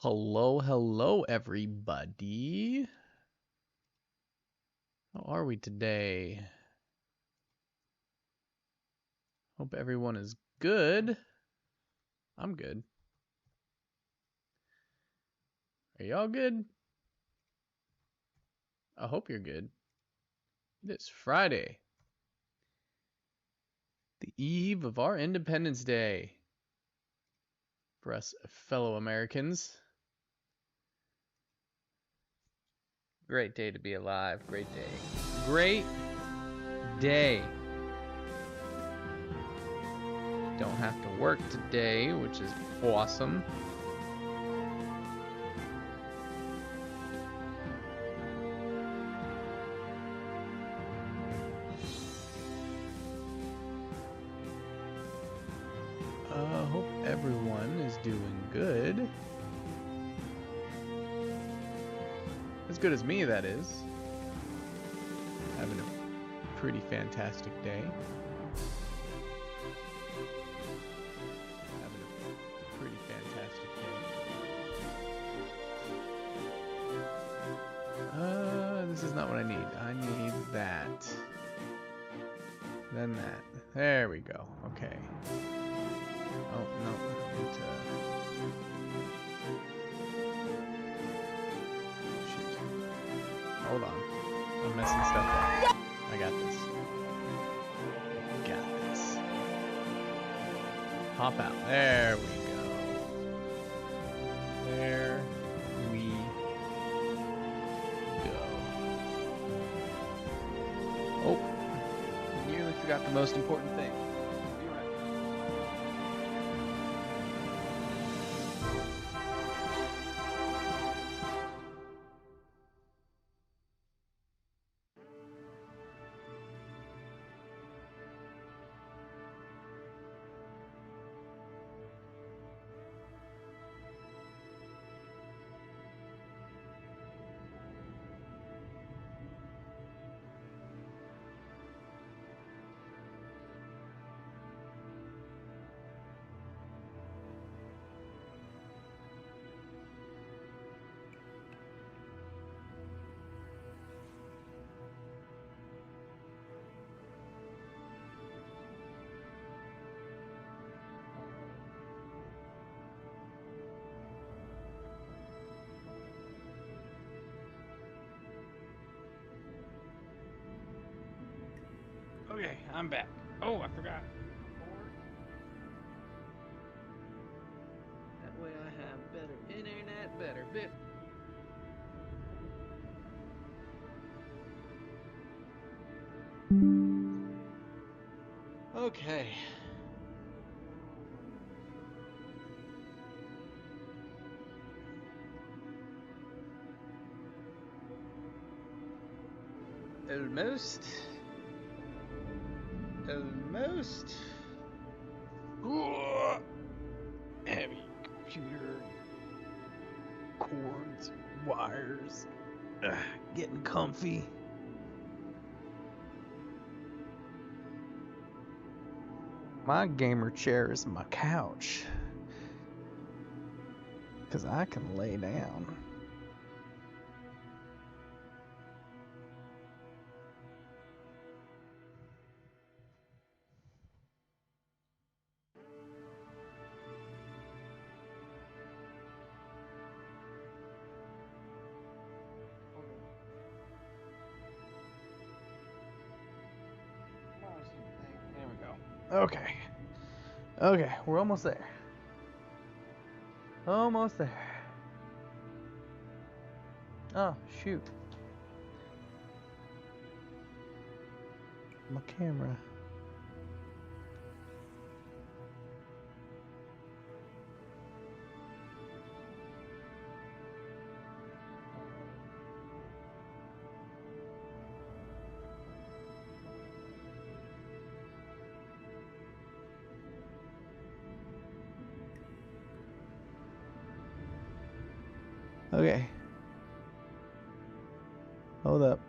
Hello, hello, everybody. How are we today? Hope everyone is good. I'm good. Are y'all good? I hope you're good. It's Friday, the eve of our Independence Day. For us fellow Americans. Great day to be alive. Great day. Great day. Don't have to work today, which is awesome. Hope everyone is doing good. As good as me, that is. Having a pretty fantastic day. Having a pretty fantastic day. This is not what I need. I need that. Then that. There we go. Okay. Oh, no. Shoot. Hold on. I'm messing stuff up. I got this. Got this. Pop out. There we go. There we go. Oh. Nearly forgot the most important thing. Okay, I'm back. Oh, I forgot. That way I have better internet, better bit. Okay. Almost. Ooh, heavy computer cords, wires, getting comfy. My gamer chair is my couch, 'cause I can lay down. There we go. Okay. Okay, we're almost there. Almost there. Oh, shoot. My camera. Okay. Hold up.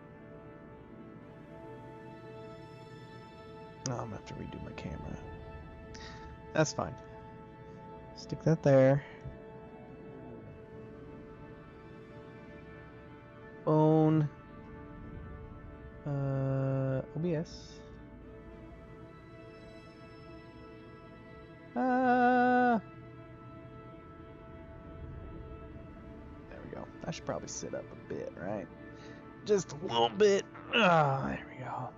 Oh, I'm gonna have to redo my camera. That's fine. Stick that there. own OBS. There we go. I should probably sit up a bit, right? Just a little bit. There we go.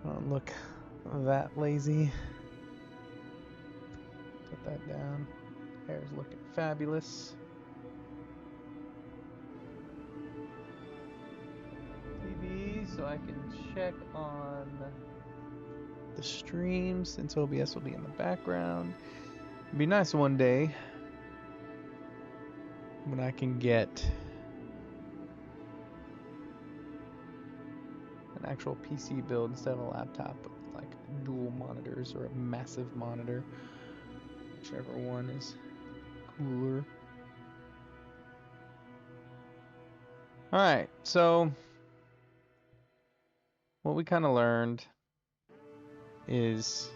So I don't look that lazy. Put that down. Hair's looking fabulous. TV, so I can check on the stream since OBS will be in the background. It'd be nice one day when I can get an actual PC build instead of a laptop with like dual monitors or a massive monitor, whichever one is cooler. Alright, so what we kind of learned is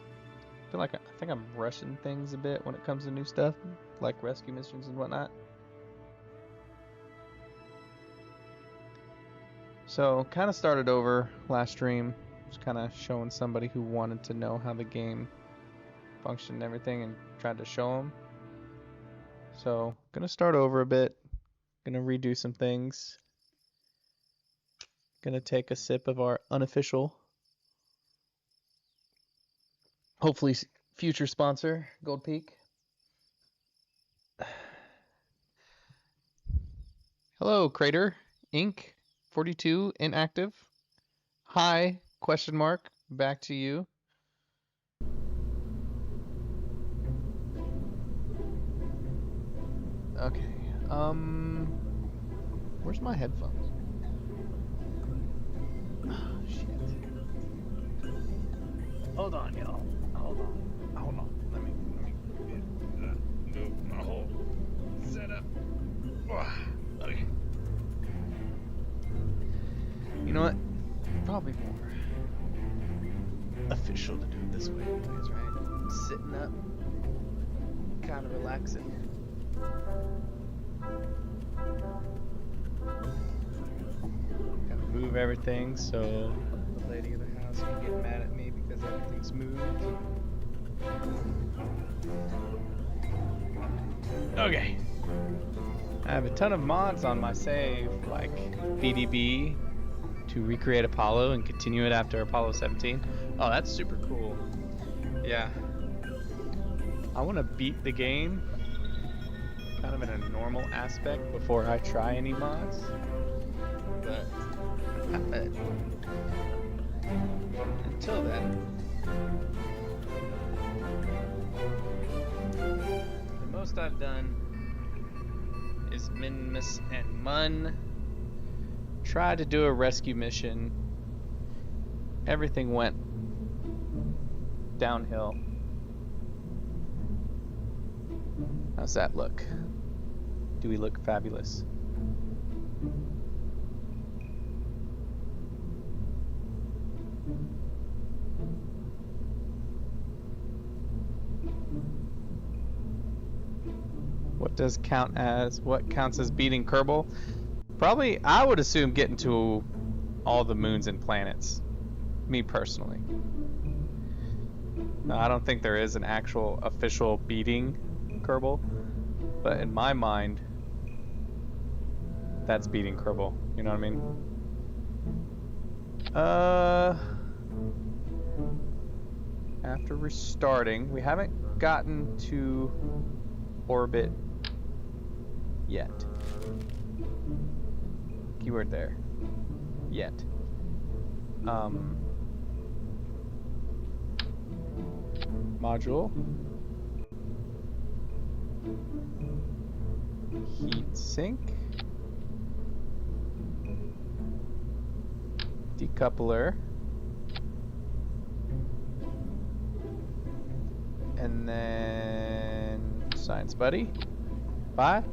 I think I'm rushing things a bit when it comes to new stuff, like rescue missions and whatnot. So, kind of started over last stream, just kind of showing somebody who wanted to know how the game functioned and everything, and tried to show them. So, gonna start over a bit, gonna redo some things, gonna take a sip of our unofficial, hopefully future sponsor, Gold Peak. Hello, Crater Inc. 42 inactive. Hi, question mark, back to you. Okay, where's my headphones? Oh, shit. Hold on, y'all. Hold on. Let me move my whole setup. Okay. You know what? Probably more official to do it this way, anyways, right? Sitting up, kind of relaxing. Gotta move everything so the lady of the house can get mad at me because everything's moved. Okay. I have a ton of mods on my save, like BDB to recreate Apollo and continue it after Apollo 17. Oh, that's super cool. Yeah. I want to beat the game kind of in a normal aspect before I try any mods. But until then, the most I've done is Minmus and Mun. Tried to do a rescue mission. Everything went downhill. How's that look? Do we look fabulous? What counts as beating Kerbal? Probably, I would assume getting to all the moons and planets. Me personally. No, I don't think there is an actual official beating Kerbal, but in my mind, that's beating Kerbal. You know what I mean? After restarting, we haven't gotten to orbit yet. Keyword there. Yet. Module. Heat sink. Decoupler. And then Science Buddy. Bye.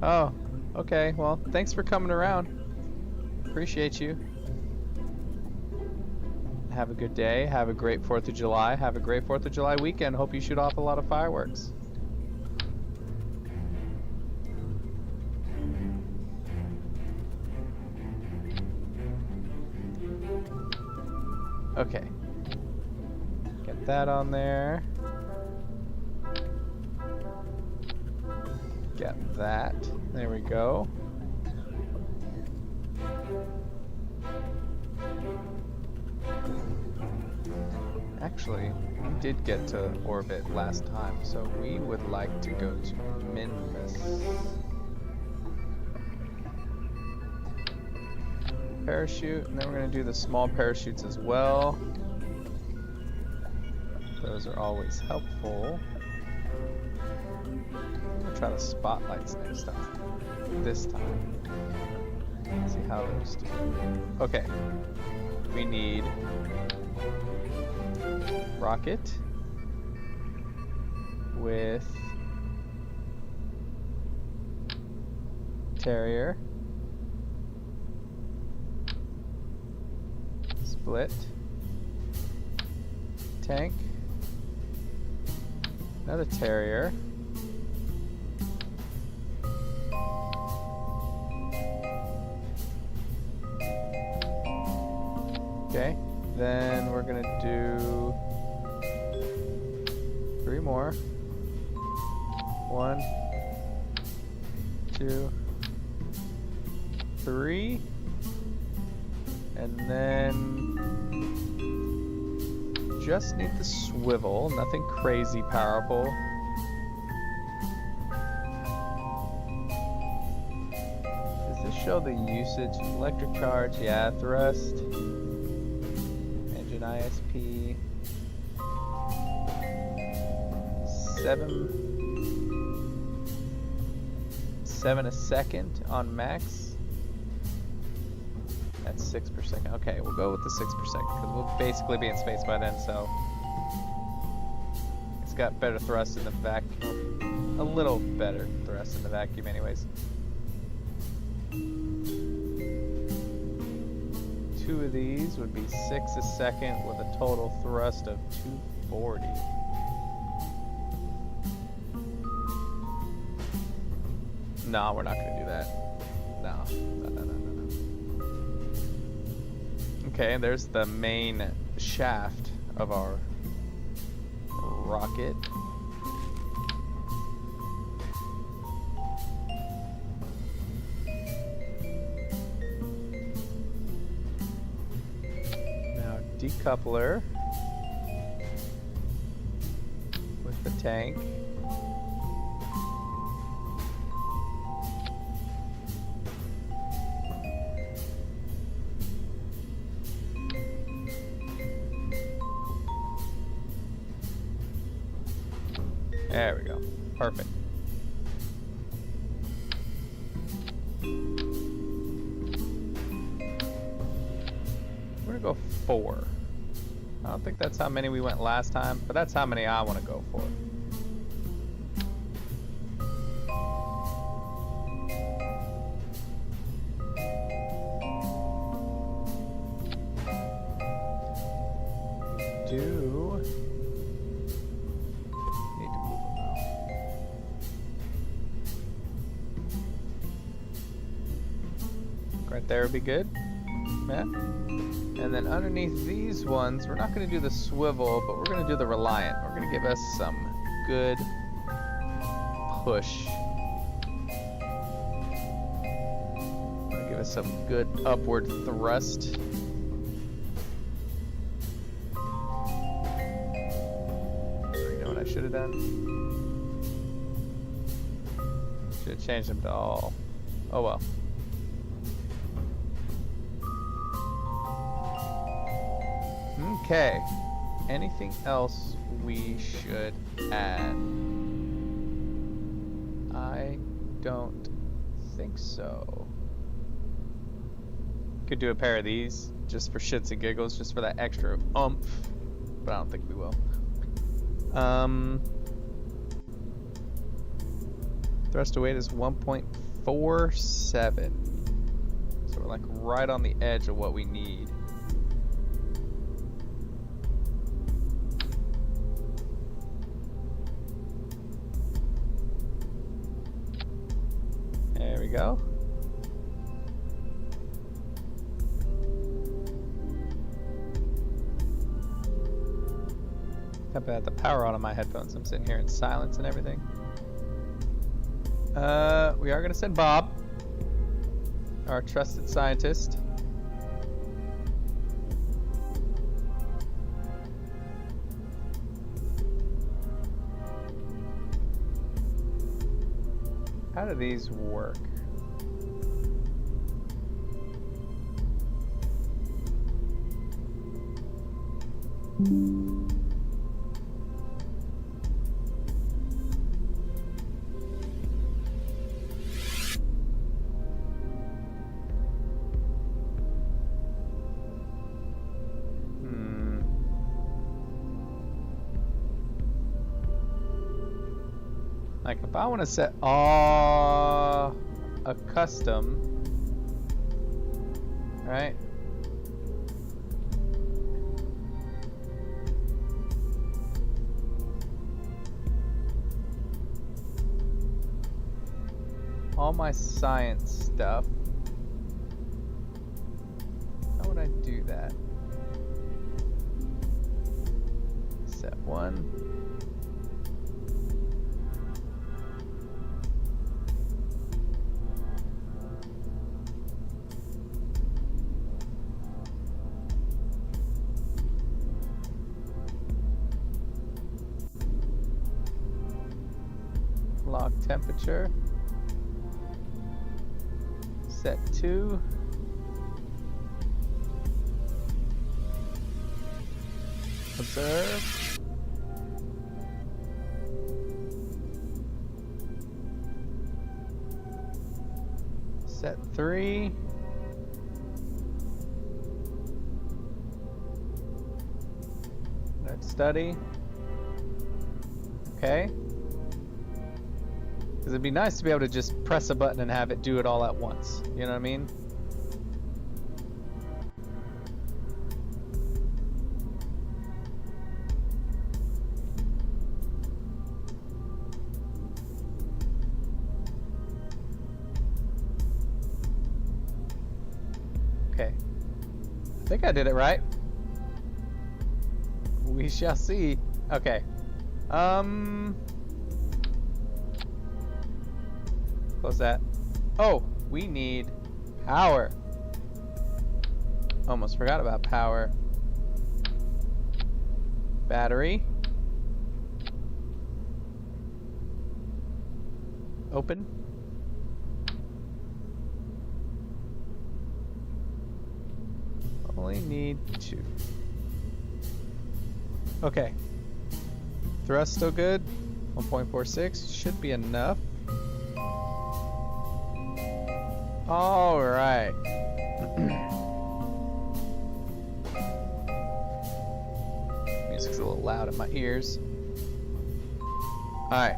Oh, okay. Well, thanks for coming around. Appreciate you. Have a good day. Have a great 4th of July. Have a great 4th of July weekend. Hope you shoot off a lot of fireworks. Okay. Get that on there. Get that. There we go. Actually, we did get to orbit last time, so we would like to go to Minmus. Parachute, and then we're going to do the small parachutes as well. Those are always helpful. I'm going to try the spotlights next time. This time. See how those do. Okay. We need rocket with Terrier. Split. Tank. Another Terrier. Okay, then we're gonna do 3 more. 1, 2, 3. And then just need the swivel, nothing crazy powerful. Does this show the usage? Electric charge, yeah, thrust. Engine ISP. 7 a second on max. That's 6 per second. Okay, we'll go with the 6 per second because we'll basically be in space by then, so it's got better thrust in the vacuum. A little better thrust in the vacuum anyways. 2 of these would be 6 a second with a total thrust of 240. No, we're not going to do that. No. Okay, there's the main shaft of our rocket. Now decoupler with the tank. There we go. Perfect. We're gonna go 4. I don't think that's how many we went last time, but that's how many I want to go for. Right there would be good. Yeah. And then underneath these ones, we're not going to do the swivel, but we're going to do the Reliant. We're going to give us some good push. Give us some good upward thrust. You know what I should have done? Should have changed them to all. Oh well. Okay. Anything else we should add? I don't think so. Could do a pair of these just for shits and giggles, just for that extra oomph, but I don't think we will. Thrust to weight is 1.47, so we're like right on the edge of what we need. There we go. How bad the power on my headphones. I'm sitting here in silence and everything. We are gonna send Bob, our trusted scientist. How do these work? Like if I want to set a custom, right? All my science stuff. How would I do that? Set 1. Lock temperature. Set 2. Observe. Set 3. Let's study. Okay. Because it'd be nice to be able to just press a button and have it do it all at once. You know what I mean? Okay. I think I did it right. We shall see. Okay. Close that. Oh, we need power. Almost forgot about power. Battery. Open. Only need 2. Okay. Thrust still good. 1.46 should be enough. All right. Music's a little loud in my ears. All right.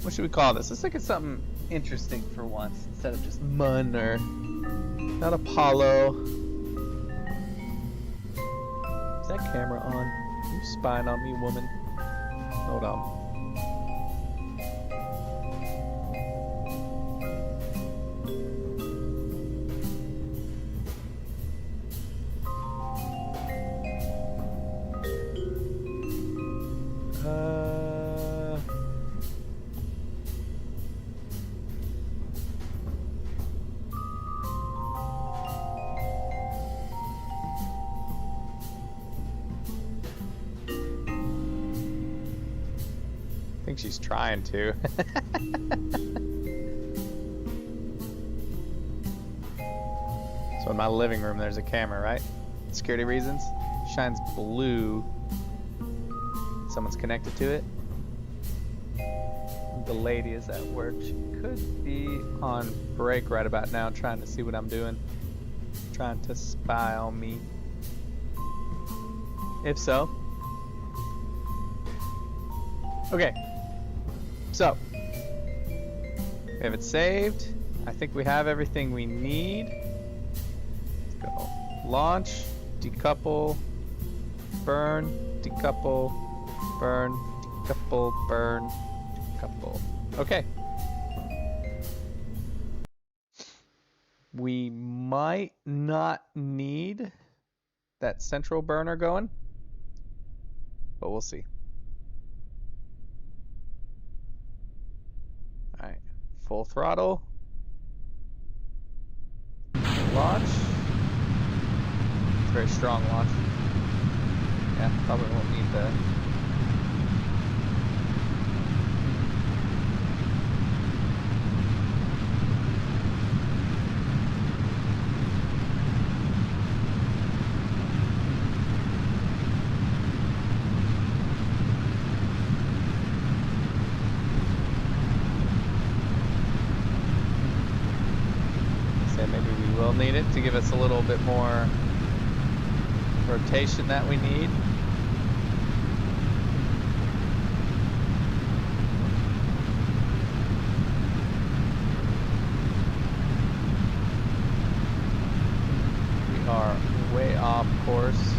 What should we call this? Let's think of something interesting for once instead of just Mun or not Apollo. Is that camera on? Are you spying on me, woman? Hold on. I think she's trying to. So in my living room there's a camera, right? Security reasons. Shines blue. Someone's connected to it. The lady is at work. She could be on break right about now trying to see what I'm doing. Trying to spy on me. If so. Okay. So, we have it saved. I think we have everything we need. Let's go. Launch, decouple, burn, decouple, burn, decouple, burn, decouple. Okay. We might not need that central burner going. But we'll see. All right, full throttle. Launch. It's a very strong launch. Yeah, probably won't need the... Maybe we will need it to give us a little bit more rotation that we need. We are way off course.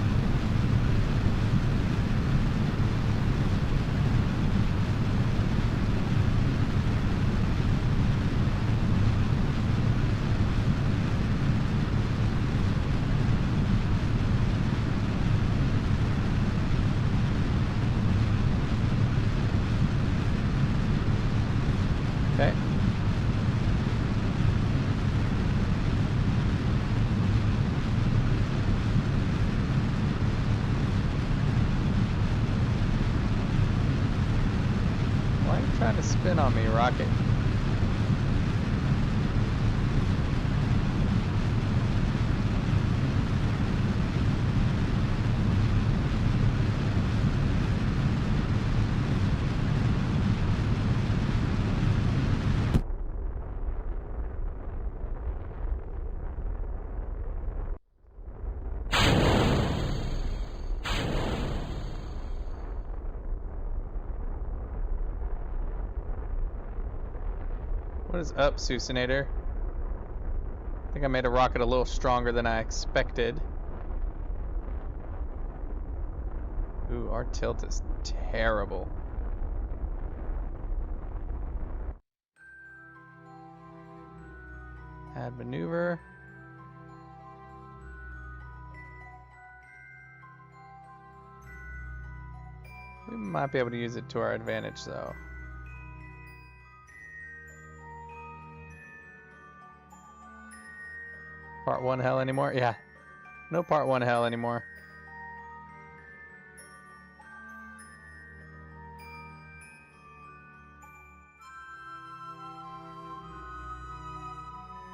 Okay. Why are you trying to spin on me, Rocket? What is up, Susinator? I think I made a rocket a little stronger than I expected. Ooh, our tilt is terrible. Add maneuver. We might be able to use it to our advantage, though. Part 1 hell anymore? Yeah. No part 1 hell anymore.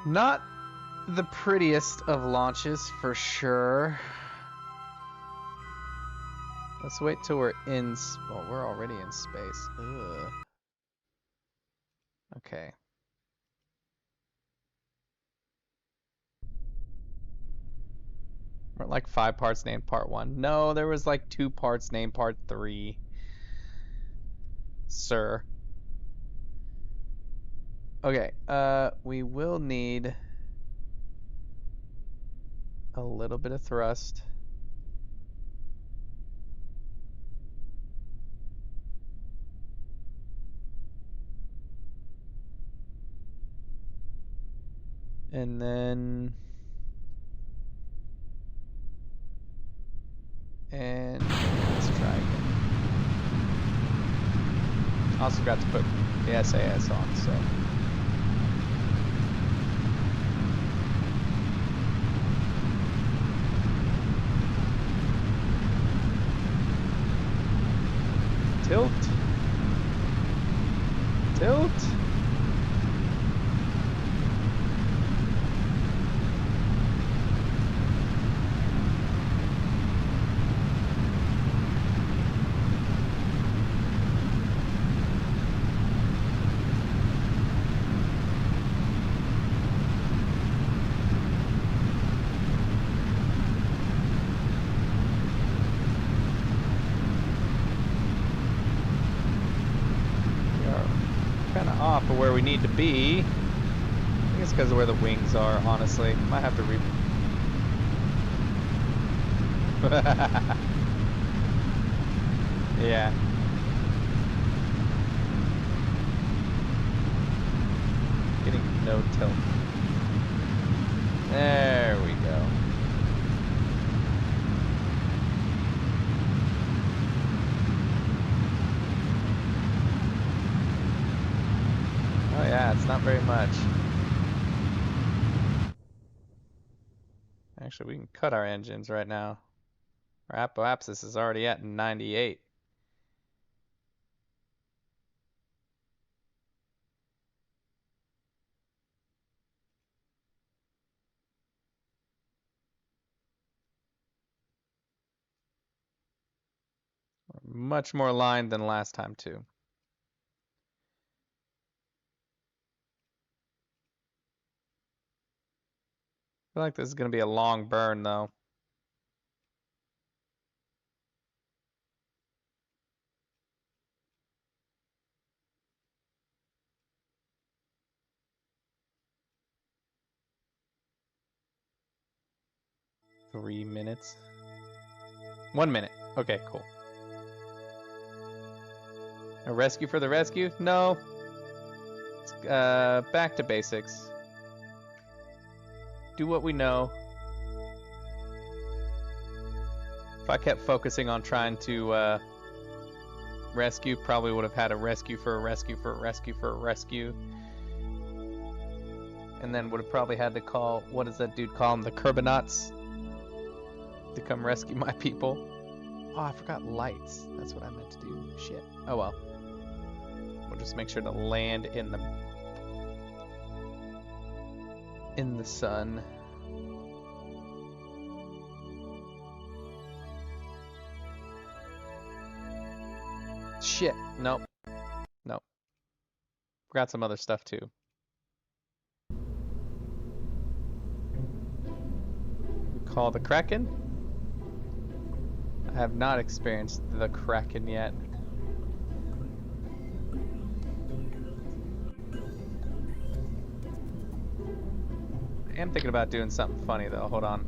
Not the prettiest of launches, for sure. Let's wait till we're in... Well, we're already in space. Ugh. Okay. Weren't like 5 parts named part 1. No, there was like 2 parts named part 3. Sir. Okay, we will need a little bit of thrust. And then... And let's try again. Also got to put the SAS on, so... Tilt. Tilt. Off of where we need to be. I think it's because of where the wings are, honestly. Might have to yeah. Getting no tilt. There we go. it's not very much. Actually, we can cut our engines right now. Our apoapsis is already at 98. Much more aligned than last time, too. I feel like this is going to be a long burn, though. Three minutes. 1 minute. Okay, cool. A rescue for the rescue? No. It's, back to basics. Do what we know. If I kept focusing on trying to rescue, probably would have had a rescue for a rescue for a rescue for a rescue. And then would have probably had to call, what does that dude call them? The Kerbanots to come rescue my people. Oh, I forgot lights. That's what I meant to do. Shit. Oh well. We'll just make sure to land in the sun. Shit. Nope. Nope. Forgot some other stuff too. We call the Kraken. I have not experienced the Kraken yet. I am thinking about doing something funny though. Hold on.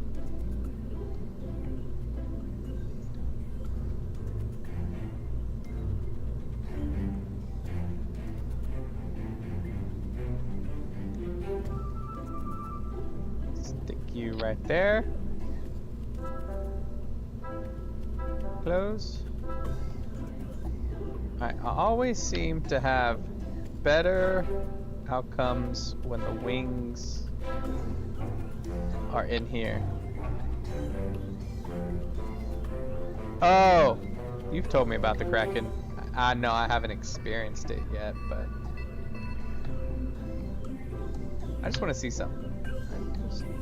Stick you right there. Close. I always seem to have better outcomes when the wings are in here. Oh, you've told me about the Kraken. I know I haven't experienced it yet, but I just want to see something.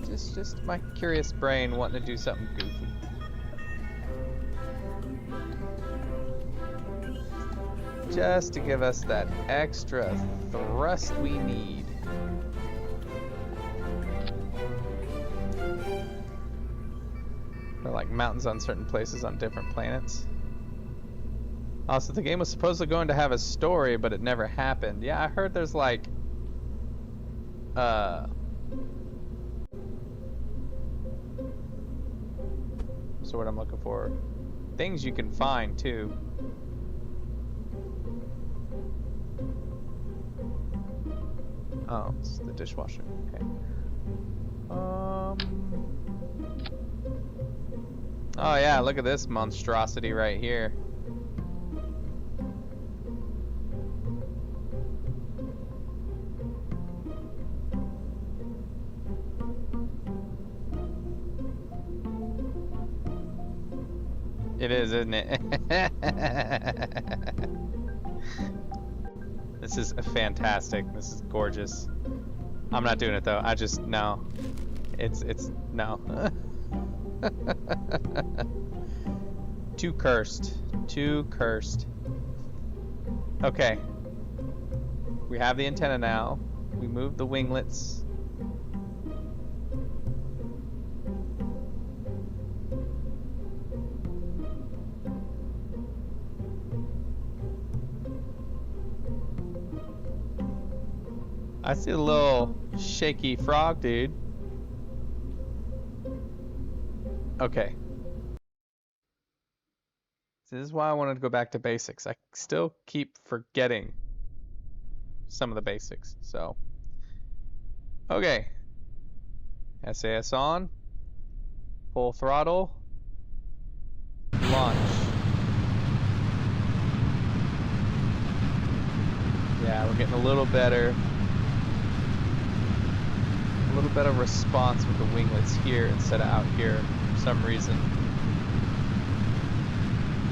Just my curious brain wanting to do something goofy. Just to give us that extra thrust we need. Or like mountains on certain places on different planets. Also, the game was supposedly going to have a story, but it never happened. Yeah, I heard there's like so what I'm looking for, things you can find too. Oh, it's the dishwasher. Okay. Oh yeah, look at this monstrosity right here. It is, isn't it? This is fantastic. This is gorgeous. I'm not doing it though. I just no. It's no. Too cursed. Too cursed. Okay. We have the antenna now. We moved the winglets. I see a little shaky frog, dude. Okay. This is why I wanted to go back to basics. I still keep forgetting some of the basics, so. Okay. SAS on. Full throttle. Launch. Yeah, we're getting a little better. little bit of response with the winglets here instead of out here for some reason.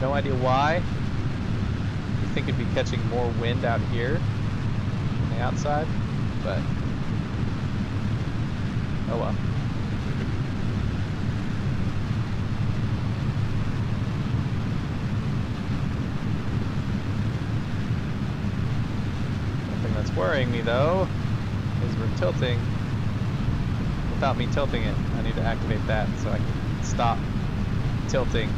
No idea why. You think it'd be catching more wind out here on the outside, but oh well. One thing that's worrying me though is we're tilting without me tilting it. I need to activate that so I can stop tilting.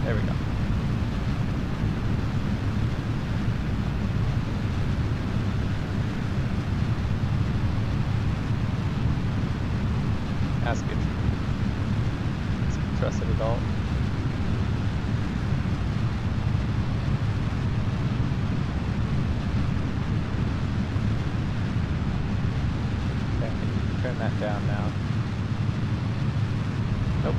There we go. Ask it. Trusted adult. Okay, turn that down now. Nope.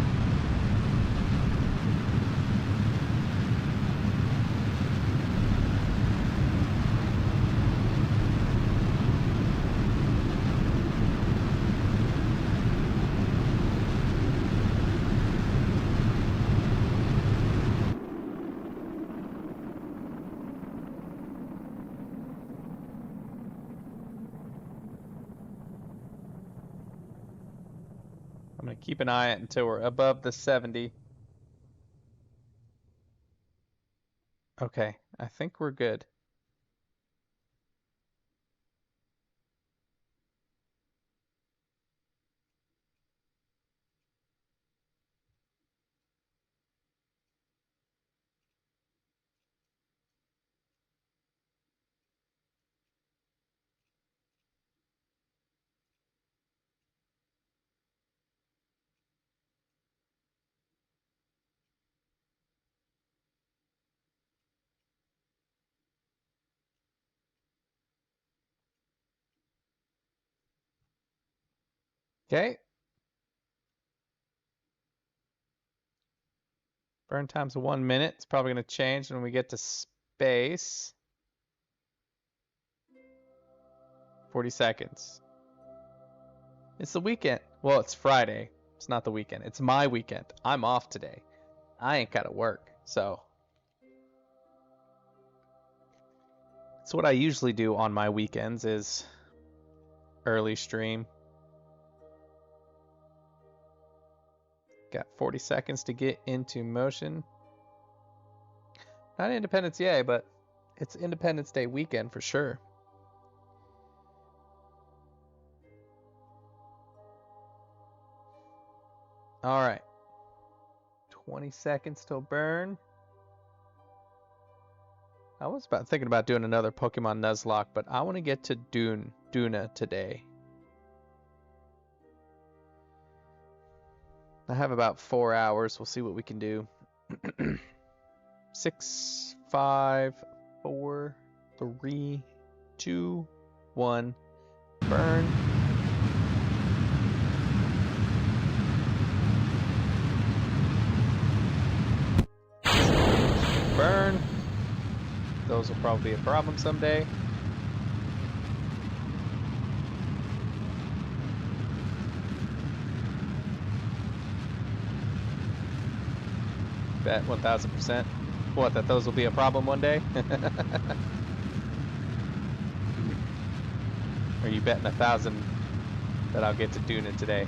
I'm gonna keep an eye on it until we're above the 70. Okay, I think we're good. Okay. Burn time's 1 minute. It's probably going to change when we get to space. 40 seconds. It's the weekend. Well, it's Friday. It's not the weekend. It's my weekend. I'm off today. I ain't got to work. So that's what I usually do on my weekends is early stream. Got 40 seconds to get into motion. Not Independence Day, but it's Independence Day weekend for sure. All right. 20 seconds till burn. I was thinking about doing another Pokemon Nuzlocke, but I want to get to Duna today. I have about 4 hours. We'll see what we can do. 6, 5, 4, 3, 2, 1. Burn. Burn. Those will probably be a problem someday. Bet 1000%. What, that those will be a problem one day? Or are you betting 1,000 that I'll get to Duna today?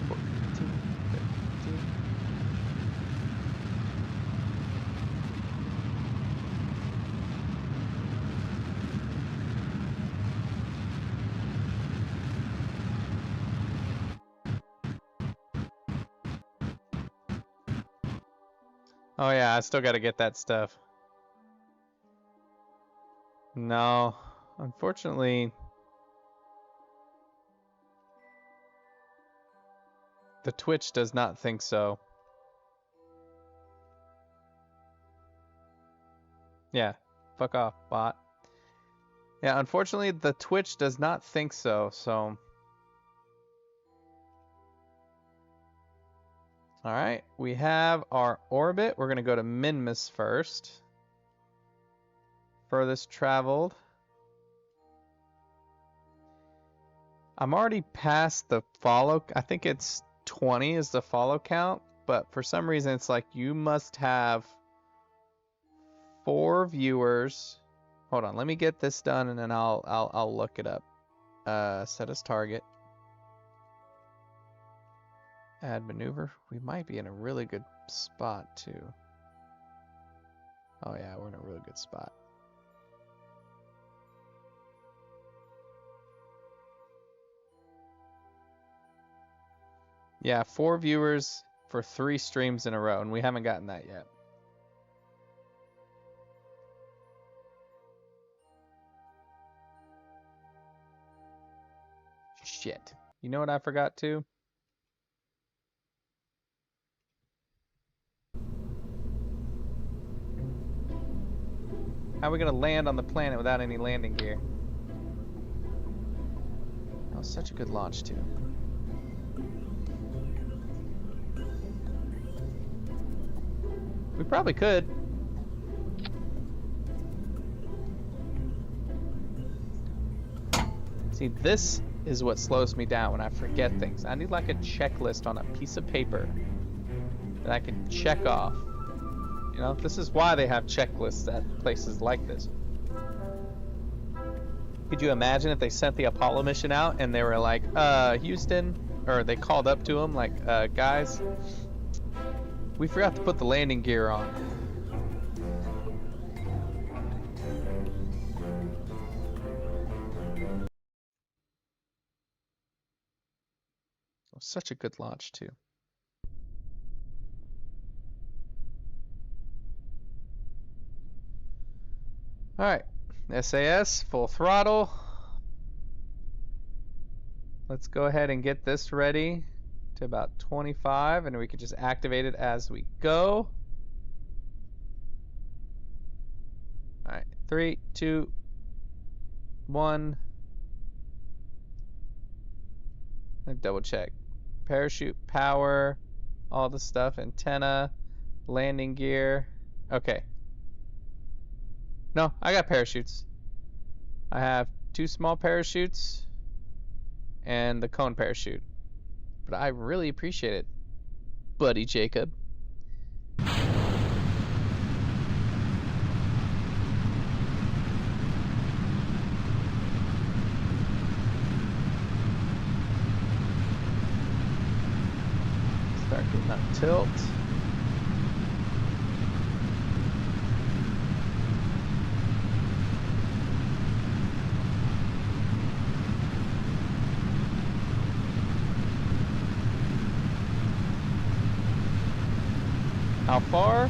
14, 13. Oh yeah, I still gotta get that stuff. No, unfortunately, the Twitch does not think so. Yeah, fuck off, bot. Yeah, unfortunately, the Twitch does not think so, so. Alright, we have our orbit. We're gonna go to Minmus first. furthest traveled. I'm already past the follow. I think it's 20 is the follow count, but for some reason it's like you must have 4 viewers. Hold on, let me get this done and then I'll look it up. Set as target. Add maneuver. We might be in a really good spot too. Oh yeah, we're in a really good spot. Yeah, 4 viewers for 3 streams in a row, and we haven't gotten that yet. Shit. You know what I forgot to? How are we gonna land on the planet without any landing gear? That was such a good launch too. We probably could. See, this is what slows me down when I forget things. I need like a checklist on a piece of paper that I can check off. You know, this is why they have checklists at places like this. Could you imagine if they sent the Apollo mission out and they were like, Houston, or they called up to them like, guys, we forgot to put the landing gear on. It was such a good launch too. All right, SAS, full throttle. Let's go ahead and get this ready to about 25, and we can just activate it as we go. All right, 3, 2, 1. And double check. Parachute power, all the stuff, antenna, landing gear. Okay. No, I got parachutes. I have 2 small parachutes and the cone parachute. But I really appreciate it, buddy Jacob. Start getting up tilt. How far?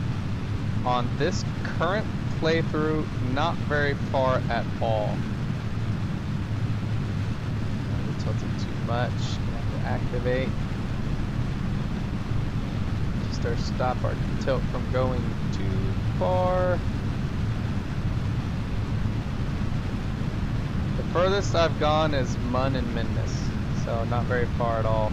On this current playthrough, not very far at all. We tilted too much. Gonna have to activate. Just our stop our tilt from going too far. The furthest I've gone is Mun and Minmus, so not very far at all.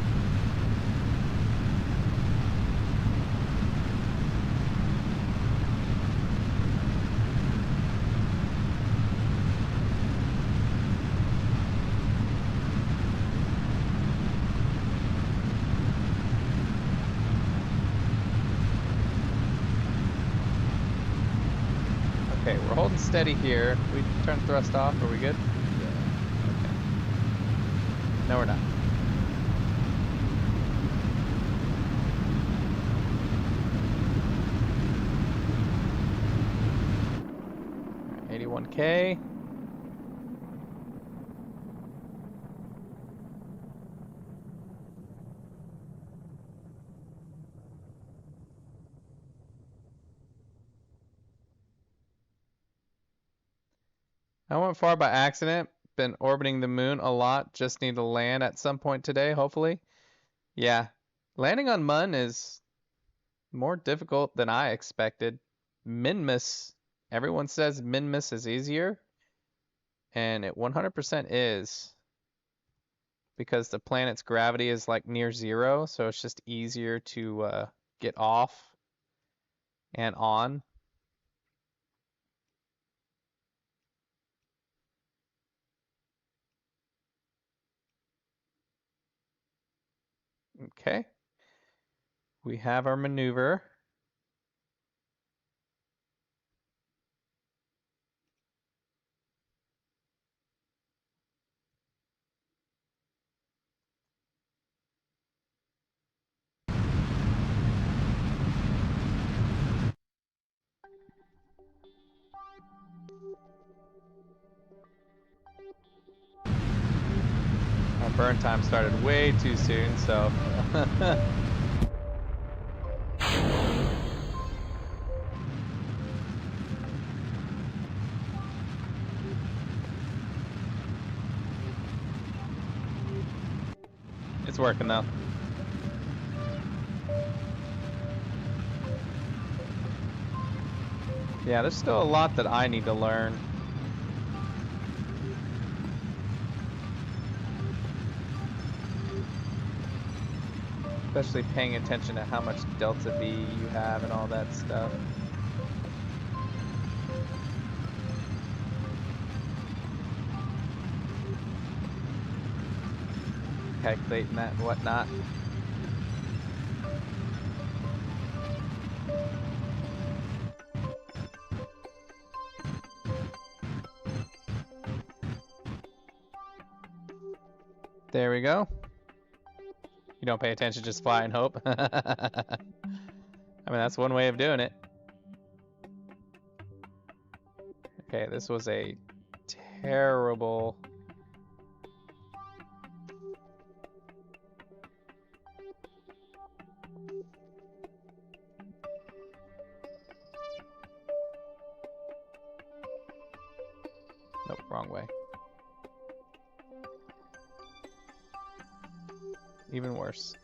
Okay, we're holding steady here. We turn thrust off, are we good? Yeah. Okay. No, we're not. All right, 81K. I went far by accident. Been orbiting the moon a lot. Just need to land at some point today, hopefully. Yeah. Landing on Mun is more difficult than I expected. Minmus, everyone says Minmus is easier. And it 100% is. Because the planet's gravity is like near 0. So it's just easier to get off and on. Okay. We have our maneuver. Our burn time started way too soon, so it's working though. Yeah, there's still a lot that I need to learn. Especially paying attention to how much delta V you have and all that stuff. Calculating that and whatnot. There we go. You don't pay attention, just fly and hope. I mean, that's one way of doing it. Okay, this was a terrible... Nope, wrong way. Even worse.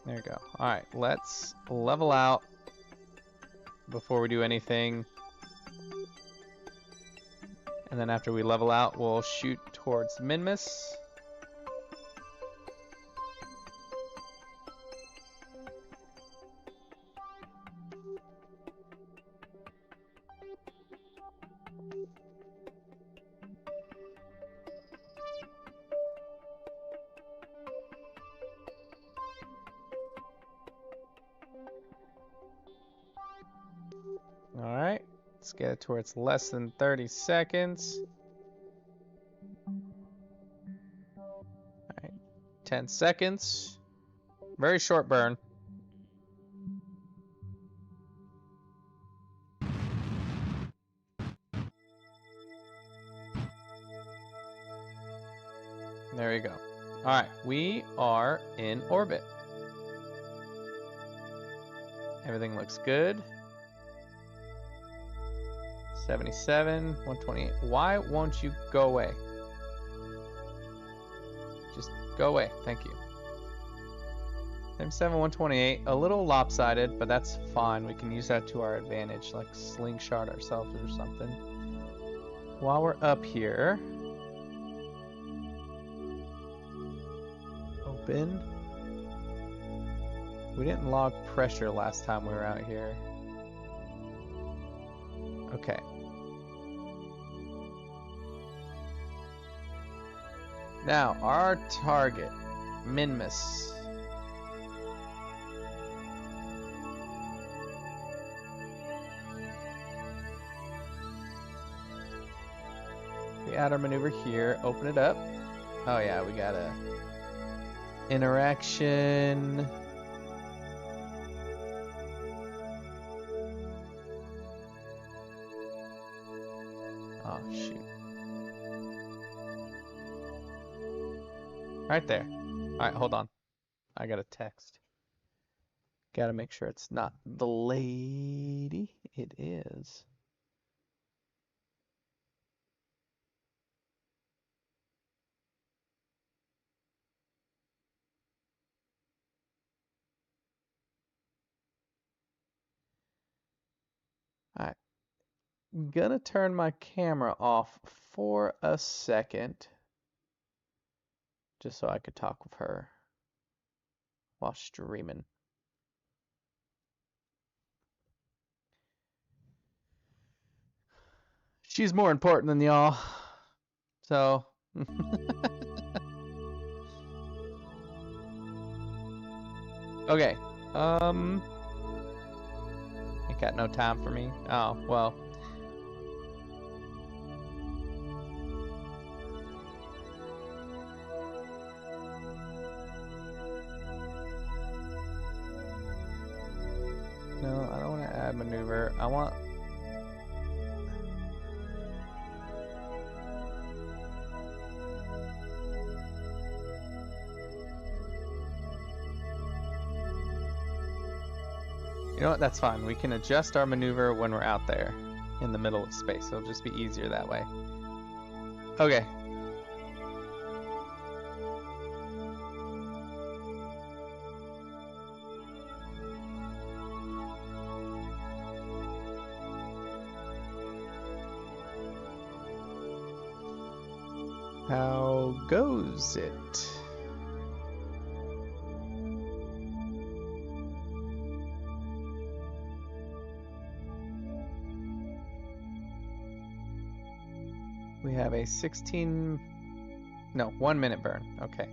There you go. Alright, let's level out before we do anything. And then after we level out, we'll shoot towards Minmus. Alright, let's get it towards less than 30 seconds. Alright, 10 seconds. Very short burn. There we go. Alright, we are in orbit. Everything looks good. 77, 128. Why won't you go away? Just go away. Thank you. 77, 128. A little lopsided, but that's fine. We can use that to our advantage, like slingshot ourselves or something. While we're up here, open. We didn't log pressure last time we were out here. Okay. Now, our target, Minmus. We add our maneuver here, open it up. Oh yeah, we got a interaction. Oh shoot. Right there. Alright, hold on. I got a text. Gotta make sure it's not the lady. It is. Alright. I'm gonna turn my camera off for a second. Just so I could talk with her while streaming. She's more important than y'all. So. Okay. You got no time for me? Oh, well. No, I don't want to add maneuver. I want... You know what? That's fine. We can adjust our maneuver when we're out there in the middle of space. It'll just be easier that way. Okay. How goes it? We have a 16... No, 1 minute burn. Okay.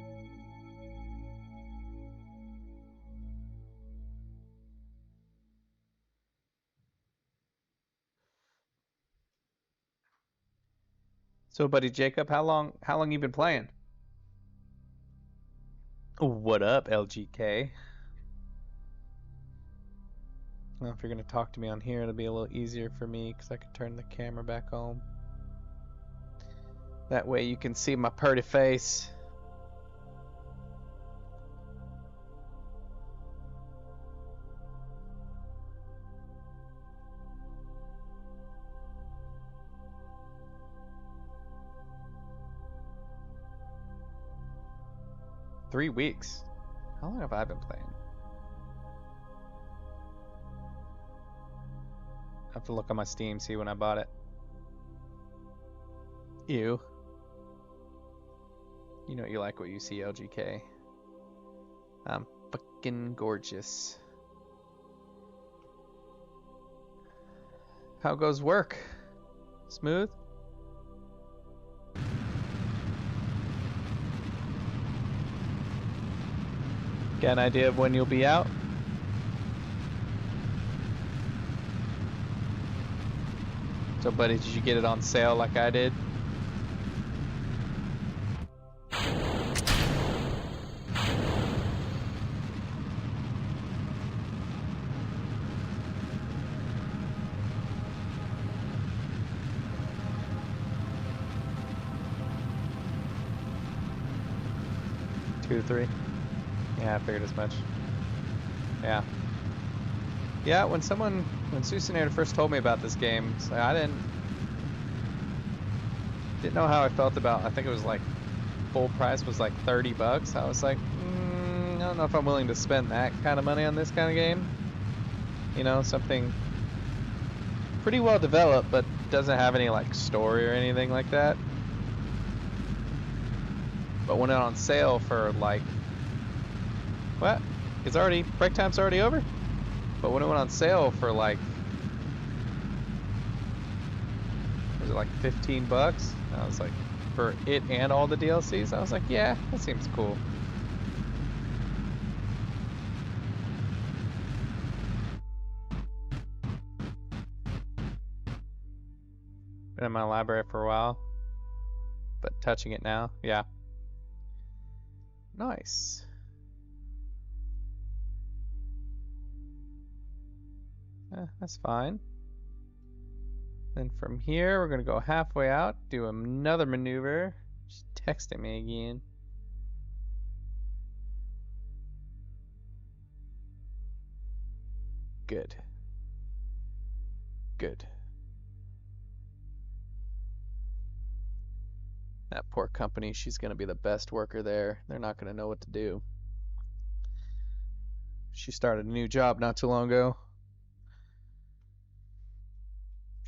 So, buddy Jacob, how long you been playing? What up, LGK? Well, if you're gonna talk to me on here, it'll be a little easier for me because I can turn the camera back on. That way you can see my pretty face. Three weeks. How long have I been playing? I have to look on my Steam, see when I bought it. Ew. You know you like what you see, LGK. I'm fucking gorgeous. How goes work? Smooth? Got an idea of when you'll be out? So, buddy, did you get it on sale like I did? Two to three. Yeah, I figured as much. Yeah. Yeah, when Susanator first told me about this game, so I didn't know how I felt about. I think it was like full price was like $30. I was like, I don't know if I'm willing to spend that kind of money on this kind of game. You know, something pretty well developed, but doesn't have any like story or anything like that. But when it on sale for like, what? It's already, break time's already over? But when it went on sale for like, was it like 15 bucks? I was like, for it and all the DLCs, I was like, yeah, that seems cool. Been in my library for a while, but touching it now, yeah. Nice. That's fine. Then from here, we're gonna go halfway out, do another maneuver. She's texting me again. Good. Good. That poor company, she's gonna be the best worker there. They're not gonna know what to do. She started a new job not too long ago.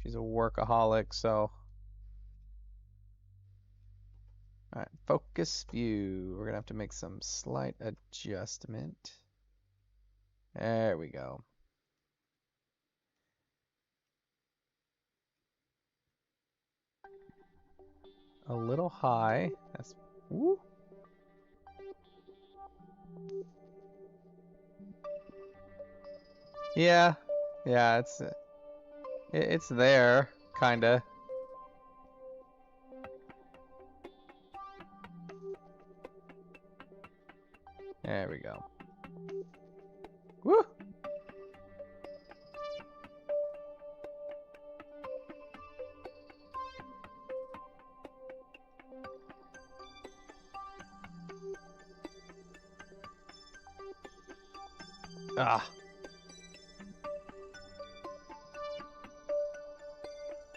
She's a workaholic, so. Alright, focus view. We're gonna have to make some slight adjustment. There we go. a little high. That's woo. Yeah, yeah, it's there, kinda. There we go. Woo! Ah.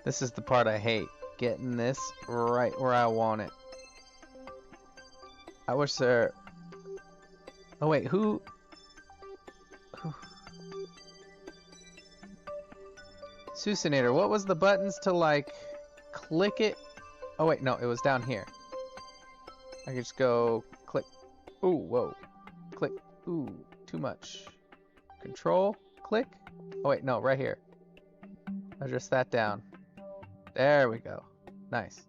This is the part I hate. Getting this right where I want it. I wish there... Oh wait, who... Susinator, what was the buttons to like click it? Oh wait, no, it was down here. I could just go click. Ooh, whoa. Click. Ooh, too much. Control, click. Oh wait, no, right here. Adjust that down. There we go. Nice.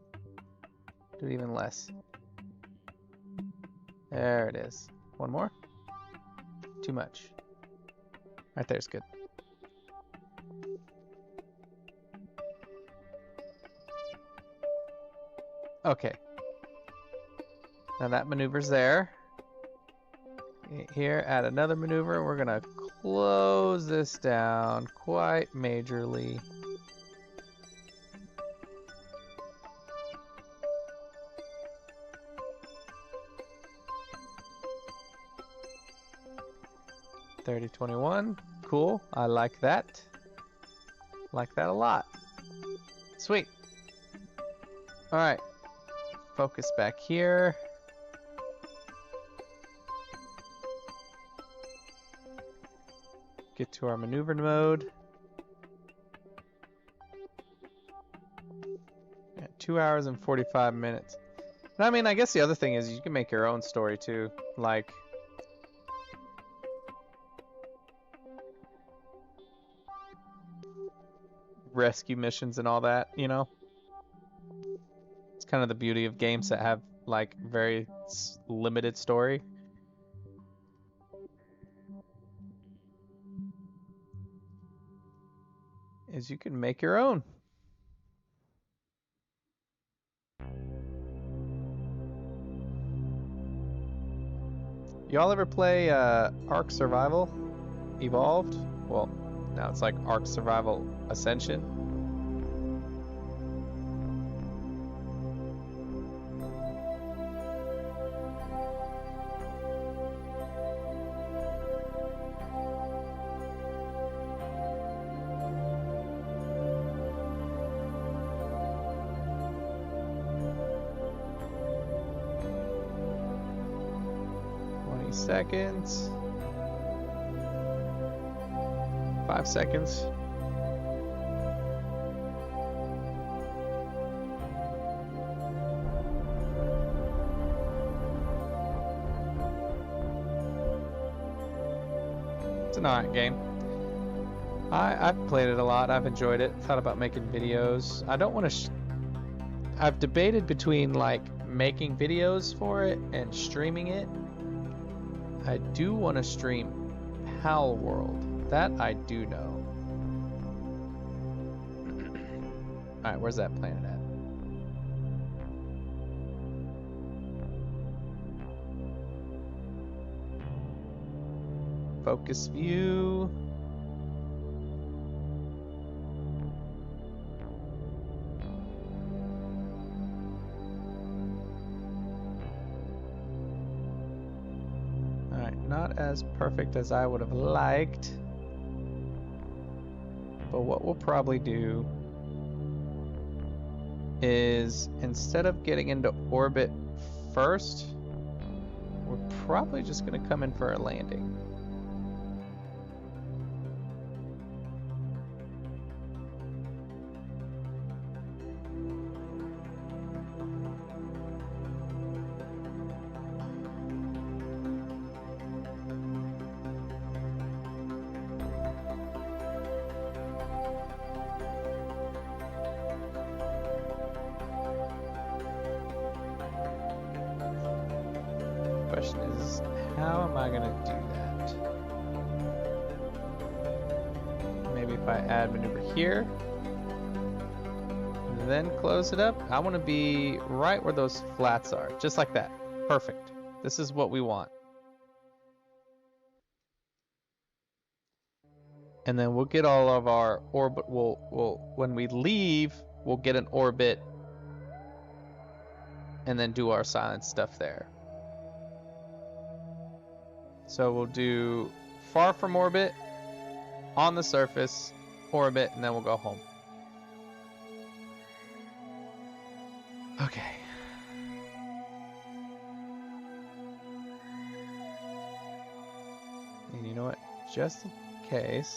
Do it even less. There it is. One more. Too much. Right there's good. Okay. Now that maneuver's there. Here, add another maneuver. We're gonna close this down quite majorly. $30.21. Cool. I like that. Like that a lot. Sweet. Alright. Focus back here. Get to our maneuver mode. Yeah, 2 hours and 45 minutes. And I mean, I guess the other thing is you can make your own story too. Like, rescue missions and all that, you know? It's kind of the beauty of games that have like very limited story. Is you can make your own. Y'all ever play Ark Survival Evolved? Well, now it's like Ark Survival Ascension. Seconds. 5 seconds. It's an alright game. I've played it a lot. I've enjoyed it. Thought about making videos. I don't want to. I've debated between like making videos for it and streaming it. I do want to stream Pal World. That I do know. Alright, where's that planet at? Focus view. Not as perfect as I would have liked, but what we'll probably do is instead of getting into orbit first, we're probably just going to come in for a landing. question is, how am I gonna do that? Maybe if I add maneuver here, and then close it up. I want to be right where those flats are, just like that. Perfect. This is what we want. And then we'll get all of our orbit. We'll when we leave, we'll get an orbit, and then do our silent stuff there. So we'll do far from orbit, on the surface, orbit, and then we'll go home. Okay. And you know what? Just in case.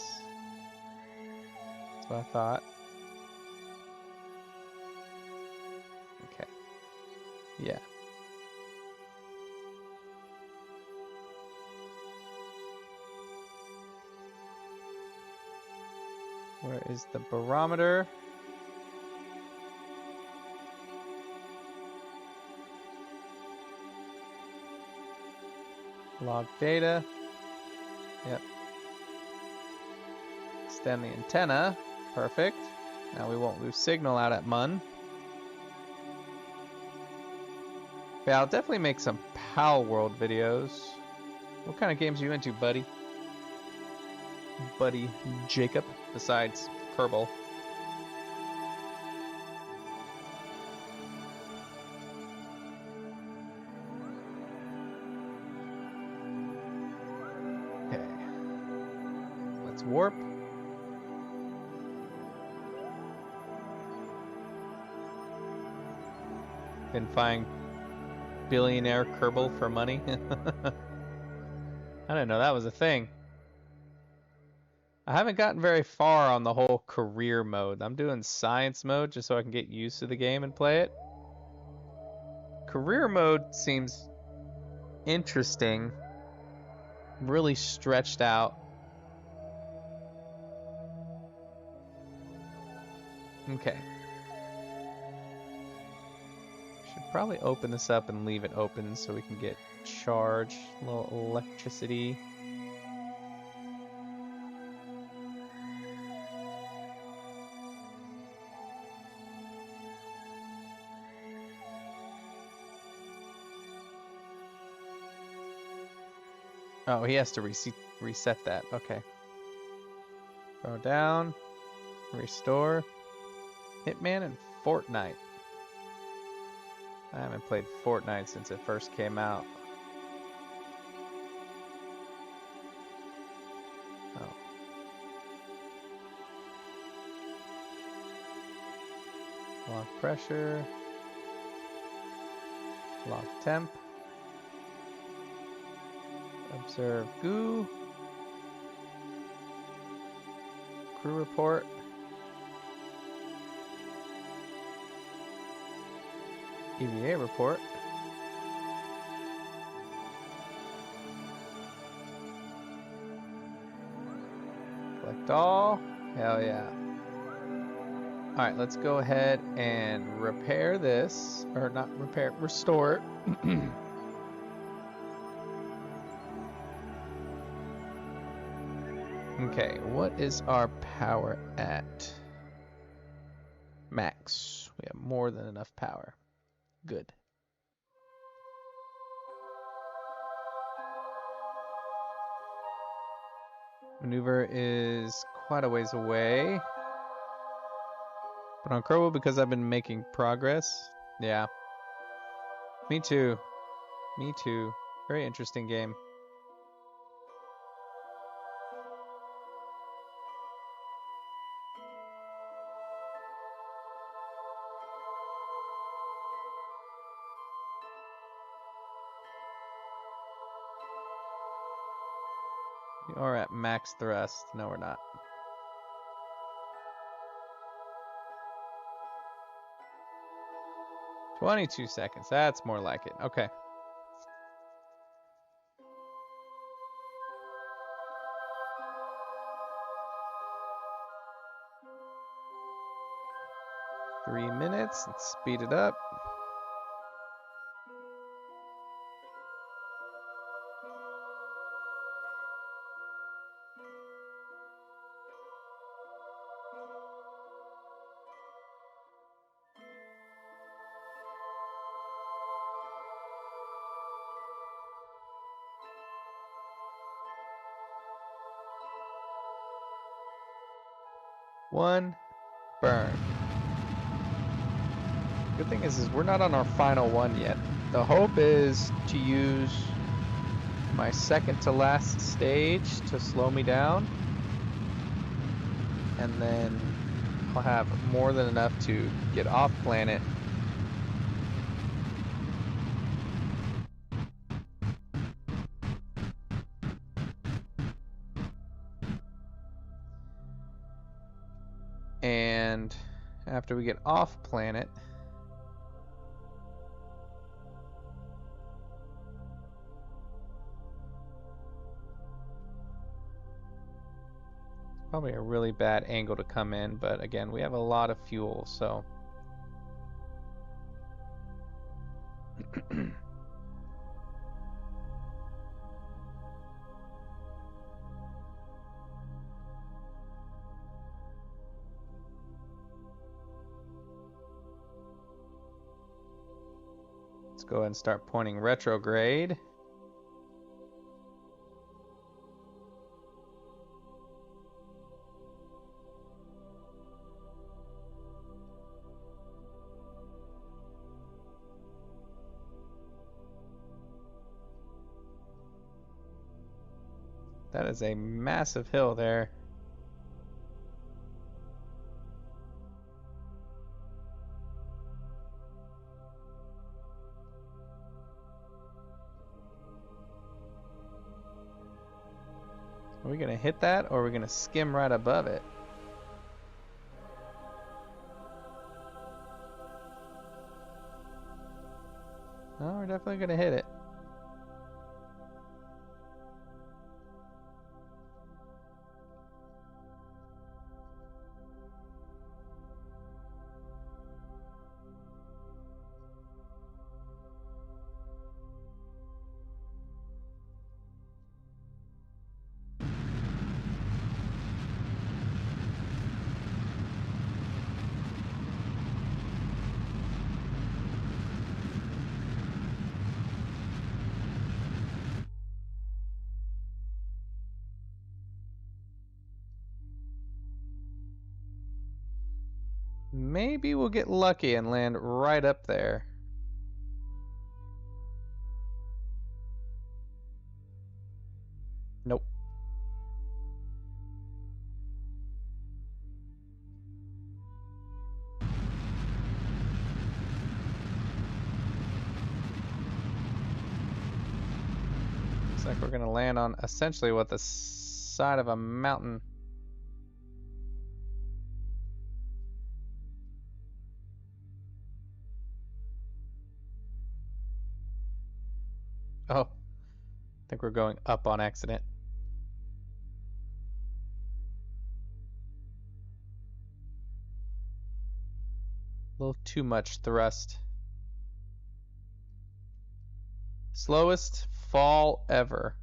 That's what I thought. Okay. Yeah. Where is the barometer? Log data. Yep. Extend the antenna. Perfect. Now we won't lose signal out at Mun. Yeah, I'll definitely make some Pal World videos. What kind of games are you into, buddy? Buddy Jacob, besides Kerbal. Okay. Let's warp. Been finding billionaire Kerbal for money. I didn't know that was a thing. I haven't gotten very far on the whole career mode. I'm doing science mode just so I can get used to the game and play it. Career mode seems interesting, really stretched out. Okay. Should probably open this up and leave it open so we can get charge, a little electricity. Oh, he has to reset that. Okay. Throw down. Restore. Hitman and Fortnite. I haven't played Fortnite since it first came out. Oh. Lock pressure. Lock temp. Observe goo. Crew report. EVA report. Collect all. Hell yeah. Alright, let's go ahead and repair this. Or not repair, restore it. Okay, what is our power at? Max. We have more than enough power. Good. Maneuver is quite a ways away. But on Kerbal, because I've been making progress. Yeah. Me too. Me too. Very interesting game. We are at max thrust. No, we're not. "22 seconds. That's more like it. Okay. "3 minutes. Let's speed it up. 1, burn. Good thing is we're not on our final one yet. The hope is to use my second to last stage to slow me down. And then I'll have more than enough to get off planet. And after we get off planet, probably a really bad angle to come in, but again, we have a lot of fuel, so let's go ahead and start pointing retrograde. That is a massive hill there. Are we gonna hit that, or are we gonna skim right above it? No, we're definitely gonna hit it. Maybe we'll get lucky and land right up there. Nope. Looks like we're gonna land on essentially what the side of a mountain. Oh, I think we're going up on accident. A little too much thrust. Slowest fall ever.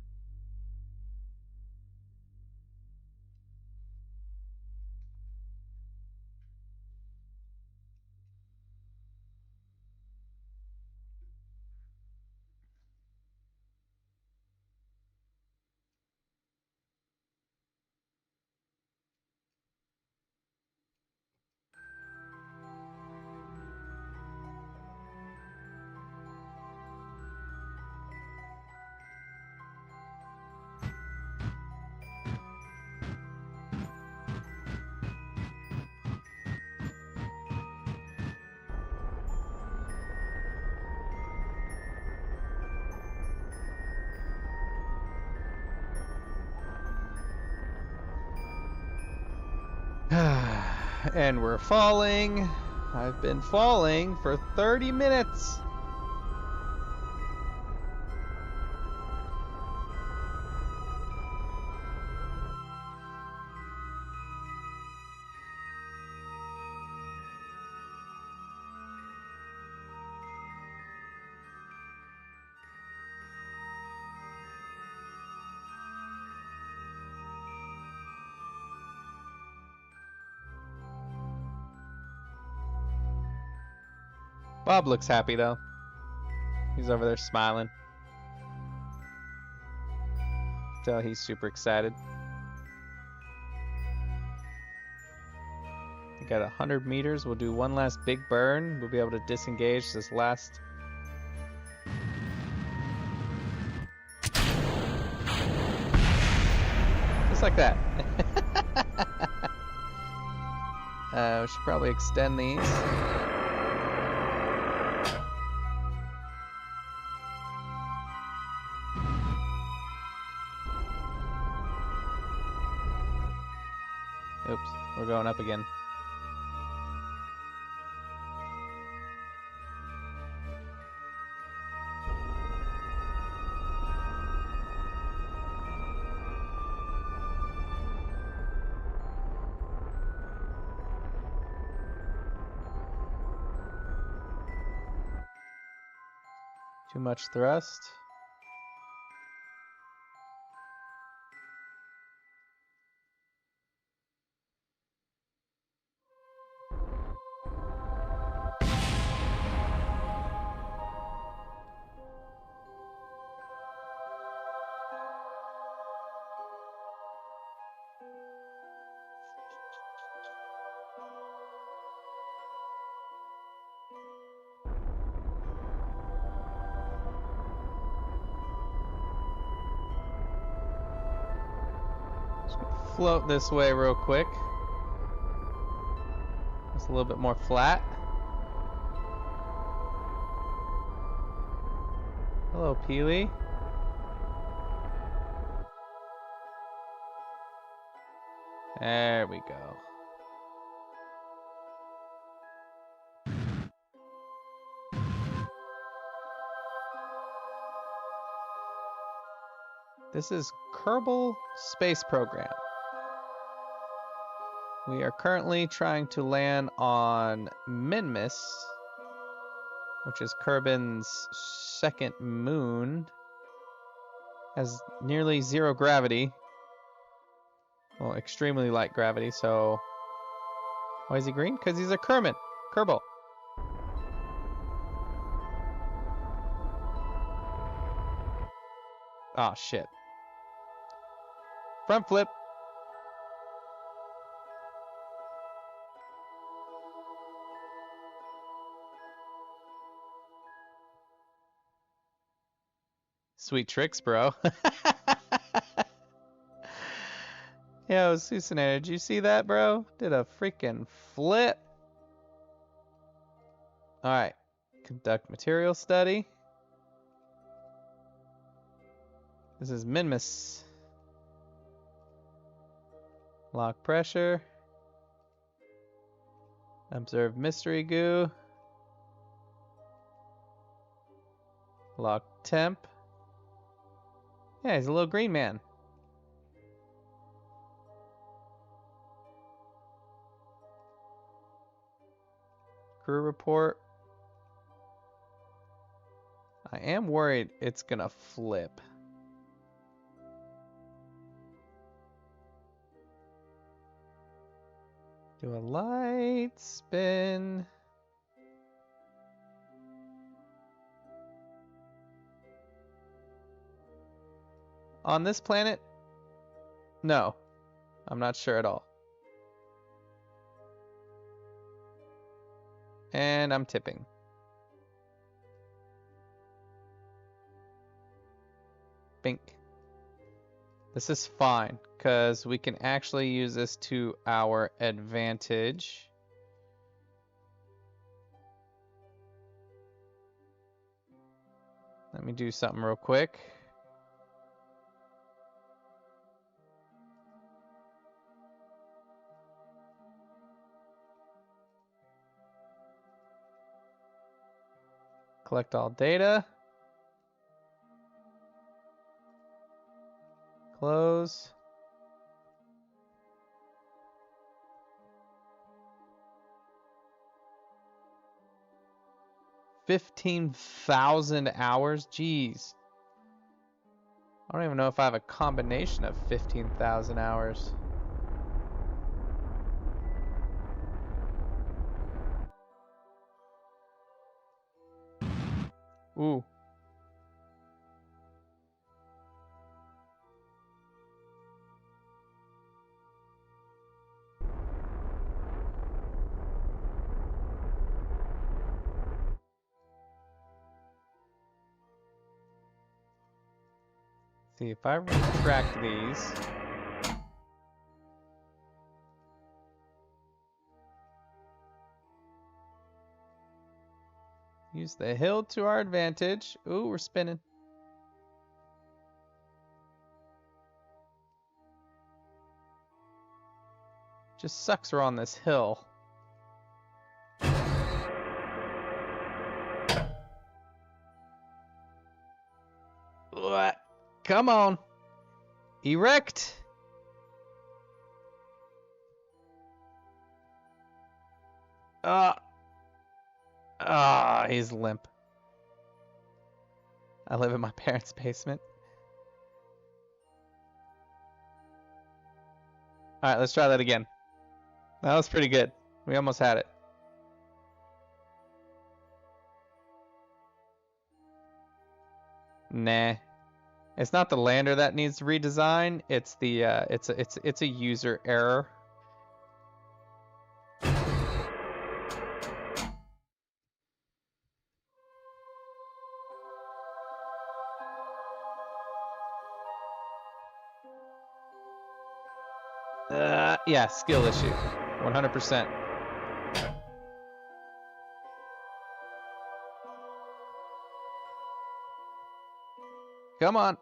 And we're falling. I've been falling for 30 minutes. Bob looks happy though. He's over there smiling. Tell he's super excited. think at 100 meters we'll do one last big burn. We'll be able to disengage this last... Just like that. We should probably extend these. Oops, we're going up again. Too much thrust. Float this way real quick. It's a little bit more flat. Hello, Peely. There we go. This is Kerbal Space Program. We are currently trying to land on Minmus, which is Kerbin's second moon. Has nearly zero gravity. Well, extremely light gravity, so... Why is he green? Because he's a Kerbal. Oh, shit. Front flip. Sweet tricks, bro. Yo, Susanator, did you see that, bro? Did a freaking flip. Alright. Conduct material study. This is Minmus. Lock pressure. Observe mystery goo. Lock temp. Yeah, he's a little green man. Crew report. I am worried it's gonna flip. Do a light spin. On this planet? No. I'm not sure at all. And I'm tipping. Bink. This is fine, because we can actually use this to our advantage. Let me do something real quick. Collect all data. Close. $15,000 hours? Jeez. I don't even know if I have a combination of 15,000 hours. Ooh. See, if I retract these... Use the hill to our advantage. Ooh, we're spinning. Just sucks we're on this hill. What? Come on. Erect. He's limp. I live in my parents' basement. Alright, let's try that again. That was pretty good. We almost had it. Nah. It's not the lander that needs redesign. It's the it's a user error. Yeah, skill issue. 100%. Come on.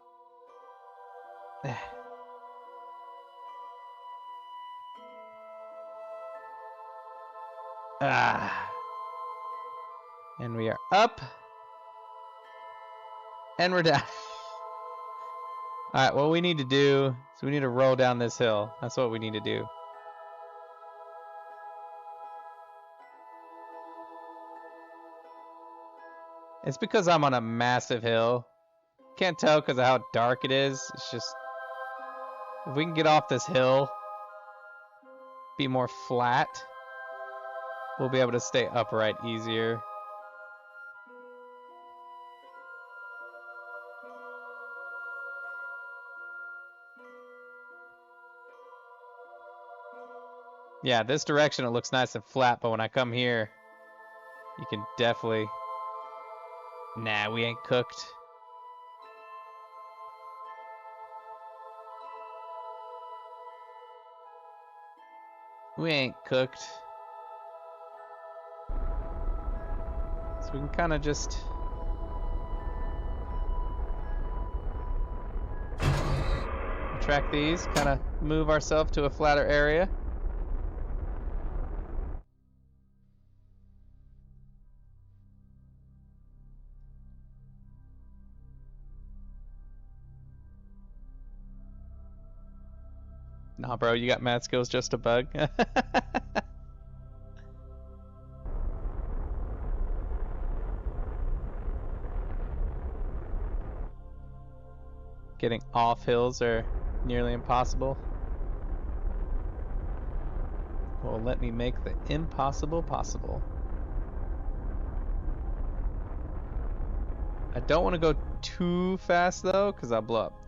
And we are up. And we're down. Alright, what we need to do is we need to roll down this hill. That's what we need to do. It's because I'm on a massive hill. Can't tell because of how dark it is. It's just... If we can get off this hill, be more flat, we'll be able to stay upright easier. Yeah, this direction it looks nice and flat, but when I come here, you can definitely... Nah, we ain't cooked. We ain't cooked. So we can kind of just... track these, kind of move ourselves to a flatter area. Nah, bro, you got mad skills, just a bug. Getting off hills are nearly impossible. Well, let me make the impossible possible. I don't want to go too fast though, because I'll blow up.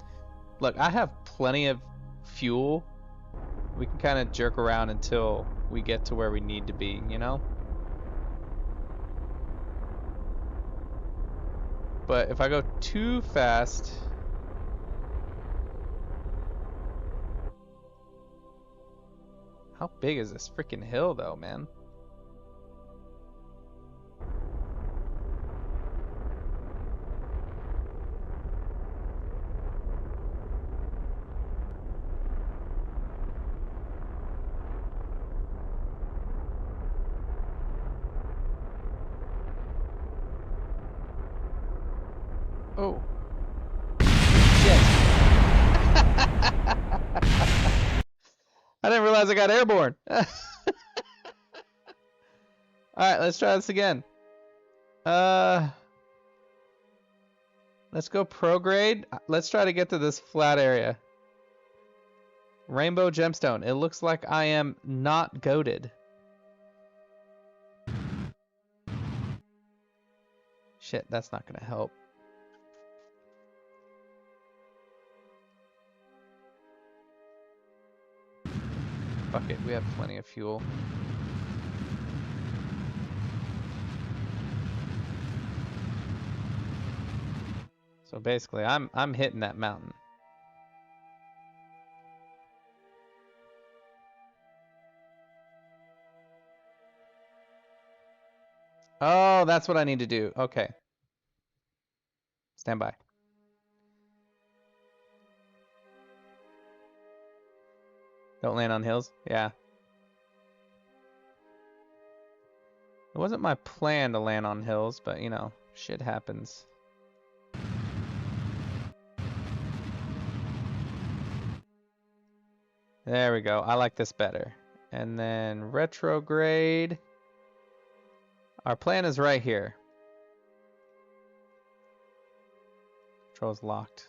Look, I have plenty of fuel. We can kind of jerk around until we get to where we need to be, you know? But if I go too fast... How big is this freaking hill though, man? Oh. Shit. I didn't realize I got airborne. Alright, let's try this again. Let's go prograde. Let's try to get to this flat area. Rainbow gemstone. It looks like I am not goated. Shit, that's not gonna help. Fuck it, we have plenty of fuel. So basically, I'm hitting that mountain. Oh, that's what I need to do. Okay. Stand by. Don't land on hills? Yeah. It wasn't my plan to land on hills, but you know, shit happens. There we go. I like this better. And then retrograde. Our plan is right here. Control's locked.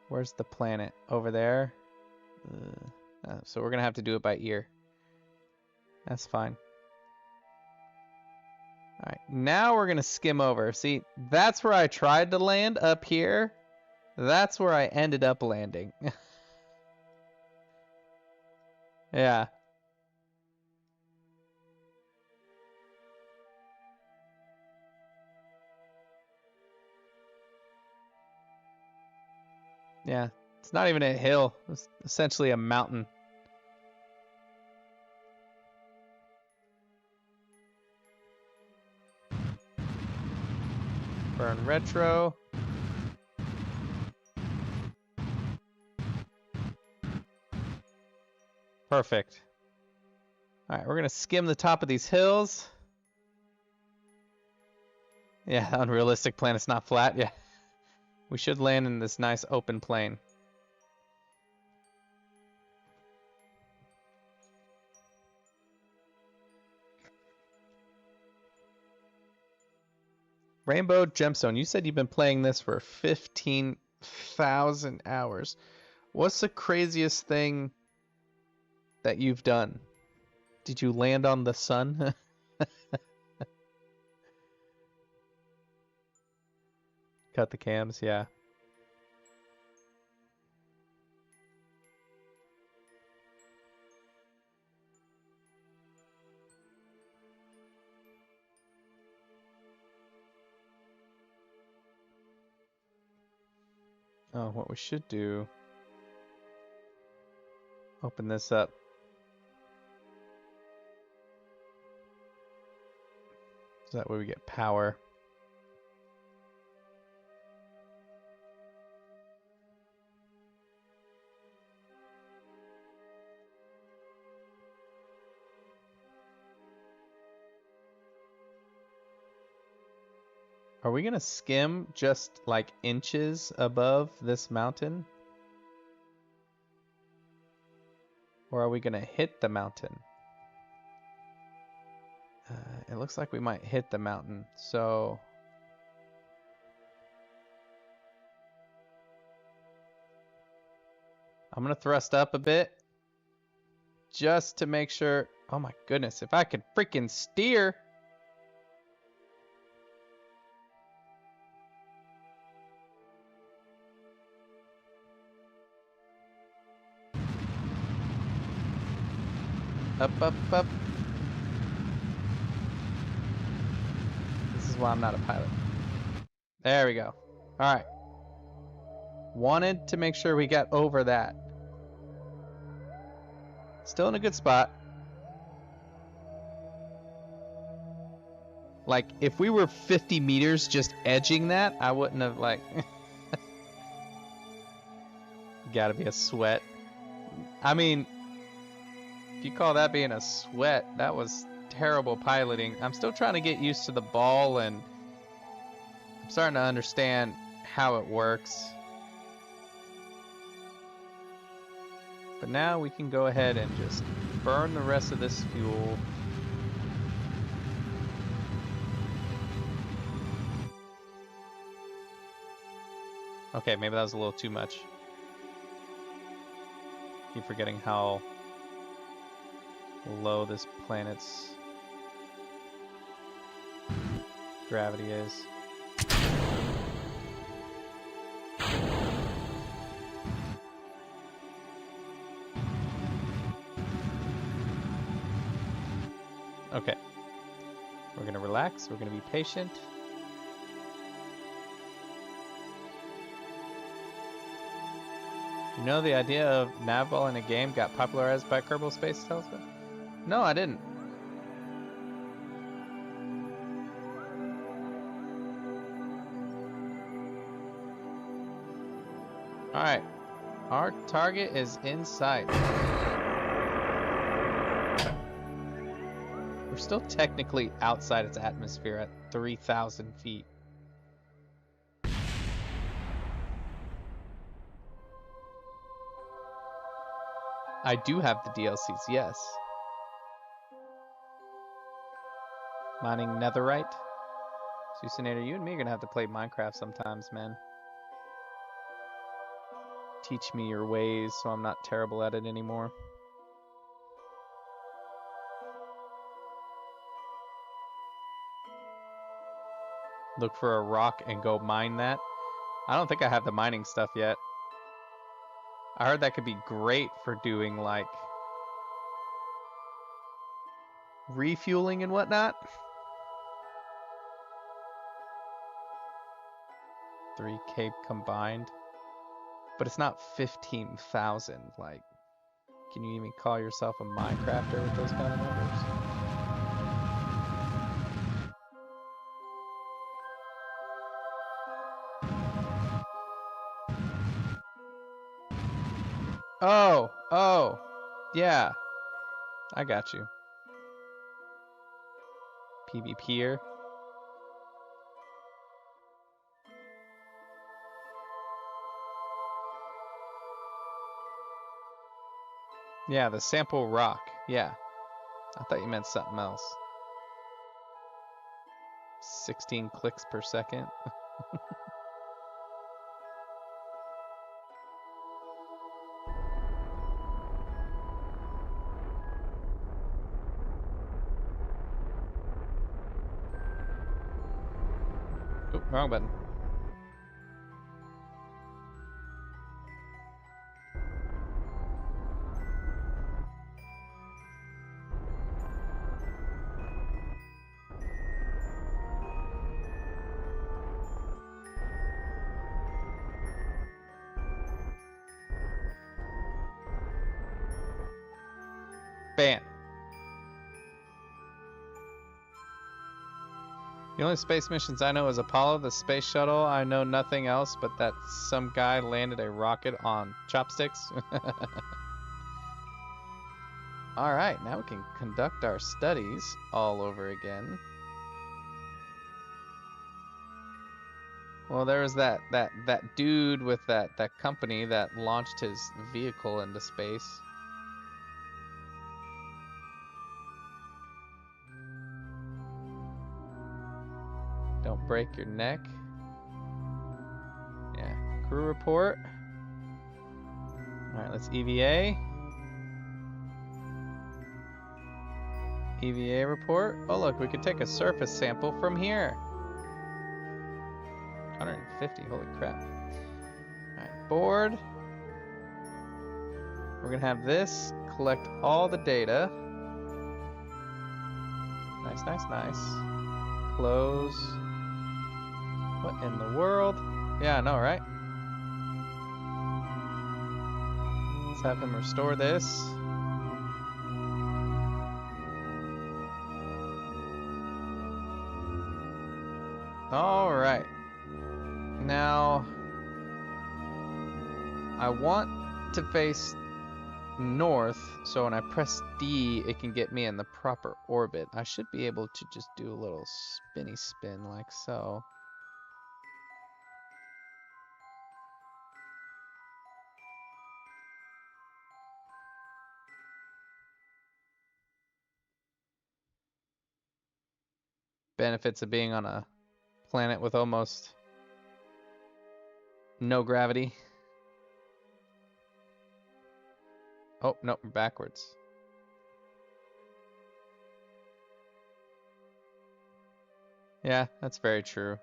Where's the planet? Over there? So we're going to have to do it by ear. That's fine. Alright, now we're going to skim over. See, that's where I tried to land up here. That's where I ended up landing. Yeah. Yeah. It's not even a hill. It's essentially a mountain. Burn retro. Perfect. Alright, we're going to skim the top of these hills. Yeah, unrealistic planet's not flat. Yeah. We should land in this nice open plain. Rainbow Gemstone, you said you've been playing this for 15,000 hours. What's the craziest thing that you've done? Did you land on the sun? Cut the cams, yeah. Oh, what we should do... Open this up. So that way we get power. Are we gonna skim just like inches above this mountain? Or are we gonna hit the mountain? It looks like we might hit the mountain, so... I'm gonna thrust up a bit. Just to make sure... Oh my goodness, if I could freaking steer! Up, up, up. This is why I'm not a pilot. There we go. Alright. Wanted to make sure we got over that. Still in a good spot. Like, if we were 50 meters just edging that, I wouldn't have, like... Gotta be a sweat. I mean... If you call that being a sweat, that was terrible piloting. I'm still trying to get used to the ball, and I'm starting to understand how it works. But now we can go ahead and just burn the rest of this fuel. Okay, maybe that was a little too much. Keep forgetting how low this planet's gravity is. Okay. We're gonna relax, we're gonna be patient. You know the idea of navball in a game got popularized by Kerbal Space Telescope? No, I didn't. Alright. Our target is in sight. We're still technically outside its atmosphere at 3,000 feet. I do have the DLCs, yes. Mining netherite. Susanator, you and me are gonna have to play Minecraft sometimes, man. Teach me your ways so I'm not terrible at it anymore. Look for a rock and go mine that. I don't think I have the mining stuff yet. I heard that could be great for doing like refueling and whatnot. 3K combined. But it's not 15,000. Like, can you even call yourself a Minecrafter with those kind of numbers? Oh, yeah. I got you. PvPer. Yeah, the sample rock. Yeah. I thought you meant something else. 16 clicks per second. Oop, wrong button. Bam. The only space missions I know is Apollo, the space shuttle. I know nothing else but that some guy landed a rocket on chopsticks. Alright, now we can conduct our studies all over again. Well, there was that dude with that company that launched his vehicle into space. Don't break your neck. Yeah. Crew report. Alright, let's EVA. EVA report. Oh look, we could take a surface sample from here. 150, holy crap. Alright, board. We're gonna have this collect all the data. Nice, nice, nice. Close. What in the world? Yeah, I know, right? Let's have him restore this. All right. Now, I want to face north, so when I press D, it can get me in the proper orbit. I should be able to just do a little spinny spin like so. Benefits of being on a planet with almost no gravity. Oh, no, backwards. Yeah, that's very true.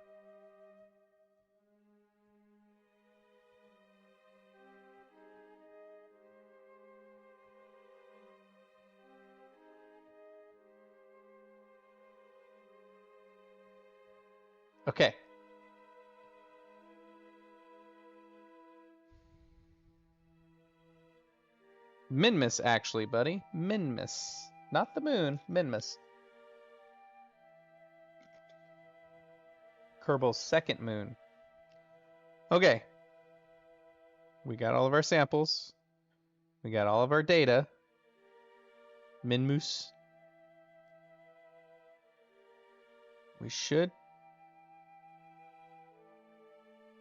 Okay. Minmus, actually, buddy. Minmus. Not the moon. Minmus. Kerbal's second moon. Okay. We got all of our samples. We got all of our data. Minmoose. We should.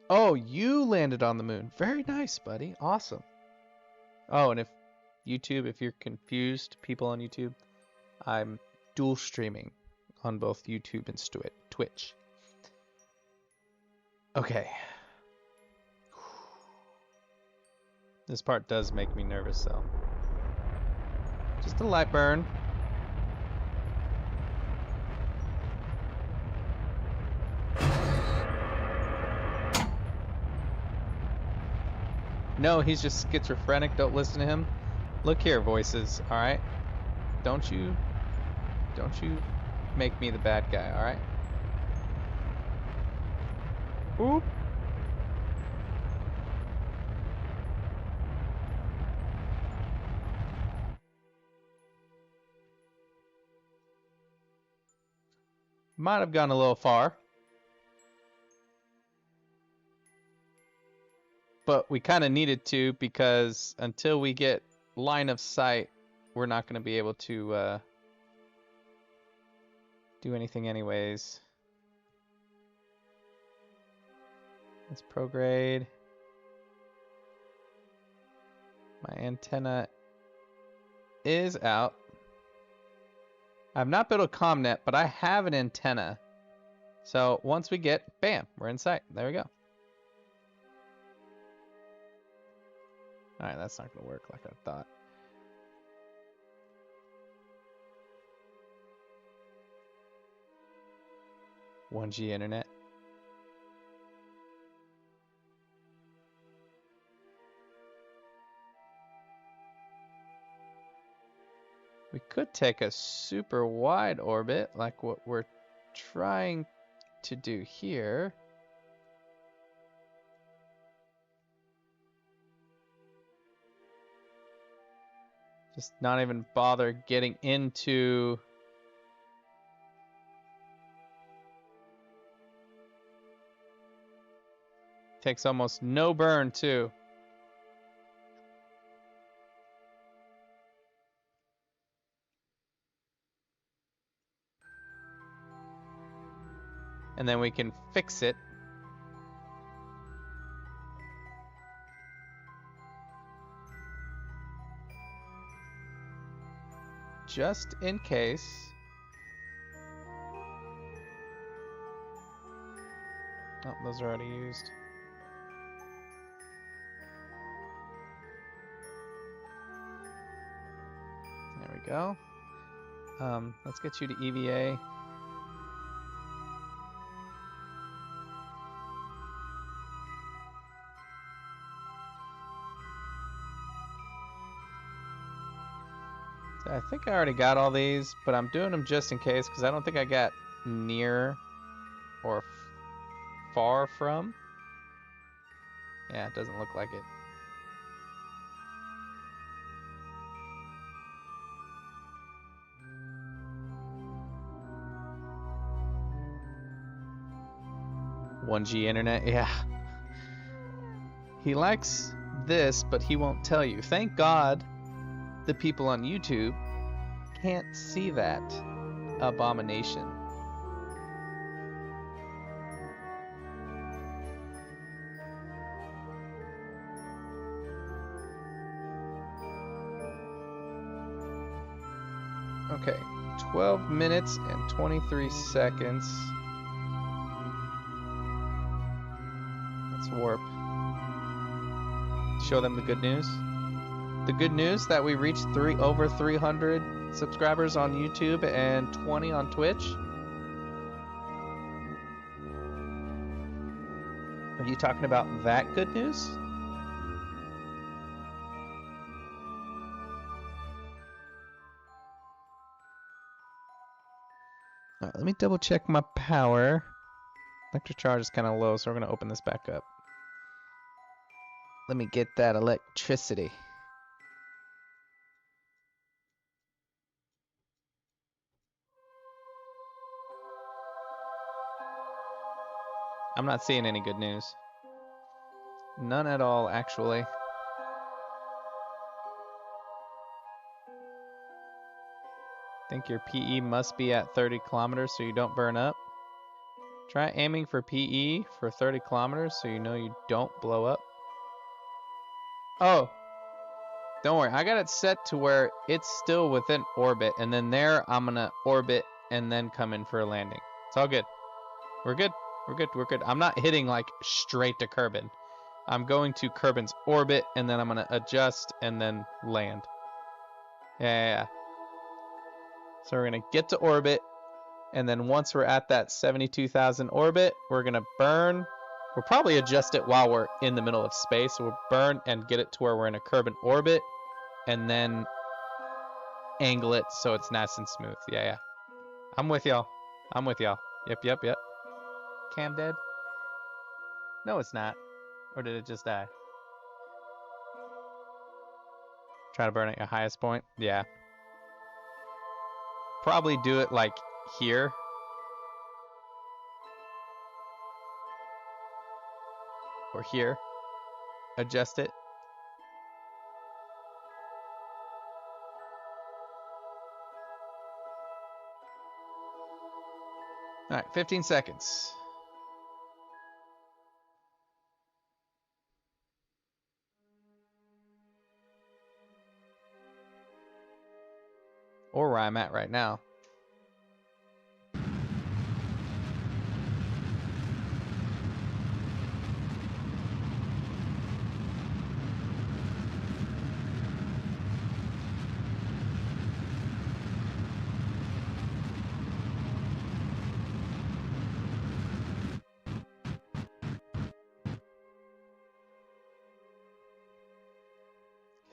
Oh, you landed on the moon. Very nice, buddy. Awesome. Oh, and if you're confused, people on YouTube, I'm dual streaming on both YouTube and Twitch. Okay. This part does make me nervous, though. Just a light burn. No, he's just schizophrenic. Don't listen to him. Look here, voices. All right. Don't you make me the bad guy. All right. Oop. Might have gone a little far. But we kind of needed to, because until we get line of sight, we're not going to be able to do anything anyways. Let's prograde. My antenna is out. I've not built a commnet, but I have an antenna. So once we get, bam, we're in sight. There we go. Alright, that's not going to work like I thought. "1G internet." We could take a super wide orbit like what we're trying to do here. Just not even bother getting into takes almost no burn too. And then we can fix it. Just in case. Oh, those are already used. There we go. Let's get you to EVA. I think I already got all these, but I'm doing them just in case because I don't think I got near or far from. Yeah, it doesn't look like it. "1G internet," yeah. He likes this, but he won't tell you. Thank God the people on YouTube can't see that abomination. Okay, 12 minutes and 23 seconds. Let's warp. Show them the good news. The good news that we reached over 300 subscribers on YouTube and 20 on Twitch. Are you talking about that good news? All right, let me double check my power. Electric charge is kind of low, so we're going to open this back up. Let me get that electricity. I'm not seeing any good news. None at all, actually. Think your PE must be at 30 kilometers so you don't burn up. Try aiming for PE for 30 kilometers so you know you don't blow up. Oh, don't worry. I got it set to where it's still within orbit, and then there I'm gonna orbit and then come in for a landing. It's all good. We're good. We're good. We're good. I'm not hitting like straight to Kerbin. I'm going to Kerbin's orbit, and then I'm gonna adjust and then land. Yeah. So we're gonna get to orbit, and then once we're at that 72,000 orbit, we're gonna burn. We'll probably adjust it while we're in the middle of space. So we'll burn and get it to where we're in a Kerbin orbit, and then angle it so it's nice and smooth. Yeah. I'm with y'all. I'm with y'all. Yep. Cam dead? No, it's not. Or did it just die? Try to burn at your highest point? Yeah. Probably do it like here. Or here. Adjust it. Alright, 15 seconds. Or where I'm at right now.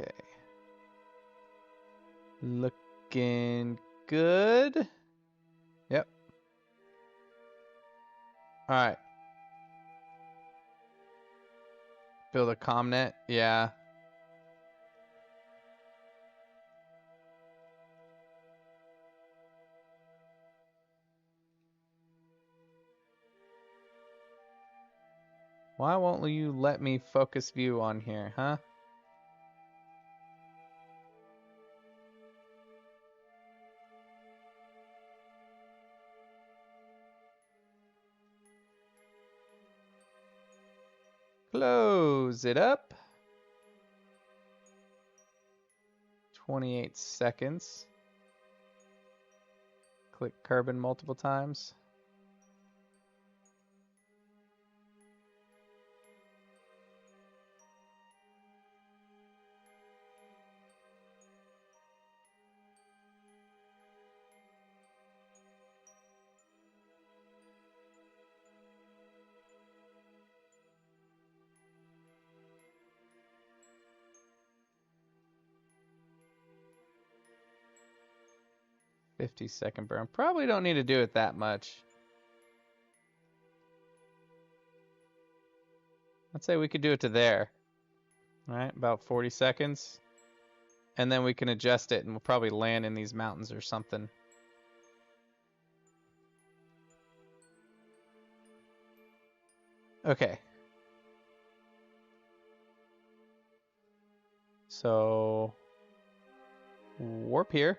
Okay. Looking good. Yep. Alright. Build a comnet. Yeah. Why won't you let me focus view on here, huh? Close it up. 28 seconds. Click Kerbin multiple times. $50 burn. Probably don't need to do it that much. I'd say we could do it to there. All right, about 40 seconds. And then we can adjust it, and we'll probably land in these mountains or something. Okay. So, warp here.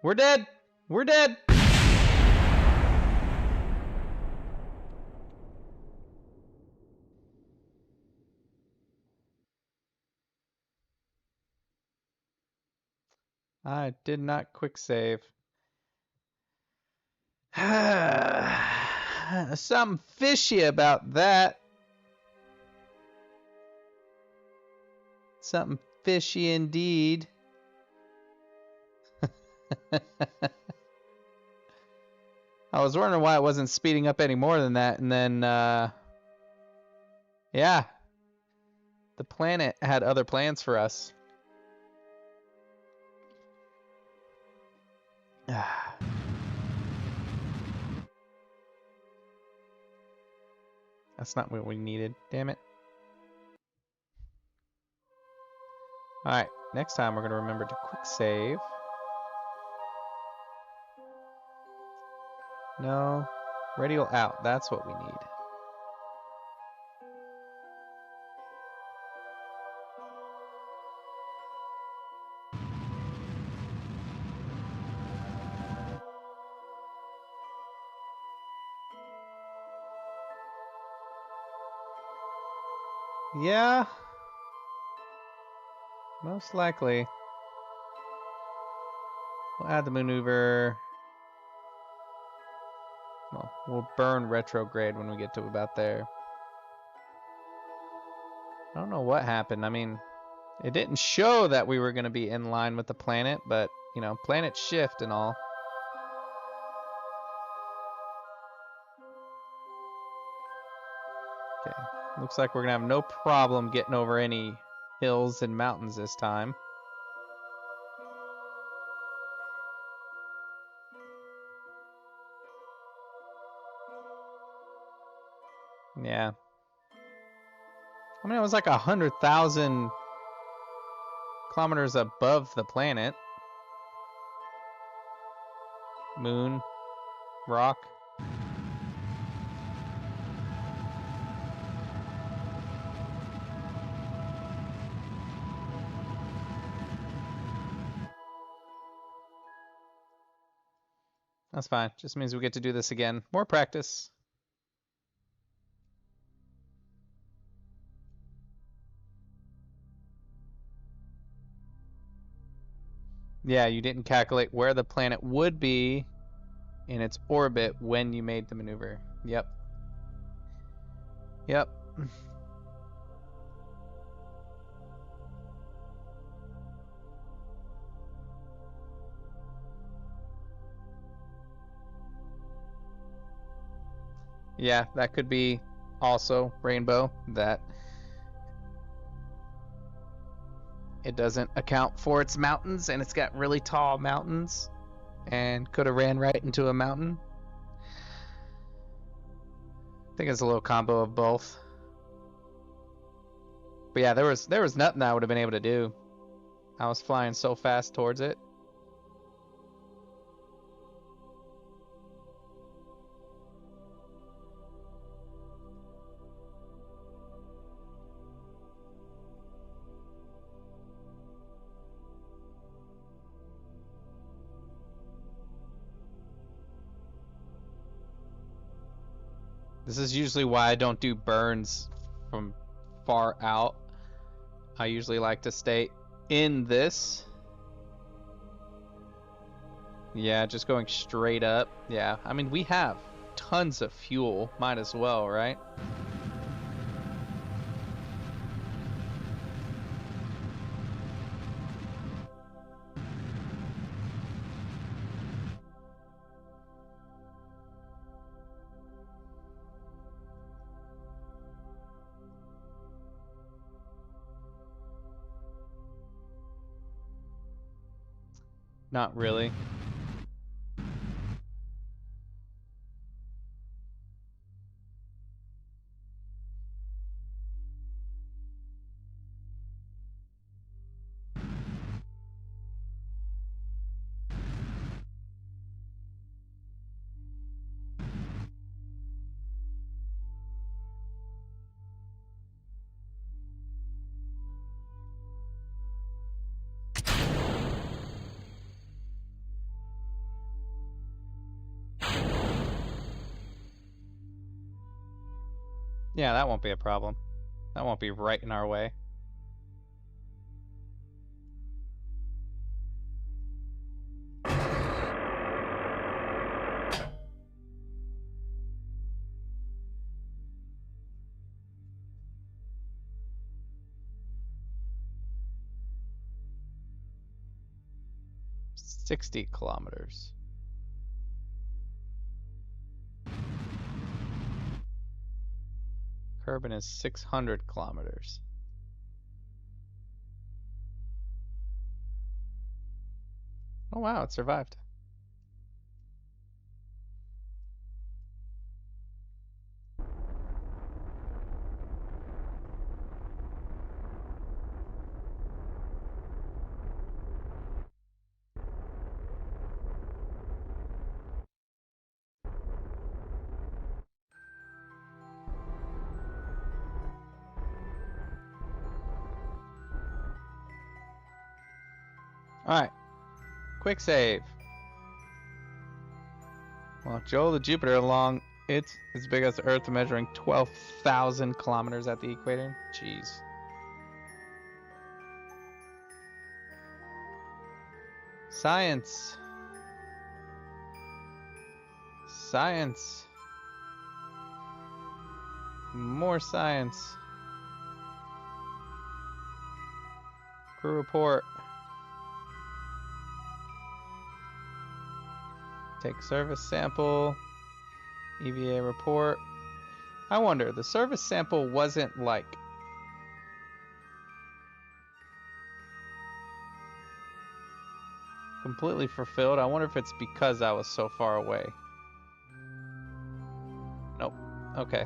We're dead. We're dead. I did not quick save. Something fishy about that. Something fishy indeed. I was wondering why it wasn't speeding up any more than that, and then, yeah. The planet had other plans for us. That's not what we needed. Damn it. Alright. Next time we're going to remember to quick save. No. Radial out. That's what we need. Yeah. Most likely. We'll add the maneuver. Well, we'll burn retrograde when we get to about there. I don't know what happened. I mean, it didn't show that we were going to be in line with the planet, but, you know, planet shift and all. Okay. Looks like we're going to have no problem getting over any hills and mountains this time. Yeah. I mean, it was like 100,000 kilometers above the planet. Moon. Rock. That's fine. Just means we get to do this again. More practice. Yeah, you didn't calculate where the planet would be in its orbit when you made the maneuver. Yep. Yep. Yeah, that could be also Rainbow, that it doesn't account for its mountains, and it's got really tall mountains, and could have ran right into a mountain. I think it's a little combo of both. But yeah, there was nothing I would have been able to do. I was flying so fast towards it. This is usually why I don't do burns from far out. I usually like to stay in this. Yeah, just going straight up. Yeah, I mean, we have tons of fuel. Might as well, right? Not really. Yeah, that won't be a problem. That won't be right in our way. $60 kilometers. Kerbal is 600 kilometers. Oh wow, it survived. Alright. Quick save. Well, Joel the Jupiter along, it's as big as the Earth, measuring 12,000 kilometers at the equator. Jeez. Science. Science. More science. Crew report. Take service sample. EVA report. I wonder, the service sample wasn't like completely fulfilled. I wonder if it's because I was so far away. Nope. Okay.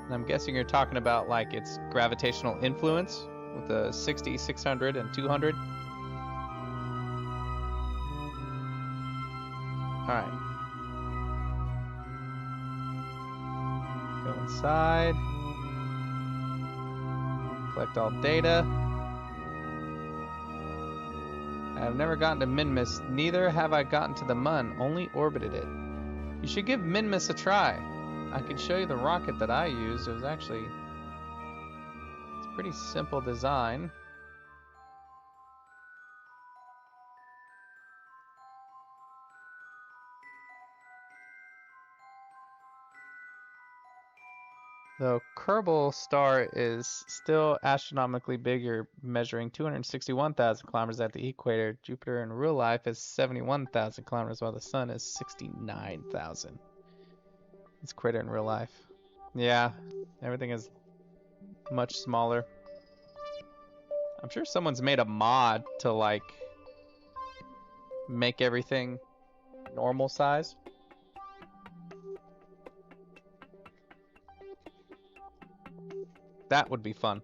And I'm guessing you're talking about like its gravitational influence with the 60, 600, and 200. Alright. Go inside. Collect all data. I have never gotten to Minmus, neither have I gotten to the Mun, only orbited it. You should give Minmus a try. I can show you the rocket that I used. It was actually... it's a pretty simple design. The Kerbal star is still astronomically bigger, measuring 261,000 kilometers at the equator. Jupiter in real life is 71,000 kilometers, while the sun is 69,000. It's equator in real life. Yeah, everything is much smaller. I'm sure someone's made a mod to like make everything normal size. That would be fun.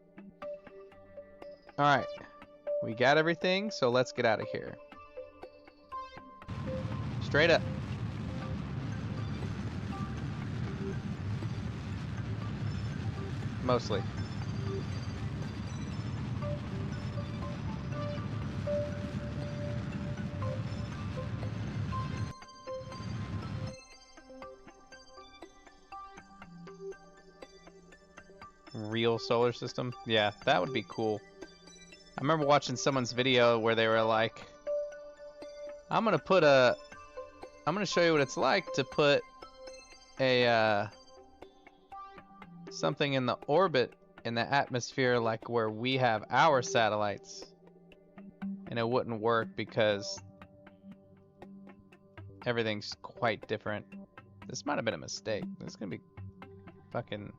Alright. We got everything, so let's get out of here. Straight up. Mostly. Real solar system? Yeah, that would be cool. I remember watching someone's video where they were like, I'm gonna show you what it's like to put a something in the orbit in the atmosphere like where we have our satellites, and it wouldn't work because everything's quite different. This might have been a mistake. This is gonna be fucking...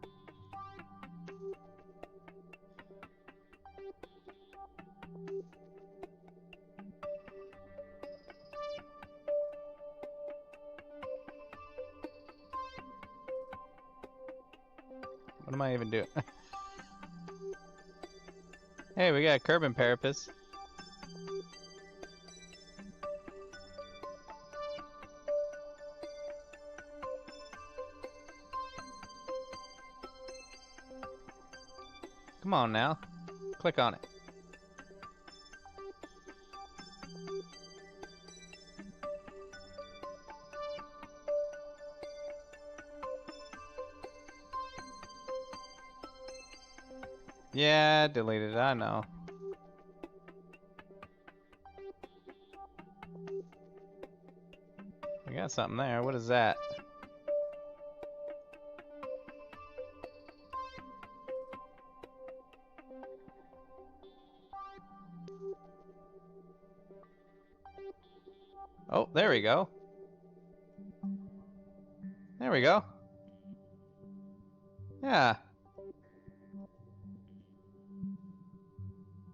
What am I even doing? Hey, we got a Kerbal Parapus. Come on now. Click on it. Yeah, deleted it, I know. We got something there. What is that? Oh, there we go. There we go. Yeah.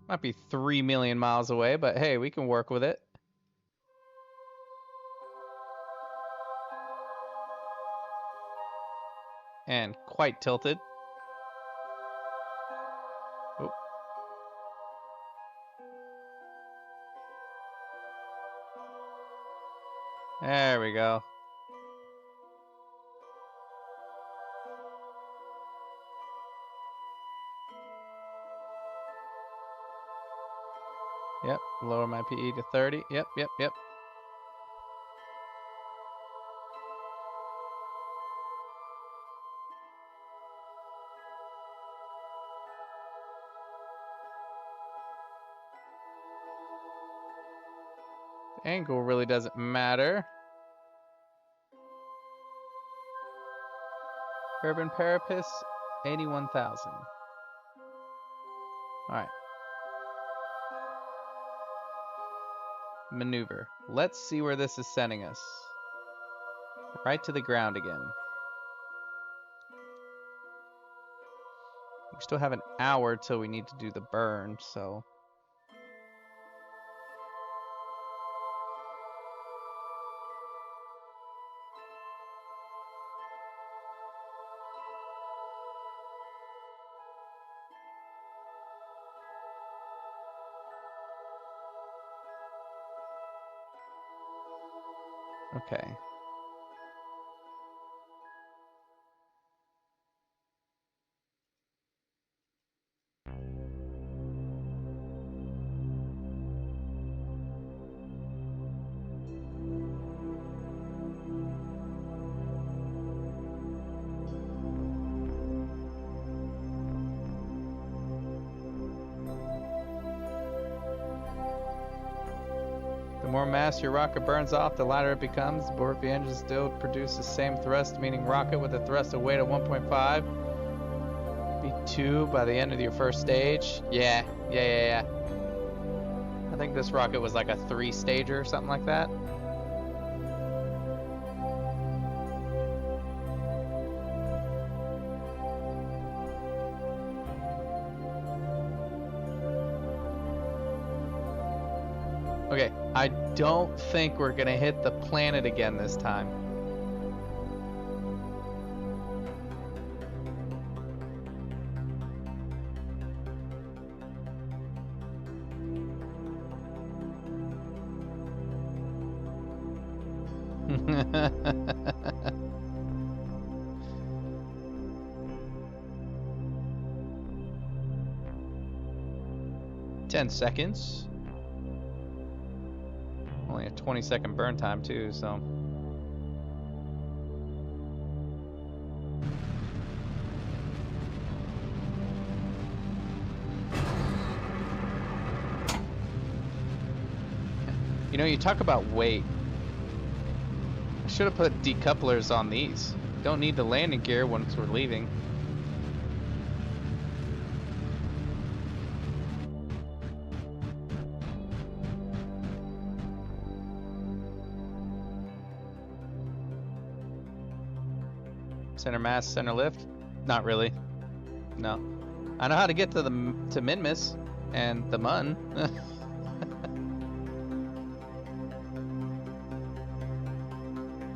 Might be 3 million miles away, but hey, we can work with it. And quite tilted. There we go. Yep, lower my PE to 30. Yep. The angle really doesn't matter. Urban Parapus, 81,000. Alright. Maneuver. Let's see where this is sending us. Right to the ground again. We still have an hour till we need to do the burn, so... Okay. The more mass your rocket burns off, the lighter it becomes. Both the engines still produce the same thrust, meaning rocket with a thrust of weight of 1.5. Be 2 by the end of your first stage. Yeah. I think this rocket was like a 3-stager or something like that. Okay, I don't think we're gonna hit the planet again this time. Ten seconds. Only a 20-second burn time too, so. You know, you talk about weight. I should have put decouplers on these. Don't need the landing gear once we're leaving. Center mass, center lift? Not really. No. I know how to get to Minmus and the Mun.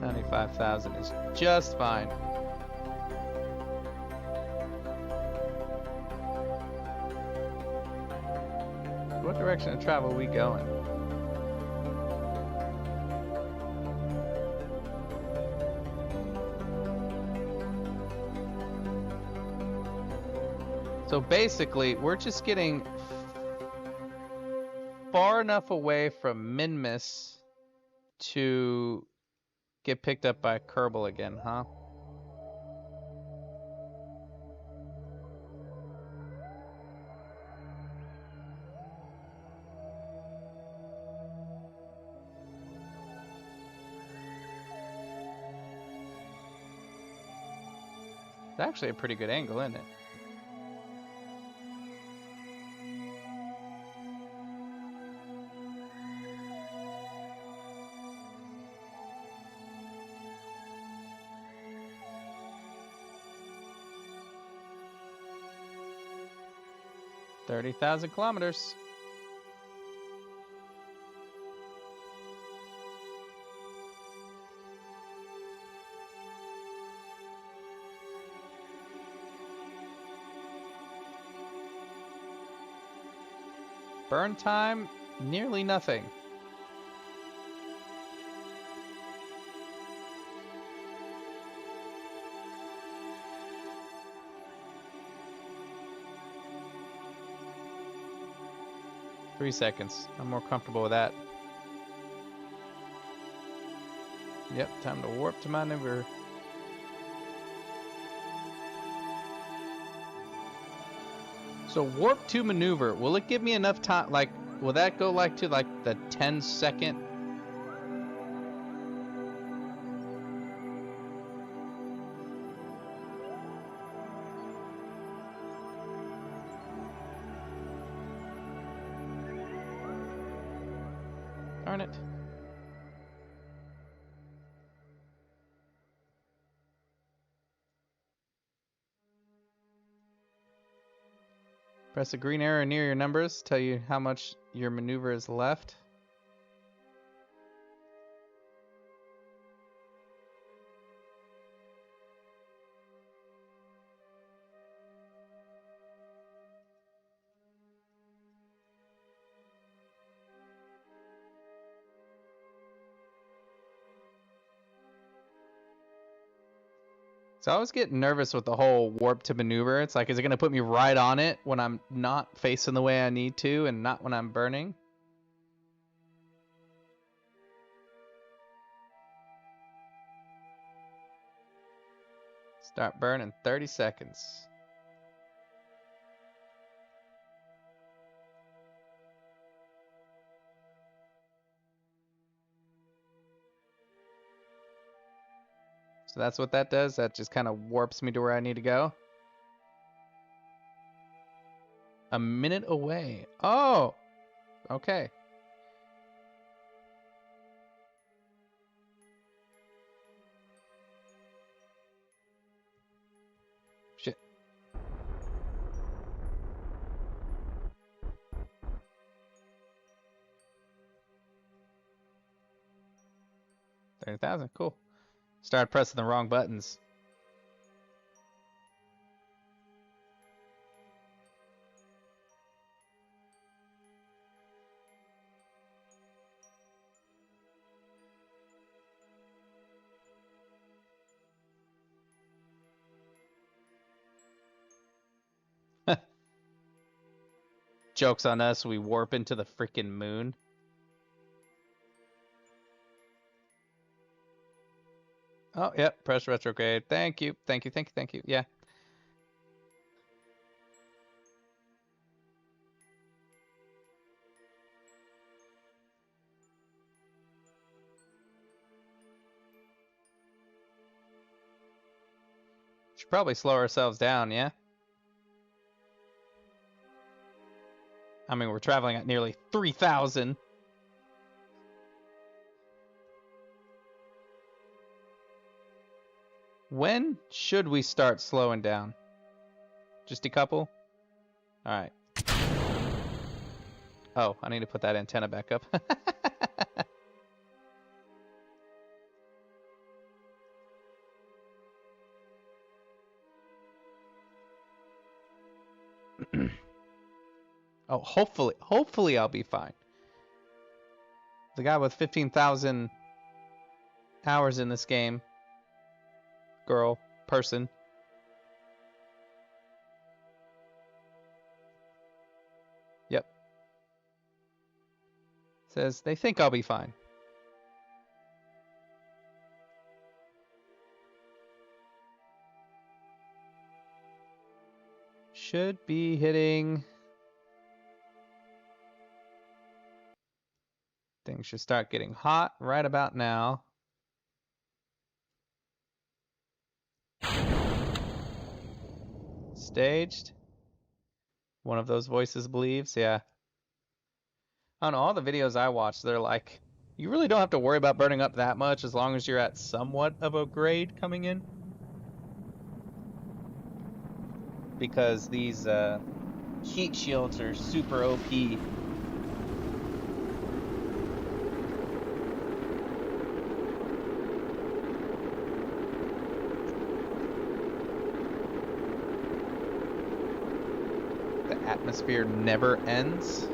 95,000 is just fine. What direction of travel are we going? So basically, we're just getting far enough away from Minmus to get picked up by Kerbal again, huh? It's actually a pretty good angle, isn't it? $30,000 kilometers. Burn time, nearly nothing. 3 seconds. I'm more comfortable with that. Yep, time to warp to maneuver. So warp to maneuver, will it give me enough time, like, will that go like to like the 10-second? Darn it. Press the green arrow near your numbers, tell you how much your maneuver is left. So I was getting nervous with the whole warp to maneuver. It's like, is it going to put me right on it when I'm not facing the way I need to and not when I'm burning? Start burning 30 seconds. So that's what that does. That just kind of warps me to where I need to go. A minute away. Oh, okay. Shit. $30,000. Cool. Started pressing the wrong buttons. Joke's on us, we warp into the freaking moon. Oh, yep, press retrograde. Thank you, thank you, thank you, thank you. Yeah. Should probably slow ourselves down, yeah? I mean, we're traveling at nearly 3,000. When should we start slowing down? Just a couple? Alright. Oh, I need to put that antenna back up. Oh, hopefully I'll be fine. The guy with 15,000 hours in this game. Girl, person. Yep. Says they think I'll be fine. Should be hitting. Things should start getting hot right about now. Staged. One of those voices believes, yeah. I don't know, all the videos I watch, they're like, you really don't have to worry about burning up that much as long as you're at somewhat of a grade coming in. Because these heat shields are super OP. The atmosphere never ends.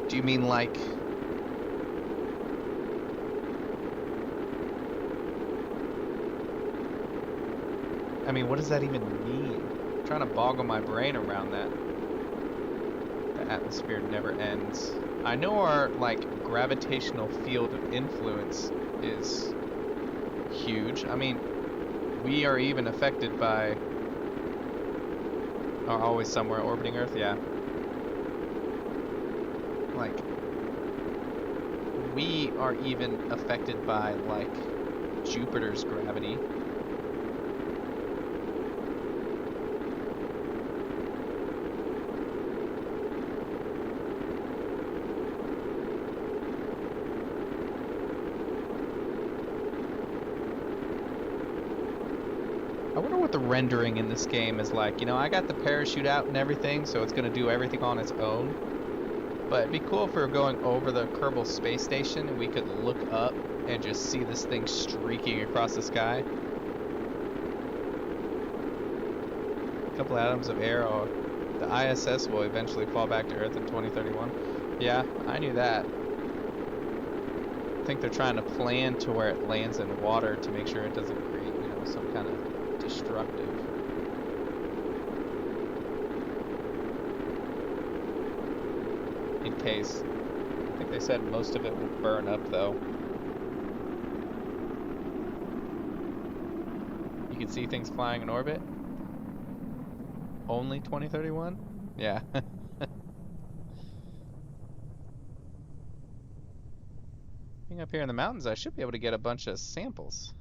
Do you mean like I mean, what does that even mean? I'm trying to boggle my brain around that. The atmosphere never ends. I know our, like, gravitational field of influence is huge. I mean, we are even affected by... Are always somewhere orbiting Earth, yeah. Like, we are even affected by, like, Jupiter's gravity. I wonder what the rendering in this game is like. You know, I got the parachute out and everything, so it's going to do everything on its own. But it'd be cool if we were going over the Kerbal space station and we could look up and just see this thing streaking across the sky. A couple atoms of air, or the ISS will eventually fall back to Earth in 2031. Yeah, I knew that. I think they're trying to plan to where it lands in water to make sure it doesn't create, you know, some kind of destructive. In case. I think they said most of it will burn up, though. You can see things flying in orbit. Only 2031? Yeah. Being up here in the mountains, I should be able to get a bunch of samples.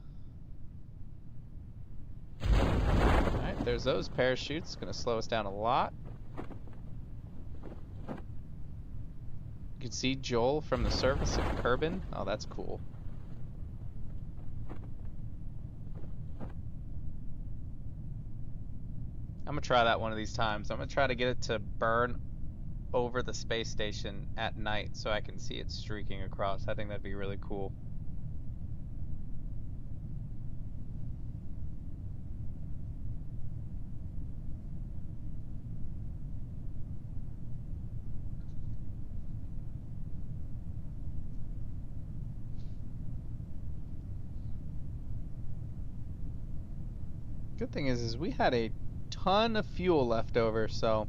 Alright, there's those parachutes. Gonna slow us down a lot. You can see Joel from the surface of Kerbin. Oh, that's cool. I'm gonna try that one of these times. I'm gonna try to get it to burn over the space station at night so I can see it streaking across. I think that'd be really cool. Good thing is we had a ton of fuel left over, so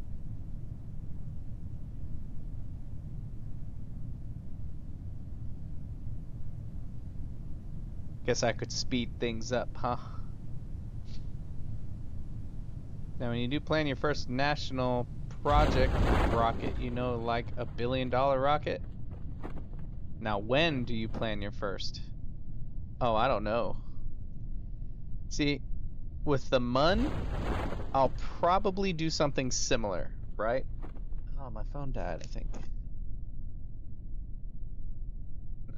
guess I could speed things up, huh? Now, when you do plan your first national project rocket, you know, like $1 billion rocket. Now, when do you plan your first? Oh, I don't know. See, with the Mun, I'll probably do something similar, right? Oh, my phone died, I think. No.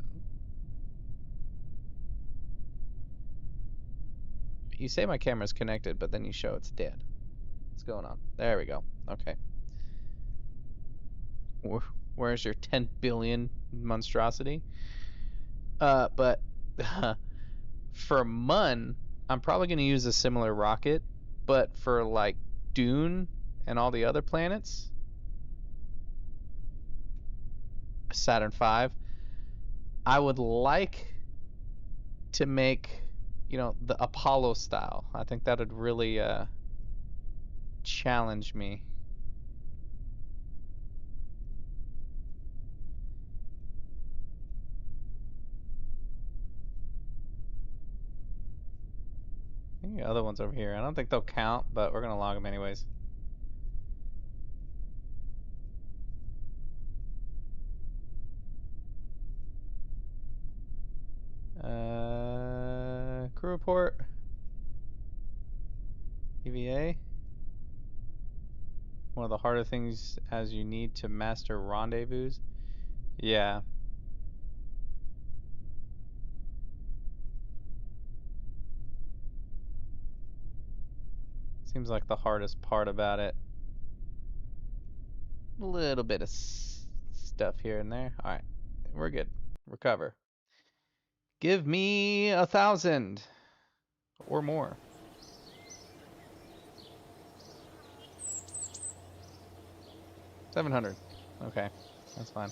You say my camera's connected, but then you show it's dead. What's going on? There we go. Okay. Where's your 10 billion monstrosity? But for Mun, I'm probably going to use a similar rocket, but for like Dune and all the other planets, Saturn V, I would like to make, you know, the Apollo style. I think that would really challenge me. I think the other ones over here. I don't think they'll count, but we're gonna log them anyways. Crew report. EVA. One of the harder things as you need to master rendezvous. Yeah. Seems like the hardest part about it. A little bit of stuff here and there. All right, we're good. Recover. Give me 1,000 or more. 700. Okay, that's fine.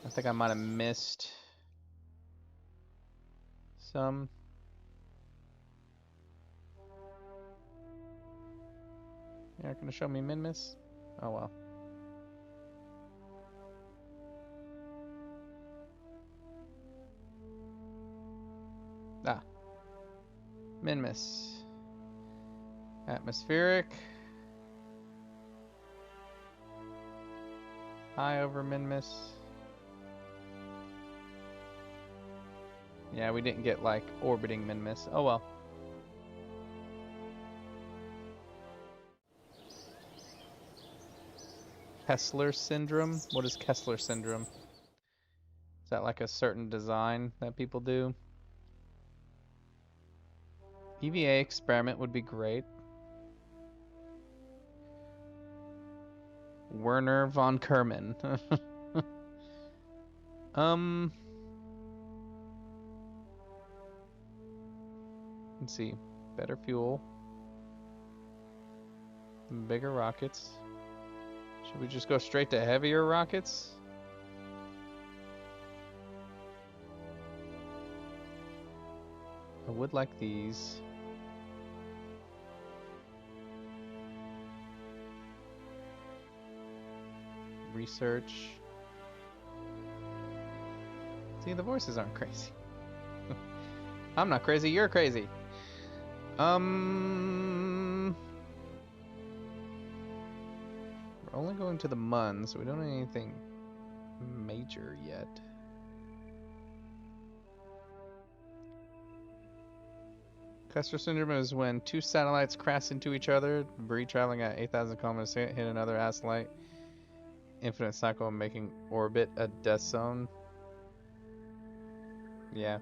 I think I might have missed some. You're not gonna show me Minmus? Oh well. Ah. Minmus. Atmospheric. High over Minmus. Yeah, we didn't get like orbiting Minmus. Oh well. Kessler syndrome? What is Kessler syndrome? Is that like a certain design that people do? EVA experiment would be great. Werner von Kerman. Let's see. Better fuel. Bigger rockets. Should we just go straight to heavier rockets? I would like these. Research. See, the voices aren't crazy. I'm not crazy, you're crazy. We're only going to the Mun, so we don't have anything major yet. Kessler syndrome is when two satellites crash into each other, debris traveling at 8,000 kilometers hit another satellite. Infinite cycle making orbit a death zone. Yeah,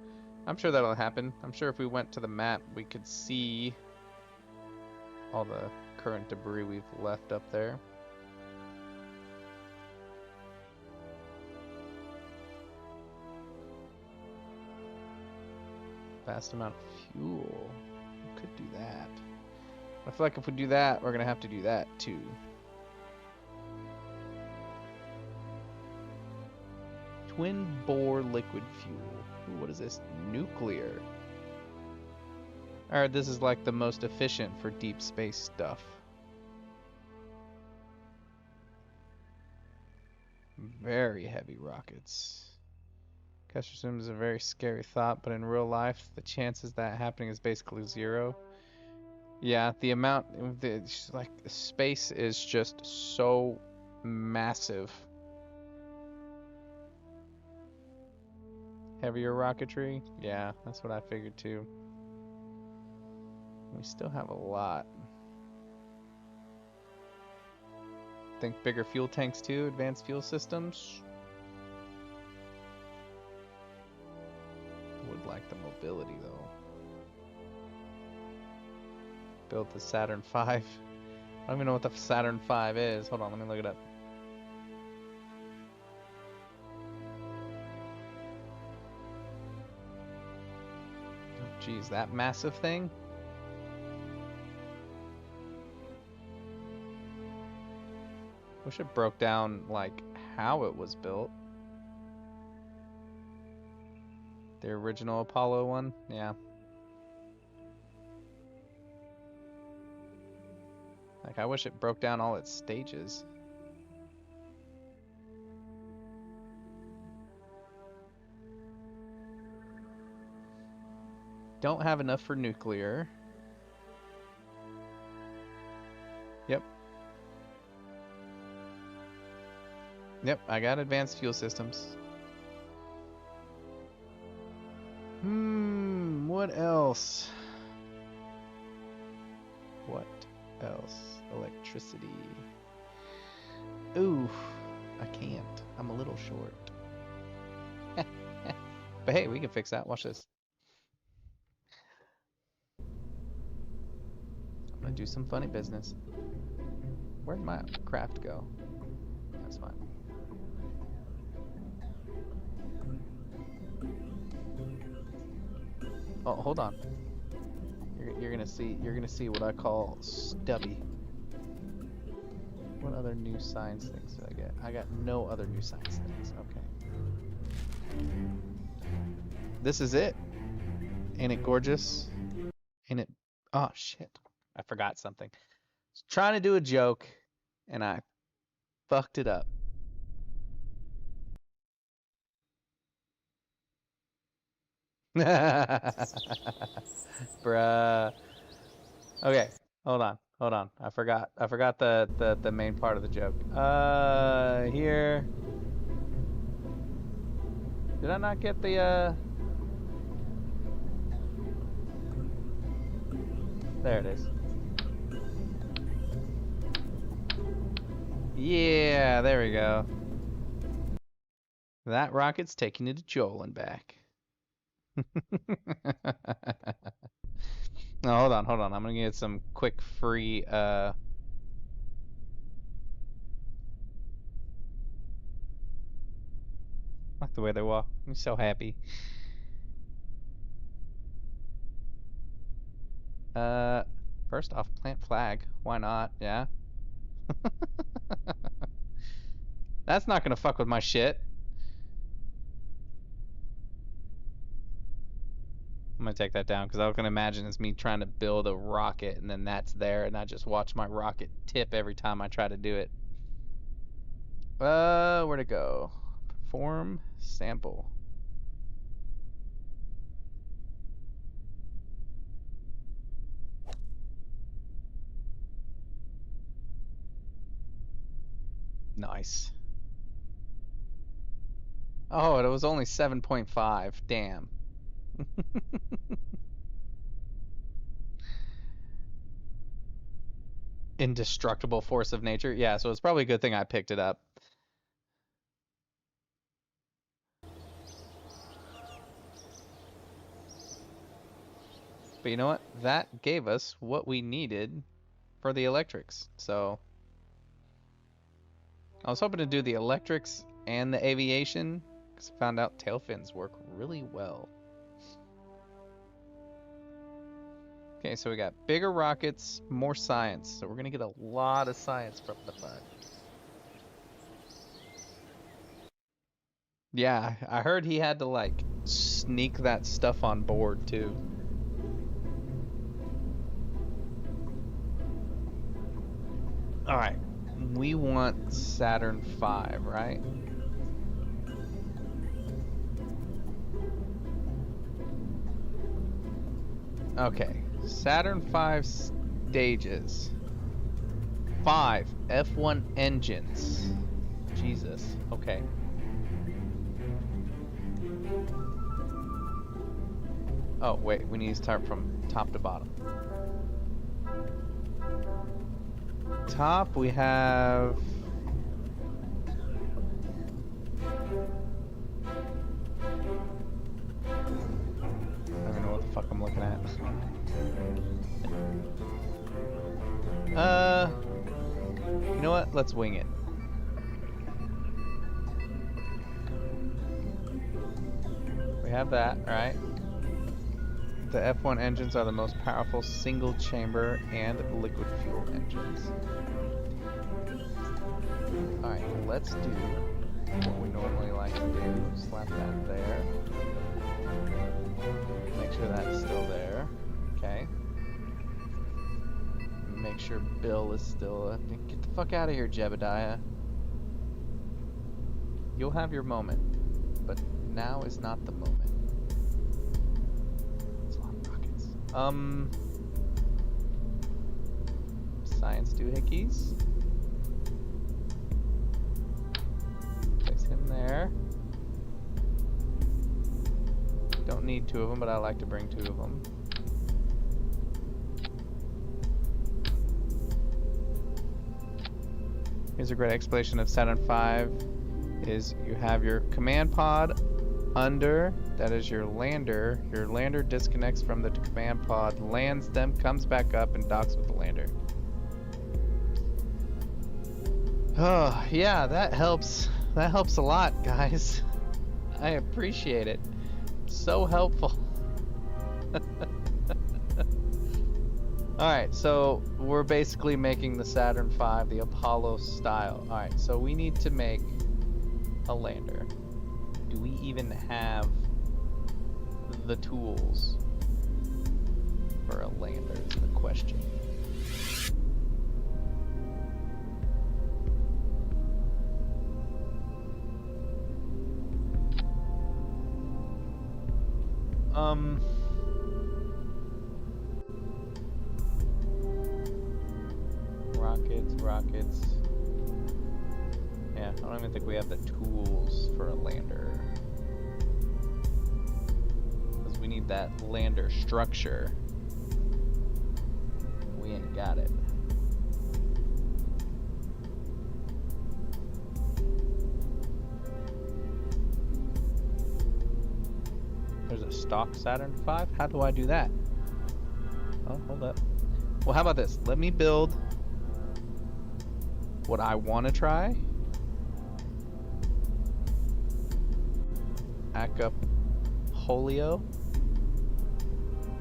I'm sure that'll happen. I'm sure if we went to the map, we could see all the current debris we've left up there. Vast amount of fuel. We could do that. I feel like if we do that, we're gonna have to do that too. Twin bore liquid fuel. Ooh, what is this? Nuclear. Alright, this is like the most efficient for deep space stuff. Very heavy rockets. Kessler syndrome is a very scary thought, but in real life, the chances that happening is basically zero. Yeah, the amount, like, space is just so massive. Heavier rocketry? Yeah, that's what I figured too. We still have a lot. Think bigger fuel tanks too, advanced fuel systems. Would like the mobility though. Build the Saturn V. I don't even know what the Saturn V is. Hold on, let me look it up. Oh, geez, that massive thing? Wish it broke down, like, how it was built. The original Apollo one? Yeah. Like, I wish it broke down all its stages. Don't have enough for nuclear. Yep. Yep, I got advanced fuel systems. What else? What else? Electricity. Ooh, I can't. I'm a little short. But hey, we can fix that. Watch this. I'm gonna do some funny business. Where'd my craft go? That's fine. Oh, hold on. You're gonna see what I call stubby. What other new science things did I get? I got no other new science things. Okay. This is it. Ain't it gorgeous? Ain't it? Oh shit! I forgot something. Trying to do a joke, and I fucked it up. Bruh. Okay, hold on. I forgot the main part of the joke. Here. Did I not get the There it is. Yeah, there we go. That rocket's taking you to Joel and back. No, hold on. I'm gonna get some quick free like the way they walk. I'm so happy. First off, plant flag. Why not? Yeah. That's not gonna fuck with my shit. I'm gonna take that down because I can imagine it's me trying to build a rocket and then that's there and I just watch my rocket tip every time I try to do it. Where'd it go? Perform sample. Nice. Oh, it was only 7.5. Damn. Indestructible force of nature. Yeah, so it's probably a good thing I picked it up. But you know what? That gave us what we needed for the electrics. So I was hoping to do the electrics and the aviation because I found out tail fins work really well. Okay, so we got bigger rockets, more science. So we're gonna get a lot of science from the bud. Yeah, I heard he had to like sneak that stuff on board too. All right, we want Saturn V, right? Okay, Saturn V stages. 5 F1 engines. Jesus. Okay. Oh, wait, we need to start from top to bottom. Top, we have... I don't know what the fuck I'm looking at. You know what? Let's wing it. We have that, right? The F1 engines are the most powerful single chamber and liquid fuel engines. Alright, let's do what we normally like to do. Slap that there. Make sure that's still there. Okay. Make sure Bill is still... Get the fuck out of here, Jebediah. You'll have your moment, but now is not the moment. It's a lot of rockets. Science doohickeys. Place him there. Don't need 2 of them, but I like to bring 2 of them. Here's a great explanation of Saturn V is you have your command pod under, that is your lander. Your lander disconnects from the command pod, lands them, comes back up, and docks with the lander. Oh, yeah, that helps. That helps a lot, guys. I appreciate it. So helpful. Alright, so we're basically making the Saturn V the Apollo style. Alright, so we need to make a lander. Do we even have the tools for a lander is the question. Um. Rockets. Yeah, I don't even think we have the tools for a lander. Because we need that lander structure. We ain't got it. There's a stock Saturn V? How do I do that? Oh, hold up. Well, how about this? Let me build what I want to try. Hack up Holio.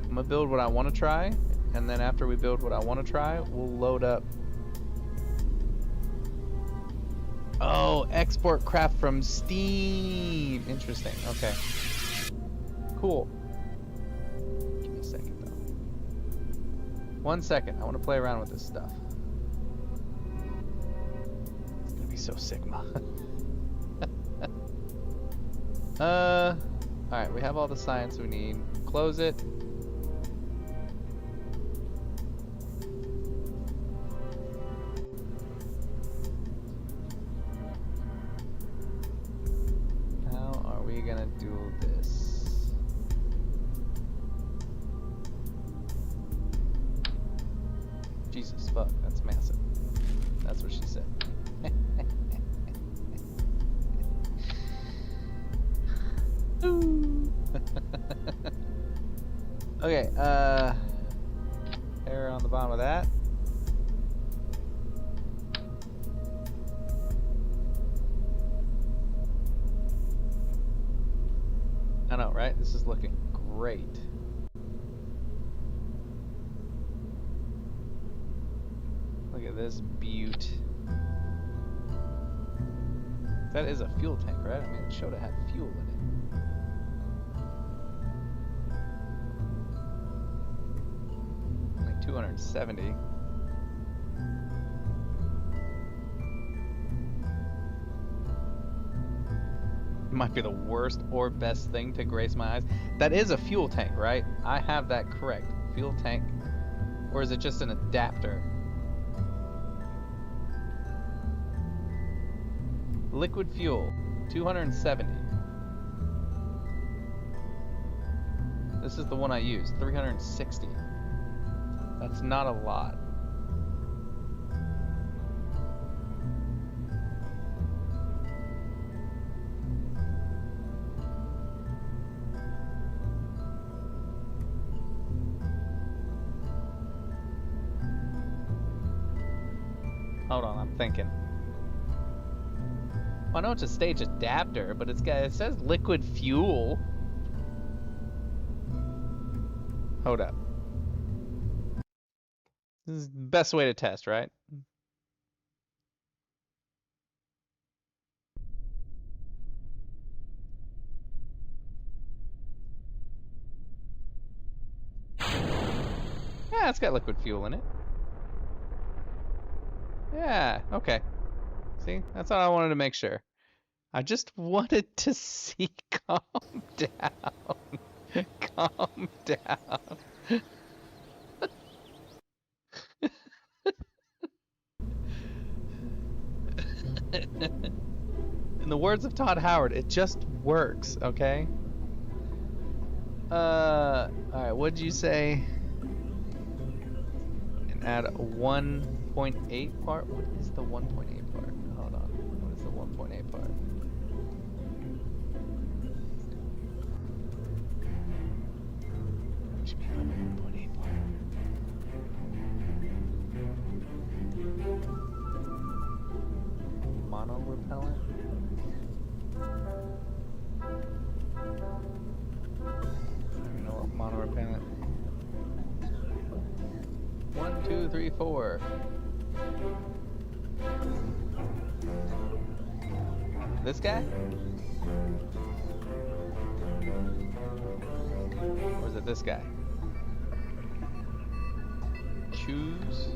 I'm gonna build what I want to try, and then after we build what I want to try, we'll load up. Oh, export craft from Steam. Interesting. Okay. Cool. Give me a second though. 1 second. I want to play around with this stuff. It's gonna be so Sigma. Alright, we have all the science we need. Close it. How are we gonna do this? Jesus fuck, that's massive. That's what she said. Okay, error on the bottom of that. I know, right? This is looking great. Look at this beaut. That is a fuel tank, right? I mean, it showed it had fuel in it. Like 270. It might be the worst or best thing to grace my eyes. That is a fuel tank, right? I have that correct. Fuel tank. Or is it just an adapter? Liquid fuel, 270. This is the one I use, 360. That's not a lot. Hold on, I'm thinking. I know it's a stage adapter, but it says liquid fuel. Hold up. This is the best way to test, right? Yeah, it's got liquid fuel in it. Yeah, okay. See, that's all I wanted to make sure. I just wanted to see. Calm down. Calm down. In the words of Todd Howard, it just works, okay? Alright, what'd you say? And add a 1.8 part? What is the 1.8 part? Hold on. What is the 1.8 part? What should be on the 1.8 part? Mono repellent? I don't even know what mono repellent. 1, 2, 3, 4. This guy? Or is it this guy? Choose.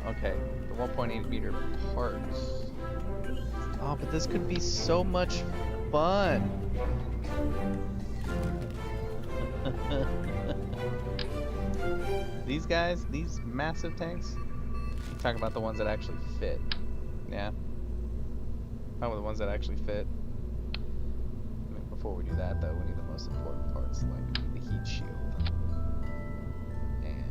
Okay. The 1.8 meter parts. Oh, but this could be so much fun. These guys, these massive tanks. I'm talking about the ones that actually fit. Yeah. How about the ones that actually fit? I mean, before we do that, though, we need the most important parts, like the heat shield. And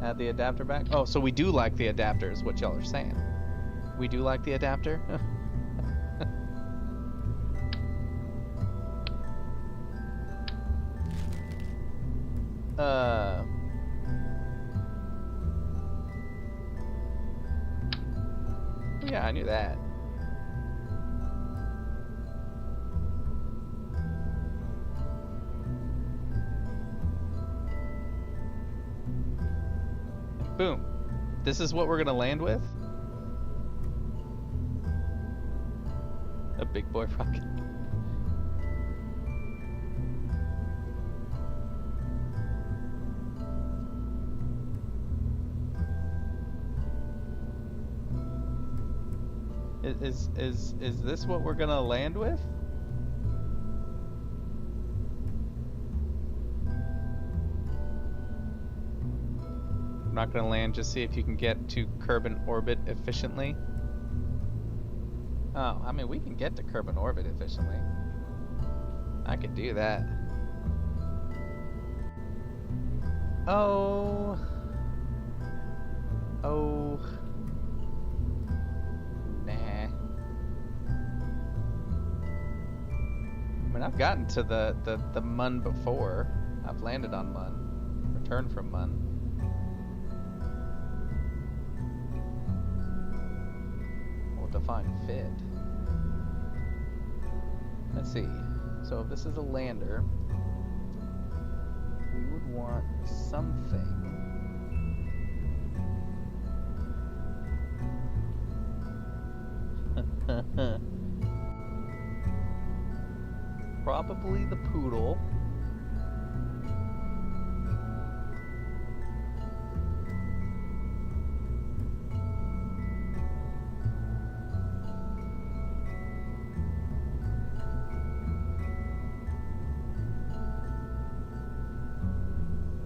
add the adapter back. Oh, so we do like the adapter, is what y'all are saying. We do like the adapter. Yeah, I knew that. And boom. This is what we're gonna land with? A big boy rocket. Is this what we're gonna land with? I'm not gonna land, just see if you can get to Kerbal orbit efficiently. Oh, I mean, we can get to Kerbal orbit efficiently. I could do that. Oh. Oh. Nah. I mean, I've gotten to the Mun before. I've landed on Mun. Returned from Mun. Define fit. Let's see. So if this is a lander, we would want something. Probably the poodle.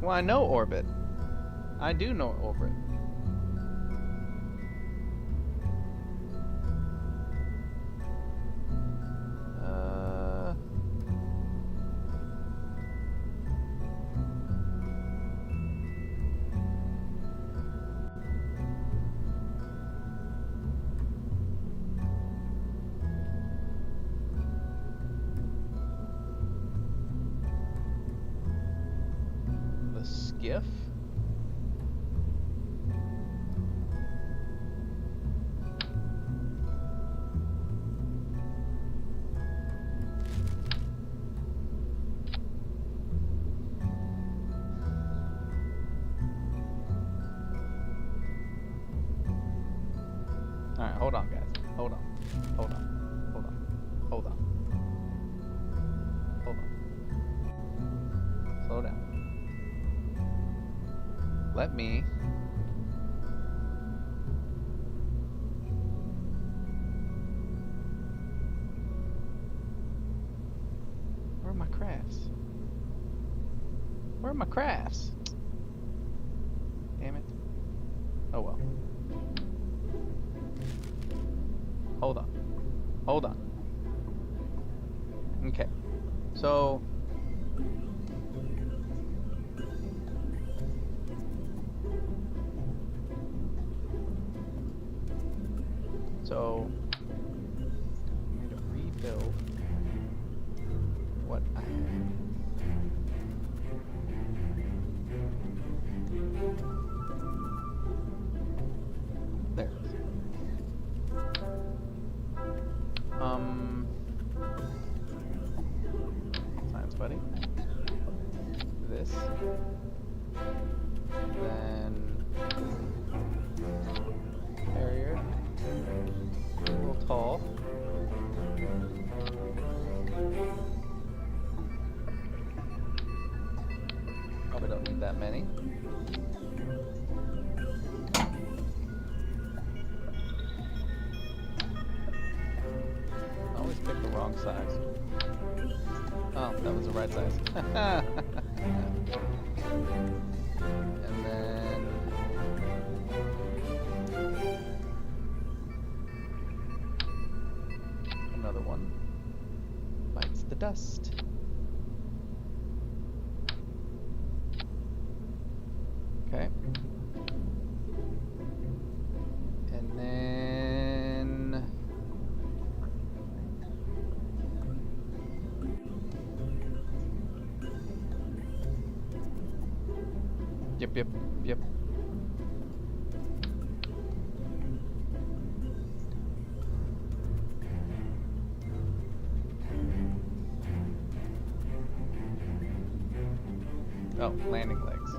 Well, I know orbit. I do know orbit. Skiff? Alright, hold on, guys. Hold on. Hold on. Hold on. Hold on. Hold on. Slow down. Let me Where are my crafts? Where are my crafts? Damn it. Oh well. Hold on. Hold on. Okay. So I need to rebuild what I have. There. Science buddy. This. Then barrier. A little tall. Probably don't need that many. I always pick the wrong size. Oh, that was the right size. And then another one bites the dust. Okay. And then Yep. Oh, landing legs.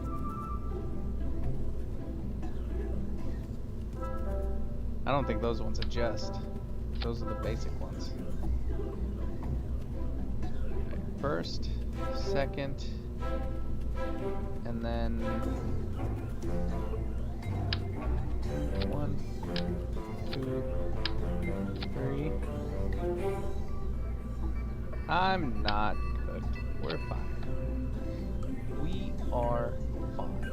I don't think those ones adjust. Those are the basic ones. Okay, first, second, and then 1, 2, 3. I'm not cooked. We're fine. We are fine.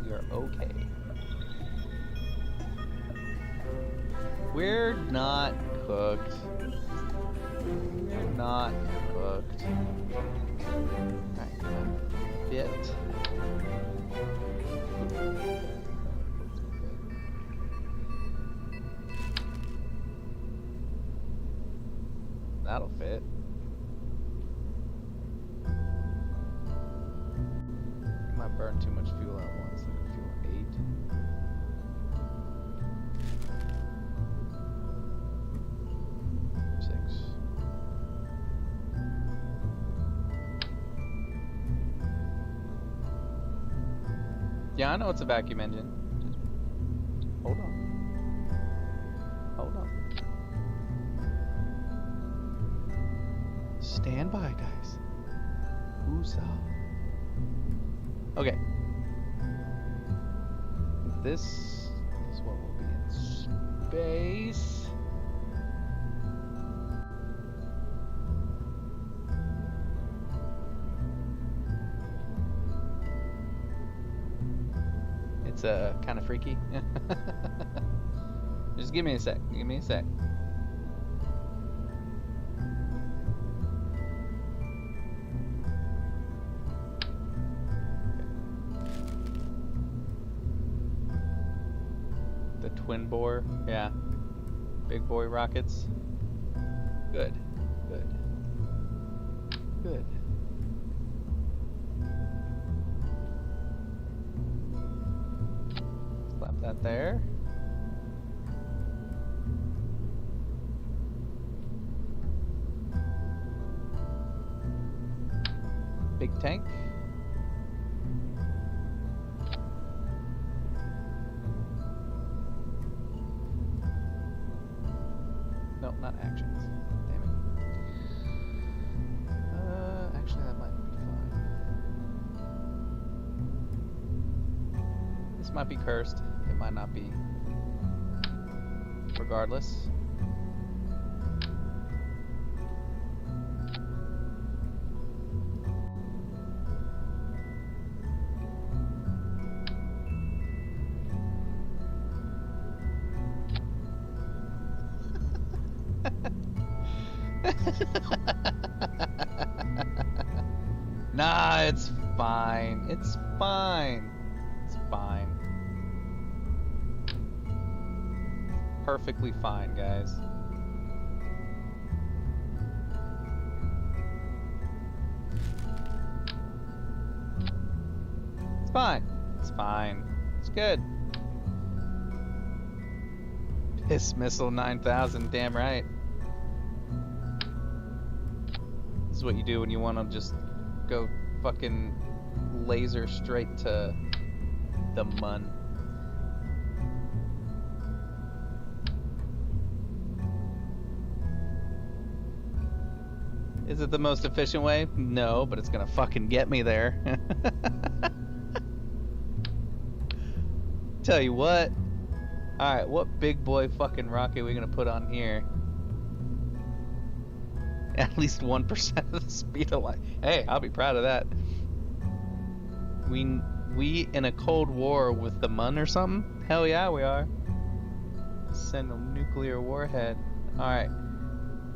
We are okay. We're not cooked. We're not cooked. Alright, fit. That'll fit. You might burn too much fuel at once, like fuel 8. Yeah, I know it's a vacuum engine. Just hold on. Hold on. Stand by, guys. Woosah. Okay. This is what will be in space. It's kind of freaky. Just give me a sec. Give me a sec. The twin bore, yeah. Big boy rockets. Good. Good. Good. Slap that there. Big tank. No, not actions. Damn it. Actually, that might be fine. This might be cursed. It might not be. Regardless. Nah, it's fine. It's fine. It's fine. Perfectly fine, guys. It's fine. It's fine. It's good. Piss Missile 9000, damn right. This is what you do when you want to just go fucking laser straight to the mun. Is it the most efficient way? No, but it's gonna fucking get me there. Tell you what. Alright, what big boy fucking rocket are we gonna put on here? At least 1% of the speed of light. Hey, I'll be proud of that. We in a Cold War with the Mun or something? Hell yeah, we are. Send a nuclear warhead. Alright.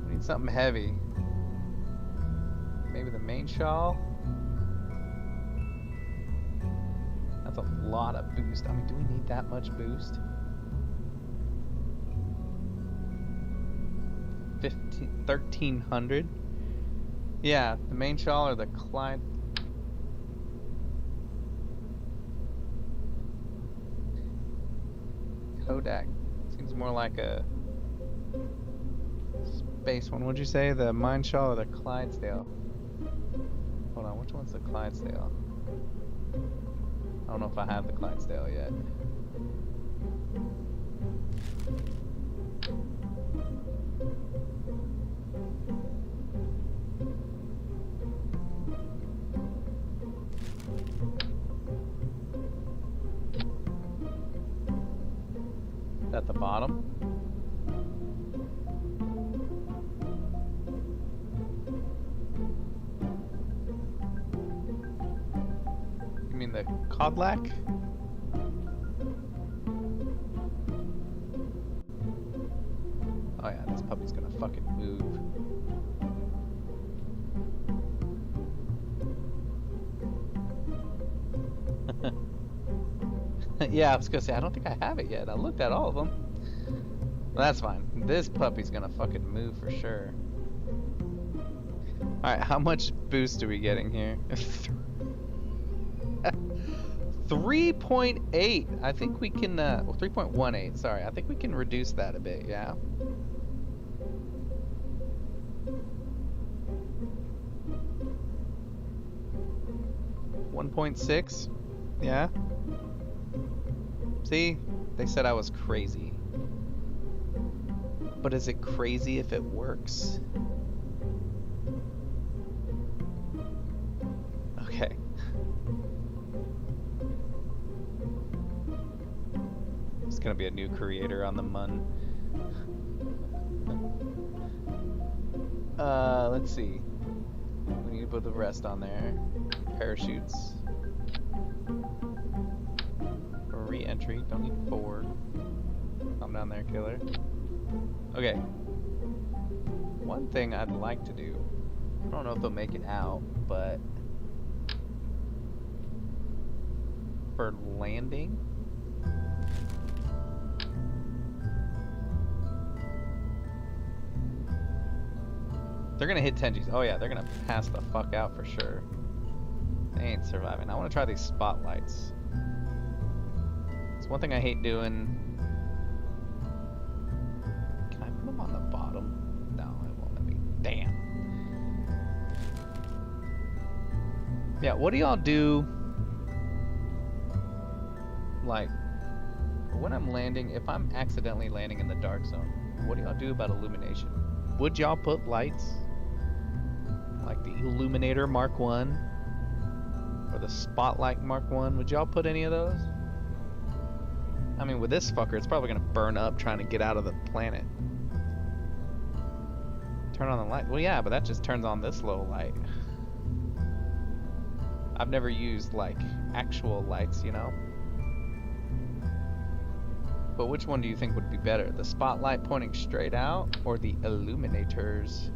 We need something heavy. Maybe the main shawl? That's a lot of boost. I mean, do we need that much boost? 1300? Yeah, the main shawl or the Clyde. Kodak. Seems more like a space one. What'd you say? The mine shawl or the Clydesdale? Hold on, which one's the Clydesdale? I don't know if I have the Clydesdale yet. At the bottom? You mean the Codlac? Oh yeah, this puppy's gonna fucking move. Yeah, I was gonna say, I don't think I have it yet. I looked at all of them. Well, that's fine. This puppy's gonna fucking move for sure. Alright, how much boost are we getting here? 3.8. I think we can, well, 3.18, sorry. I think we can reduce that a bit, yeah? $1.6? Yeah? See? They said I was crazy. But is it crazy if it works? Okay. It's gonna be a new creator on the Mun. Let's see. We need to put the rest on there. Parachutes. Re-entry, don't need forward. Calm down there, killer. Okay. One thing I'd like to do, I don't know if they'll make it out, but for landing, they're gonna hit 10 Gs. Oh yeah, they're gonna pass the fuck out for sure. They ain't surviving. I wanna try these spotlights. It's one thing I hate doing. Can I put them on the bottom? No, it won't let me. Damn. Yeah, what do y'all do? Like, when I'm landing, if I'm accidentally landing in the dark zone, what do y'all do about illumination? Would y'all put lights? Like the Illuminator Mark 1? Or the Spotlight Mark 1? Would y'all put any of those? I mean, with this fucker, it's probably gonna burn up trying to get out of the planet. Turn on the light. Well, yeah, but that just turns on this little light. I've never used, like, actual lights, you know? But which one do you think would be better? The spotlight pointing straight out, or the illuminators?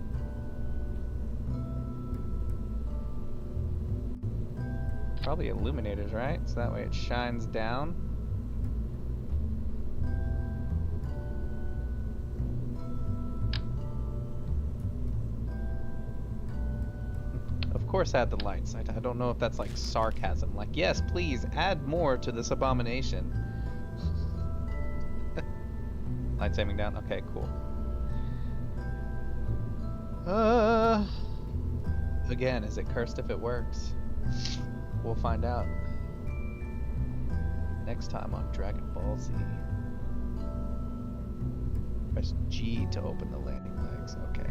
Probably illuminators, right? So that way it shines down. Of course add the lights. I don't know if that's like sarcasm. Like, yes, please add more to this abomination. Lights aiming down. Okay, cool. Again, is it cursed if it works? We'll find out. Next time on Dragon Ball Z. Press G to open the landing legs. Okay.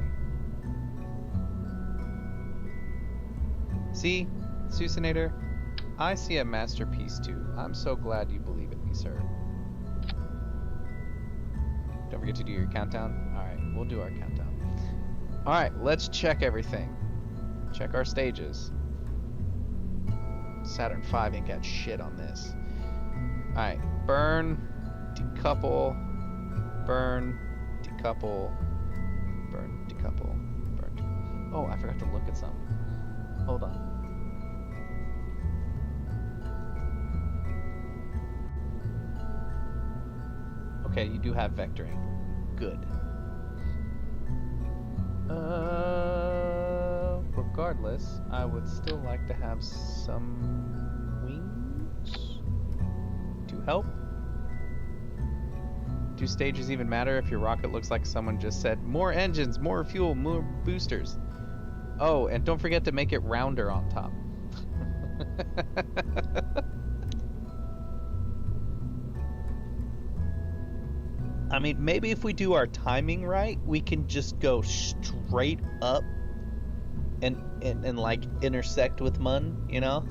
See, Susanator, I see a masterpiece too. I'm so glad you believe in me, sir. Don't forget to do your countdown. Alright, we'll do our countdown. Alright, let's check everything. Check our stages. Saturn V ain't got shit on this. Alright, burn, decouple, burn, decouple, burn, decouple, burn. Oh, I forgot to look at something. Hold on. Okay, you do have vectoring. Good. Regardless, I would still like to have some wings to help. Do stages even matter if your rocket looks like someone just said, more engines, more fuel, more boosters? Oh, and don't forget to make it rounder on top. I mean, maybe if we do our timing right, we can just go straight up and like intersect with Mun, you know?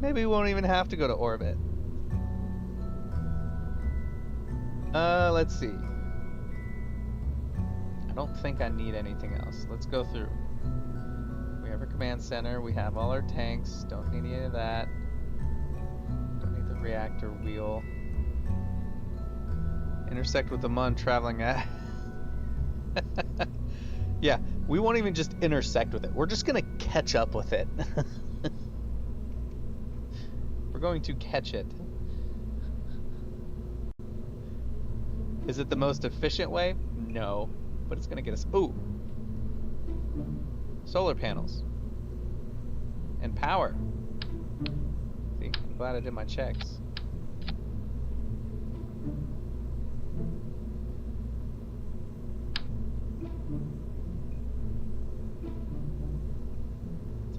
Maybe we won't even have to go to orbit. Let's see. I don't think I need anything else. Let's go through. We have our command center. We have all our tanks. Don't need any of that. Don't need the reactor wheel. Intersect with the Mun traveling at... Yeah, we won't even just intersect with it. We're just gonna catch up with it. We're going to catch it. Is it the most efficient way? No. But it's gonna get us... Ooh! Solar panels. And power. See, I'm glad I did my checks.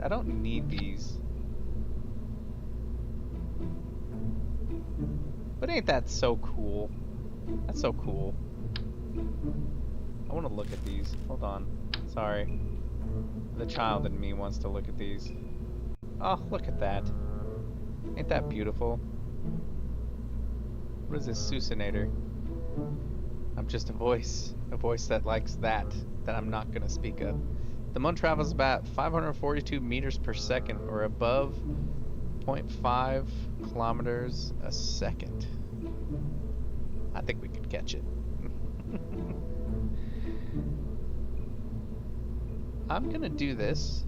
I don't need these. But ain't that so cool? That's so cool. I want to look at these. Hold on. Sorry. The child in me wants to look at these. Oh, look at that. Ain't that beautiful? What is this Susanator? I'm just a voice that likes that I'm not gonna speak of. The Mun travels about 542 meters per second, or above 0.5 kilometers a second. I think we could catch it. I'm gonna do this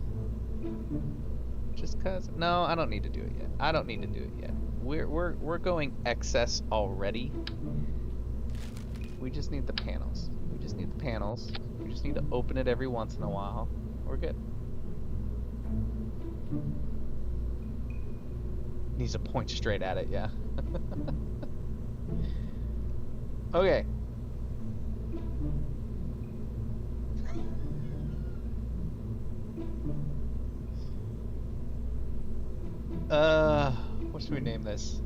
just cause. No, I don't need to do it yet. I don't need to do it yet. We're going excess already. We just need the panels. We just need the panels. We just need to open it every once in a while. We're good. Needs to point straight at it, yeah. Okay. What should we name this?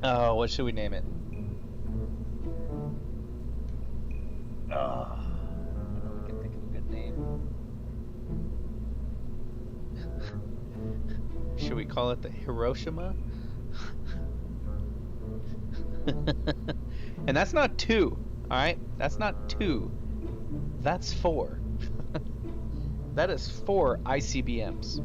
Oh, what should we name it? Oh, we can think of a good name. Should we call it the Hiroshima? And that's not 2, alright? That's not 2. That's 4. That is 4 ICBMs.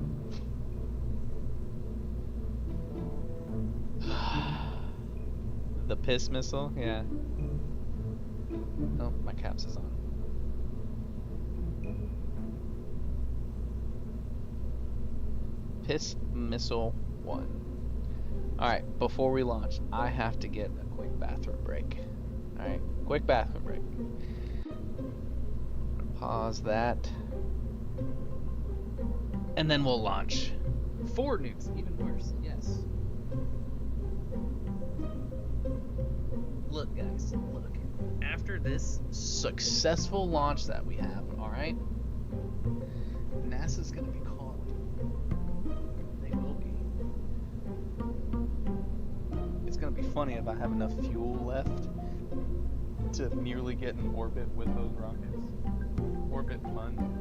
The piss missile? Yeah. Oh, my caps is on. Piss missile 1. Alright, before we launch, I have to get a quick bathroom break. Alright, quick bathroom break. Pause that. And then we'll launch. 4 nukes, even worse, yes. Look, guys, look. After this successful launch that we have, alright? NASA's gonna be calling. They will be. It's gonna be funny if I have enough fuel left to nearly get in orbit with those rockets. Orbit fun.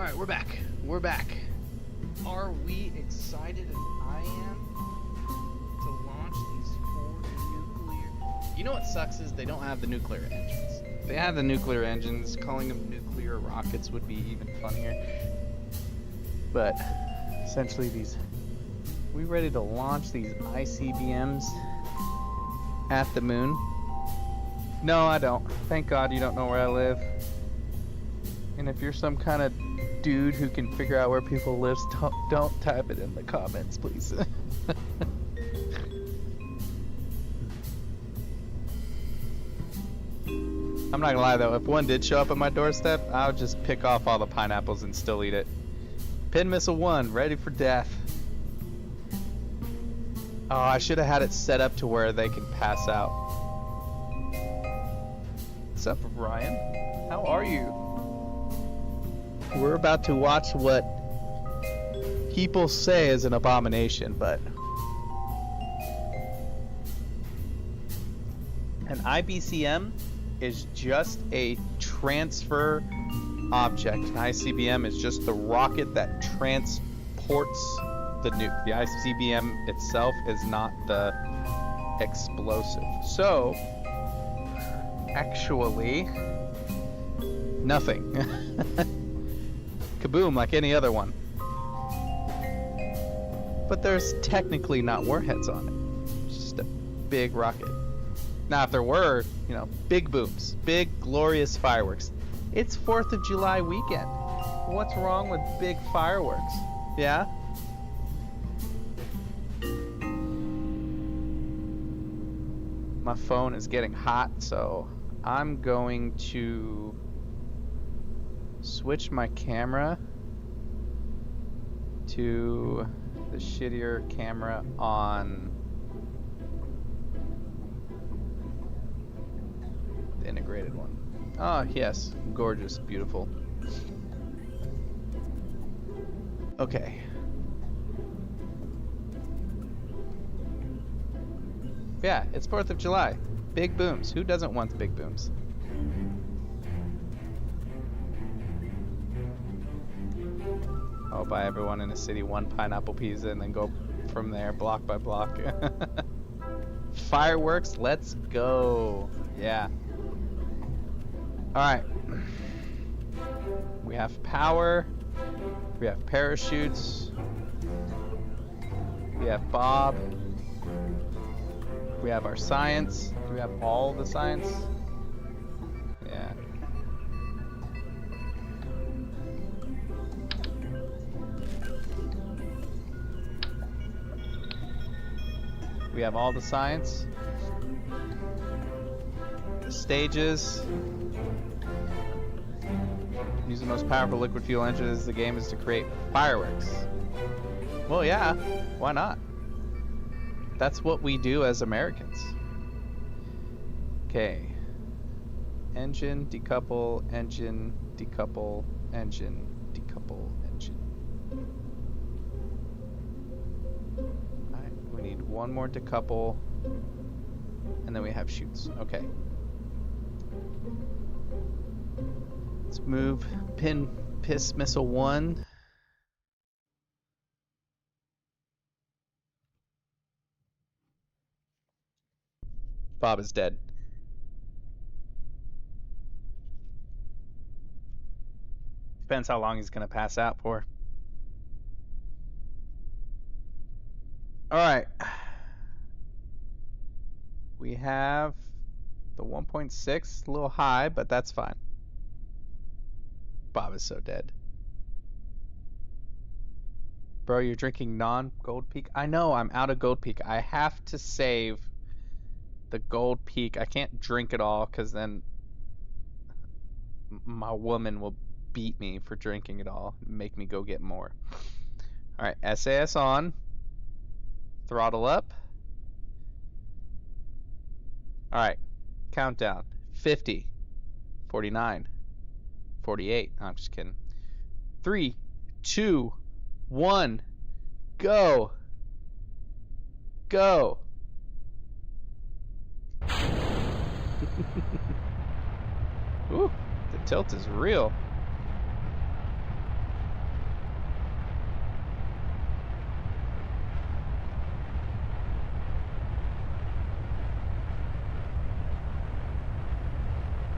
Alright, we're back. We're back. Are we excited as I am to launch these 4 nuclear... You know what sucks is they don't have the nuclear engines. If they had the nuclear engines, calling them nuclear rockets would be even funnier. But essentially these... We ready to launch these ICBMs at the moon? No, I don't. Thank God you don't know where I live. And if you're some kind of dude who can figure out where people live, don't type it in the comments, please. I'm not gonna lie though, if one did show up at my doorstep, I would just pick off all the pineapples and still eat it. Pin missile 1, ready for death. Oh, I should have had it set up to where they can pass out. What's up, Ryan? How are you? We're about to watch what people say is an abomination, but an IBCM is just a transfer object. An ICBM is just the rocket that transports the nuke. The ICBM itself is not the explosive. So, actually, nothing. Kaboom, like any other one. But there's technically not warheads on it. It's just a big rocket. Now, if there were, you know, big booms, big glorious fireworks. It's 4th of July weekend. What's wrong with big fireworks? Yeah? My phone is getting hot, so I'm going to switch my camera to the shittier camera on the integrated one. Oh, yes. Gorgeous. Beautiful. Okay. Yeah, it's 4th of July. Big booms. Who doesn't want big booms? I'll buy everyone in a city one pineapple pizza and then go from there block by block. Fireworks, let's go. Yeah. Alright. We have power. We have parachutes. We have Bob. We have our science. Do we have all the science? Yeah. We have all the science. The stages. Use the most powerful liquid fuel engines in the game is to create fireworks. Well, yeah. Why not? That's what we do as Americans. Okay. Engine, decouple, engine, decouple, engine, decouple, engine. Alright, we need one more decouple. And then we have chutes. Okay. Let's move pin piss missile 1. Bob is dead. Depends how long he's gonna pass out for. Alright. We have the 1.6, a little high, but that's fine. Bob is so dead. Bro, you're drinking non-Gold Peak? I know, I'm out of Gold Peak. I have to save the Gold Peak. I can't drink it all because then my woman will beat me for drinking it all. Make me go get more. Alright, SAS on. Throttle up. Alright, countdown. 50. 49. 48. Oh, I'm just kidding. 3, 2, 1. Go. Go. Ooh, the tilt is real.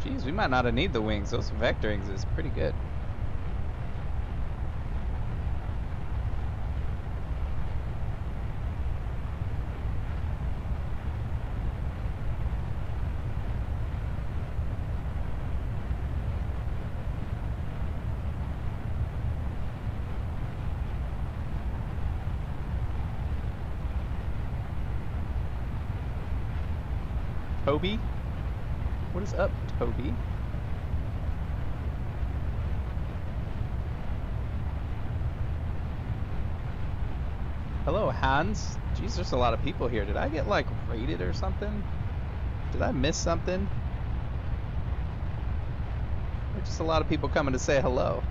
Jeez, we might not have need the wings. Those vectorings is pretty good. Toby? What is up, Toby? Hello, Hans. Jeez, there's a lot of people here. Did I get, like, raided or something? Did I miss something? There's just a lot of people coming to say hello.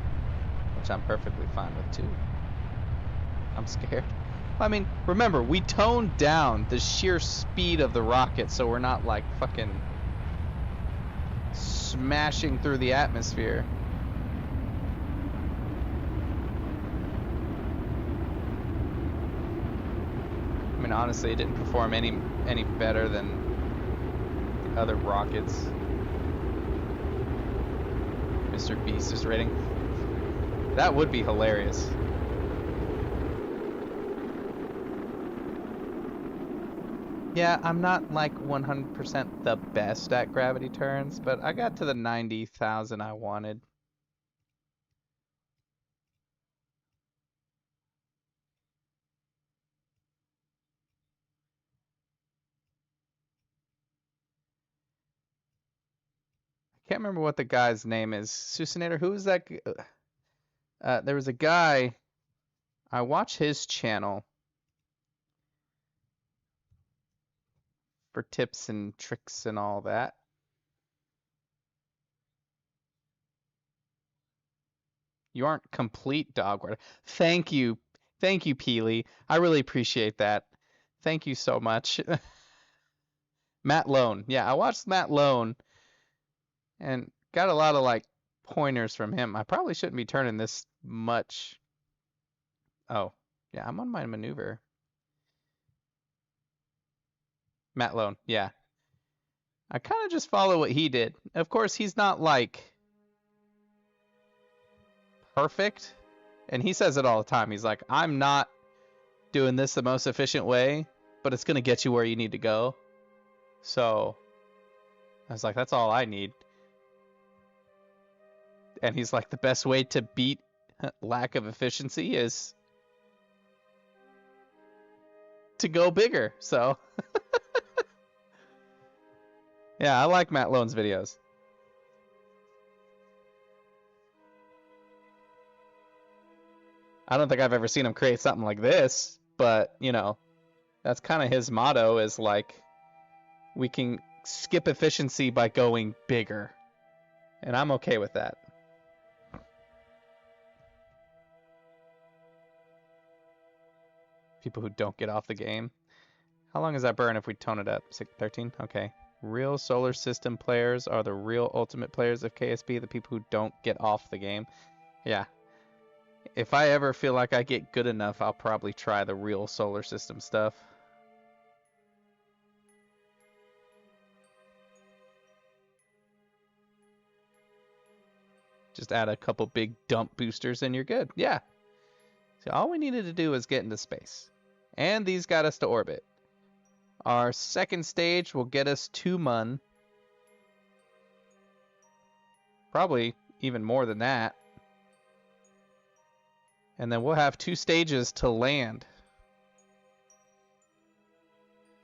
Which I'm perfectly fine with, too. I'm scared. I mean, remember, we toned down the sheer speed of the rocket so we're not, like, fucking smashing through the atmosphere. I mean, honestly, it didn't perform any better than the other rockets. Mr. Beast is rating. That would be hilarious. Yeah, I'm not like 100% the best at gravity turns, but I got to the 90,000 I wanted. Can't remember what the guy's name is. Susanator, who is that? There was a guy. I watch his channel for tips and tricks and all that. You aren't complete dogwater. Thank you. Thank you, Peely. I really appreciate that. Thank you so much. Matt Lone. Yeah, I watched Matt Lone and got a lot of like pointers from him. I probably shouldn't be turning this much. Oh, yeah, I'm on my maneuver. Matt Lone. Yeah. I kind of just follow what he did. Of course, he's not like perfect. And he says it all the time. He's like, I'm not doing this the most efficient way, but it's going to get you where you need to go. So I was like, that's all I need. And he's like, the best way to beat lack of efficiency is to go bigger. So yeah, I like Matt Lone's videos. I don't think I've ever seen him create something like this, but you know, that's kind of his motto is like, we can skip efficiency by going bigger. And I'm okay with that. People who don't get off the game. How long does that burn if we tone it up? 13? Okay. Real solar system players are the real ultimate players of KSP, the people who don't get off the game. Yeah. If I ever feel like I get good enough, I'll probably try the real solar system stuff. Just add a couple big dump boosters and you're good. Yeah. So all we needed to do was get into space. And these got us to orbit. Our second stage will get us to Mun. Probably even more than that. And then we'll have 2 stages to land.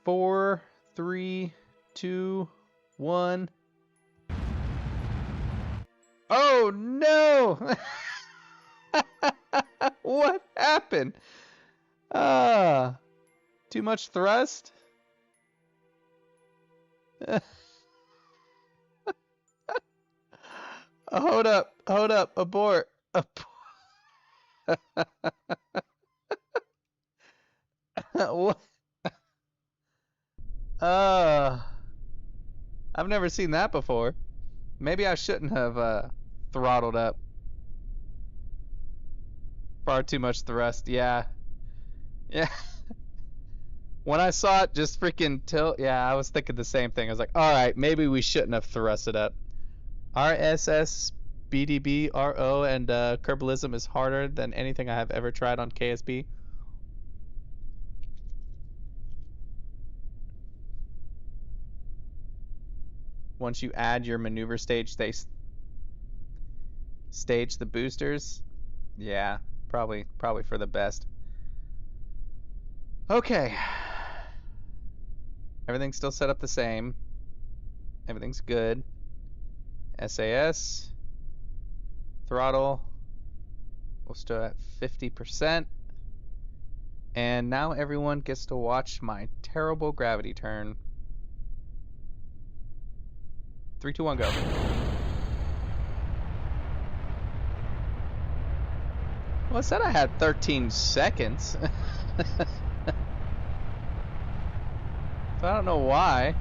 4, 3, 2, 1. Oh no! What happened? Too much thrust? Hold up, abort. What? I've never seen that before. Maybe I shouldn't have throttled up. Far too much thrust, yeah. Yeah. When I saw it just freaking tilt, yeah, I was thinking the same thing. I was like, alright, maybe we shouldn't have thrusted up. RSS, BDB, RO, and Kerbalism is harder than anything I have ever tried on KSP. Once you add your maneuver stage, they stage the boosters. Yeah, probably for the best. Okay. Everything's still set up the same. Everything's good. SAS. Throttle. We'll still at 50%. And now everyone gets to watch my terrible gravity turn. 3, 2, 1, go. Well, it said I had 13 seconds. So I don't know why.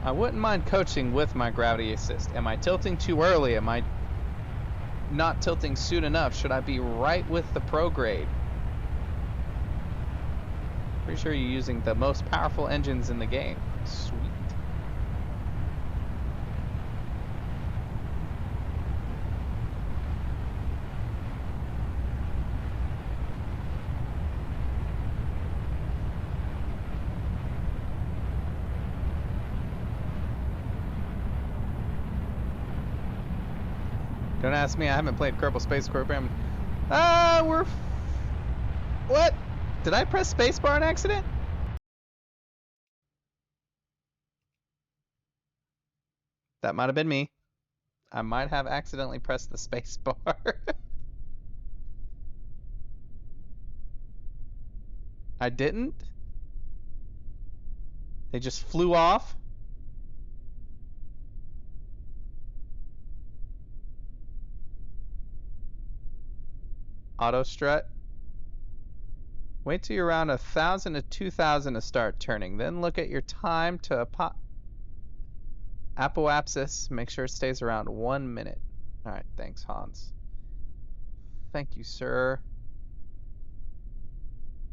I wouldn't mind coaching with my gravity assist. Am I tilting too early? Am I not tilting soon enough? Should I be right with the pro grade? Pretty sure you're using the most powerful engines in the game. Sweet. Don't ask me. I haven't played Kerbal Space Program. What? Did I press spacebar on accident? That might have been me. I might have accidentally pressed the spacebar. I didn't. They just flew off. Auto strut. Wait till you're around 1,000 to 2,000 to start turning. Then look at your time to apoapsis. Make sure it stays around 1 minute. All right, thanks, Hans. Thank you, sir.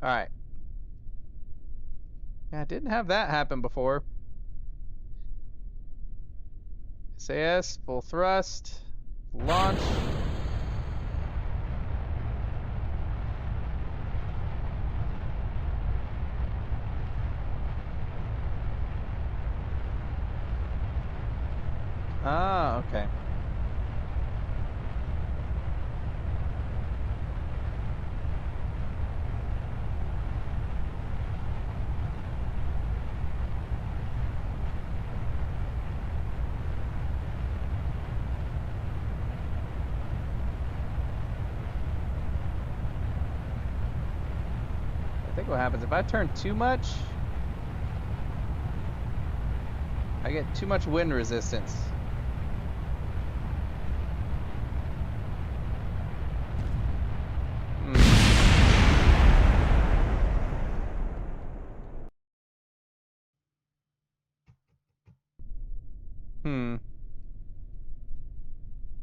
All right. Yeah, I didn't have that happen before. SAS, full thrust, launch. Ah, okay. I think what happens if I turn too much, I get too much wind resistance. Hmm.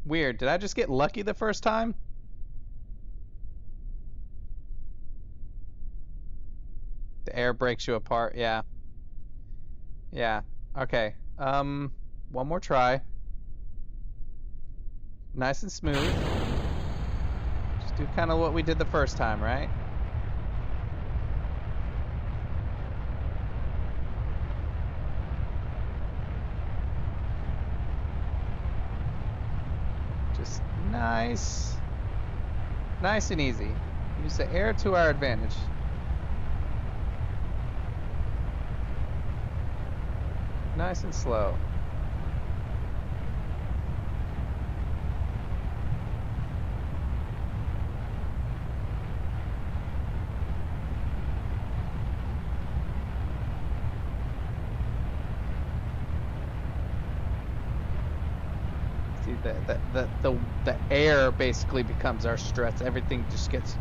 Weird. Did I just get lucky the first time? The air breaks you apart. Yeah. Yeah. Okay. One more try. Nice and smooth. Just do kind of what we did the first time, right? Just nice. Nice and easy. Use the air to our advantage. Nice and slow. See, the air basically becomes our struts. Everything just gets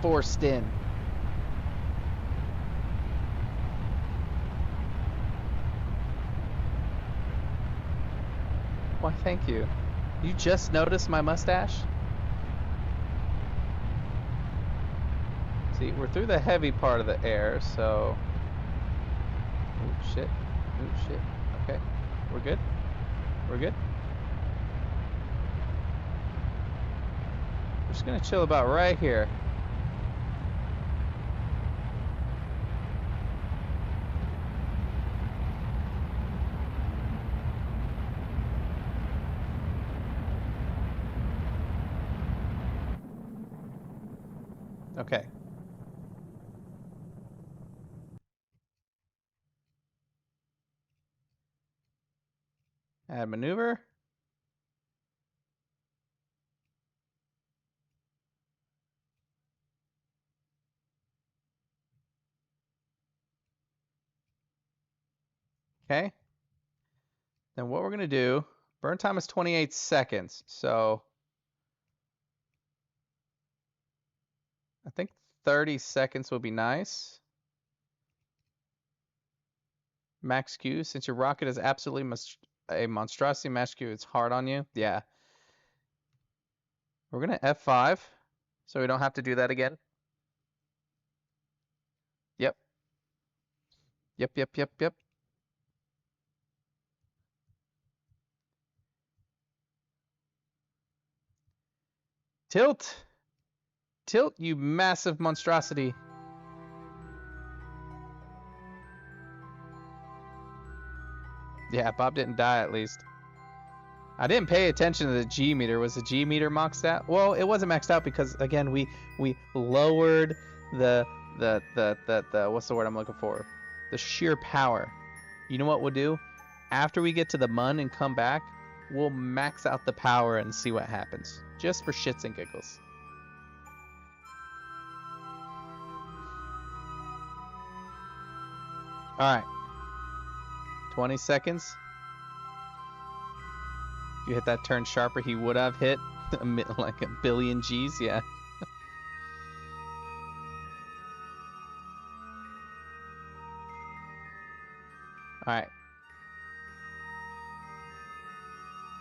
forced in. Why, thank you. You just noticed my mustache? See, we're through the heavy part of the air, so... Oh, shit. Oh, shit. Okay. We're good? We're good? We're just gonna chill about right here. Okay. Add maneuver. Okay. Then what we're gonna do, burn time is 28 seconds, so I think 30 seconds will be nice. Max Q, since your rocket is absolutely a monstrosity max Q, it's hard on you. Yeah. We're gonna F5, so we don't have to do that again. Yep. Yep, yep, yep, yep. Tilt! Tilt, you massive monstrosity. Yeah, Bob didn't die at least. I didn't pay attention to the G meter. Was the G meter maxed out? Well, it wasn't maxed out because again we lowered the what's the word I'm looking for? The sheer power. You know what we'll do? After we get to the Mun and come back, we'll max out the power and see what happens. Just for shits and giggles. Alright. 20 seconds. If you hit that turn sharper, he would have hit like a billion G's, yeah. Alright.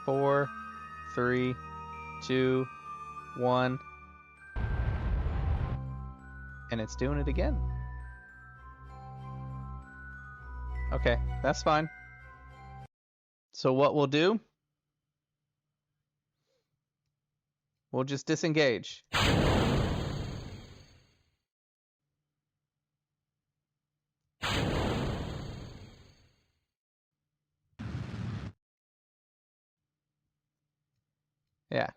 4, 3, 2, 1. And it's doing it again. Okay, that's fine. So what we'll do, we'll just disengage. Yeah.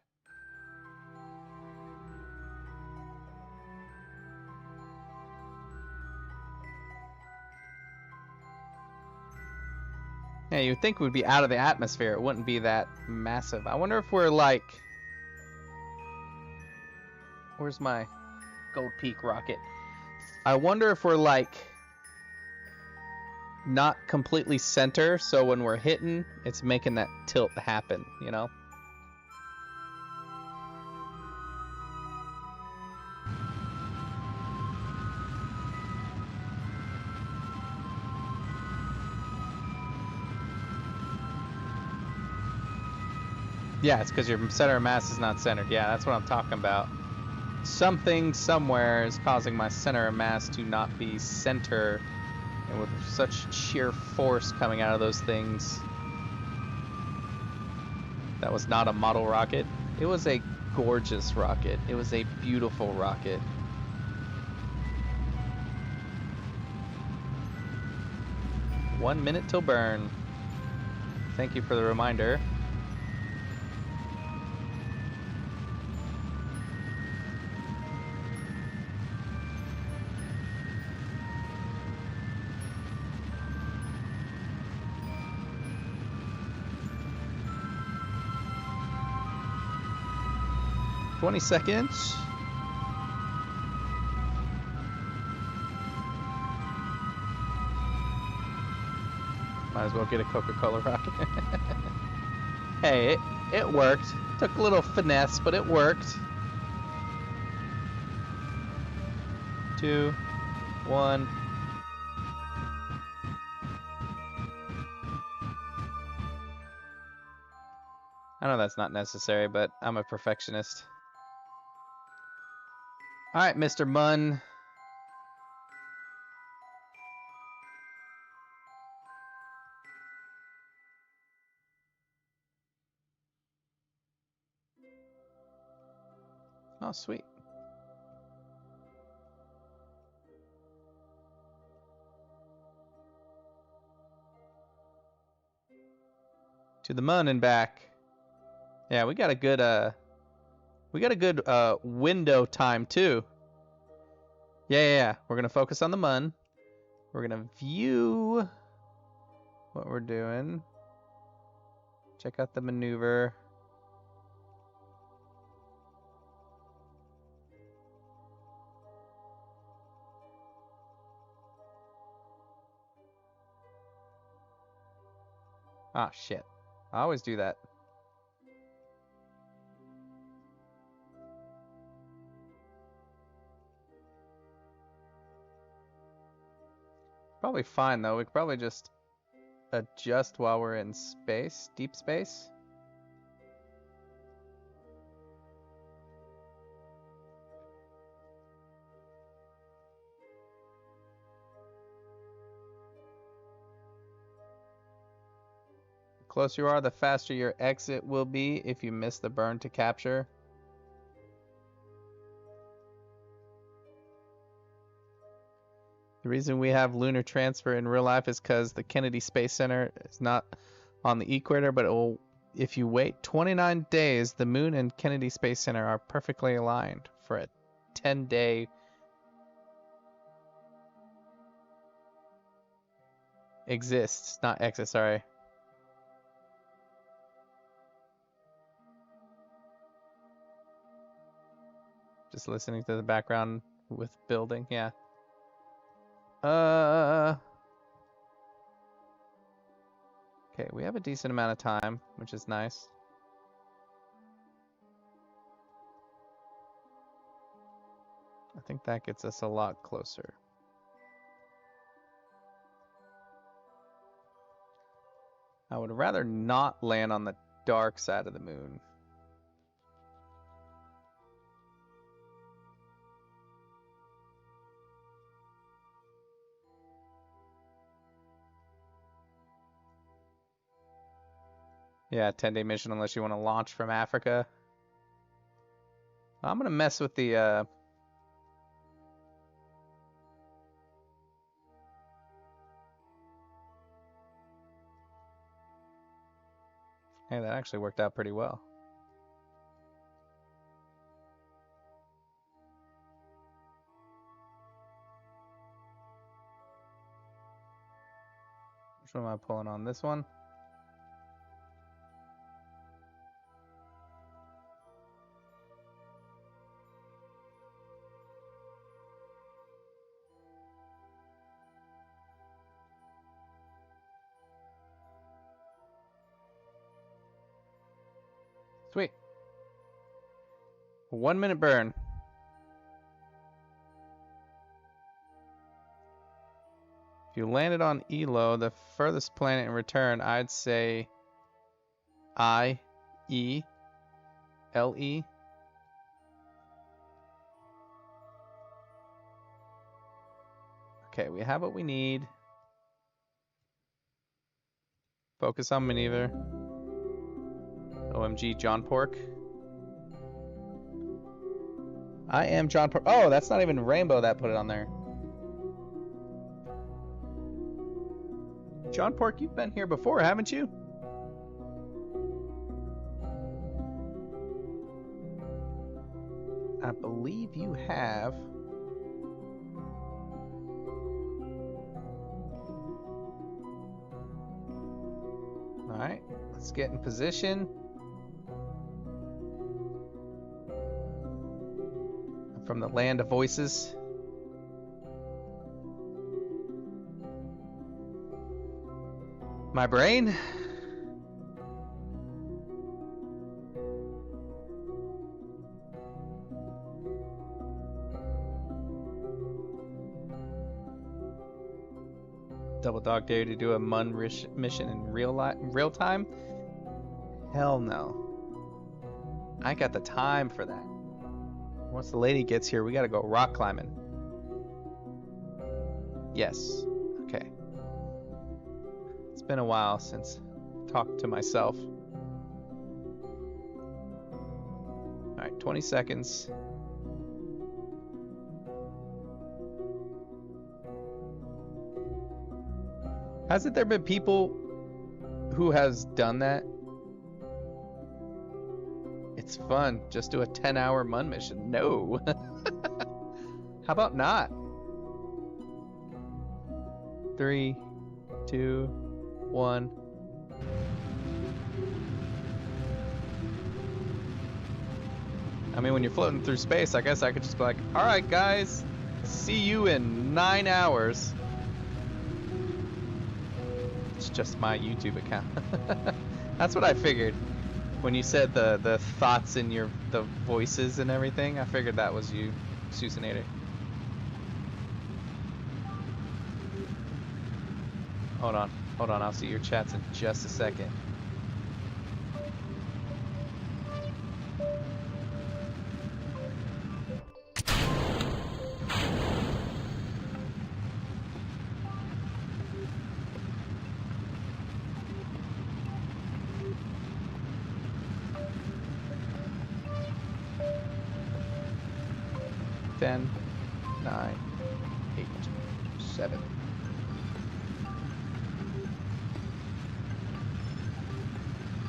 Yeah, you'd think we'd be out of the atmosphere. It wouldn't be that massive. I wonder if we're like... Where's my Gold Peak rocket? I wonder if we're like... not completely center, so when we're hitting, it's making that tilt happen, you know? Yeah, it's because your center of mass is not centered. Yeah, that's what I'm talking about. Something somewhere is causing my center of mass to not be center, and with such sheer force coming out of those things. That was not a model rocket. It was a gorgeous rocket. It was a beautiful rocket. One minute till burn. Thank you for the reminder. $20 seconds. Might as well get a Coca-Cola rocket. Hey, it worked. Took a little finesse, but it worked. 2, 1. I know that's not necessary, but I'm a perfectionist. Alright, Mr. Mun. Oh, sweet. To the Mun and back. Yeah, we got a good window time too. Yeah. We're gonna focus on the Mun. We're gonna view what we're doing. Check out the maneuver. Ah, shit. I always do that. Probably fine though. We could probably just adjust while we're in space, deep space. The closer you are, the faster your exit will be if you miss the burn to capture. The reason we have lunar transfer in real life is because the Kennedy Space Center is not on the equator, but if you wait 29 days, the Moon and Kennedy Space Center are perfectly aligned for a 10-day exists, not exist, sorry. Just listening to the background with building, yeah. Okay, we have a decent amount of time, which is nice. I think that gets us a lot closer. I would rather not land on the dark side of the moon. Yeah, 10-day mission unless you want to launch from Africa. I'm going to mess with the... Hey, that actually worked out pretty well. Which one am I pulling on? This one? Sweet. 1 minute burn. If you landed on Elo, the furthest planet in return, I'd say I-E-L-E. Okay, we have what we need. Focus on maneuver. OMG, John Pork. I am John Pork. Oh, that's not even Rainbow that put it on there. John Pork, you've been here before, haven't you? I believe you have. All right, let's get in position. From the land of voices. My brain. Double Dog dare to do a MUN mission in real time? Hell no. I ain't got the time for that. Once the lady gets here, we gotta go rock climbing. Yes. Okay. It's been a while since I talked to myself. Alright, 20 seconds. Hasn't there been people who has done that? It's fun. Just do a 10-hour MUN mission. No. How about not? 3, 2, 1. I mean, when you're floating through space, I guess I could just be like, alright guys, see you in 9 hours. It's just my YouTube account. That's what I figured. When you said the thoughts in the voices and everything, I figured that was you, Susanator. Hold on, I'll see your chats in just a second. Ten, 9, 8, 7.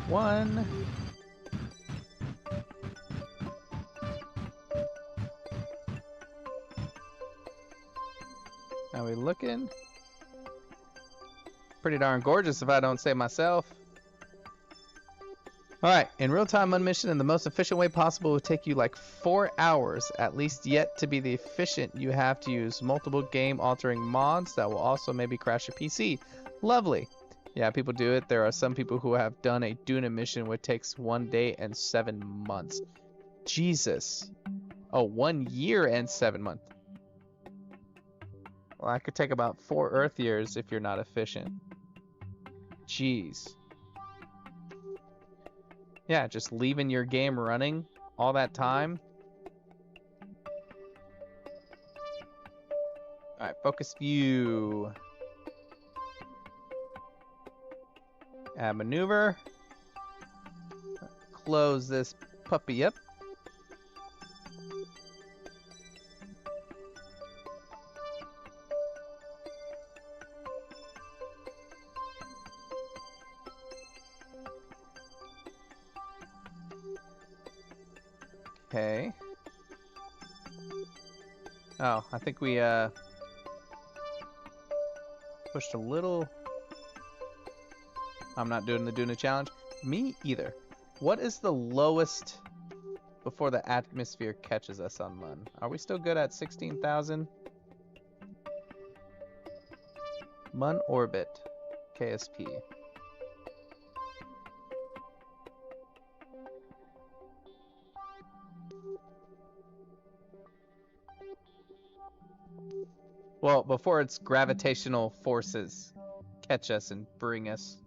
1. How we looking? Pretty darn gorgeous if I don't say myself. Alright, in real-time unmission in the most efficient way possible will take you like 4 hours, at least yet to be the efficient you have to use multiple game-altering mods that will also maybe crash your PC. Lovely. Yeah, people do it. There are some people who have done a Duna mission which takes 1 day and 7 months. Jesus. Oh, 1 year and 7 months. Well, I could take about 4 Earth years if you're not efficient. Jeez. Yeah, just leaving your game running all that time. Alright, focus view. Add maneuver. Close this puppy up. Okay. Oh, I think we pushed a little. I'm not doing the Duna challenge. Me either. What is the lowest before the atmosphere catches us on Mun? Are we still good at 16,000? Mun orbit. KSP. Well, before its gravitational forces catch us and bring us.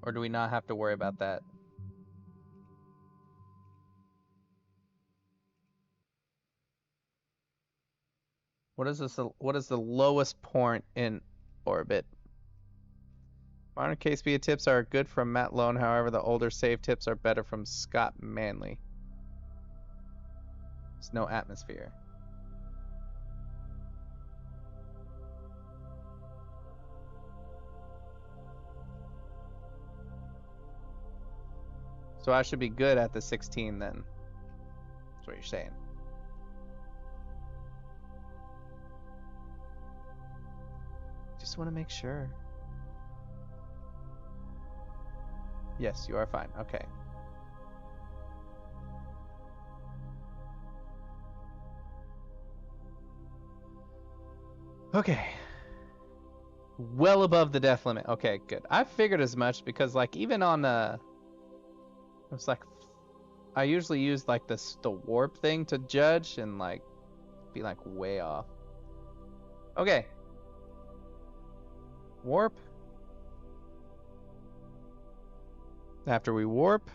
Or do we not have to worry about that? What is this? What is the lowest point in orbit? Modern KSP tips are good from Matt Lone, however, the older save tips are better from Scott Manley. There's no atmosphere. So I should be good at the 16 then. That's what you're saying. Just want to make sure. Yes, you are fine. Okay. Okay. Well above the death limit. Okay, good. I figured as much because like even on it's like I usually use like the warp thing to judge and like be like way off. Okay. Warp. After we warp,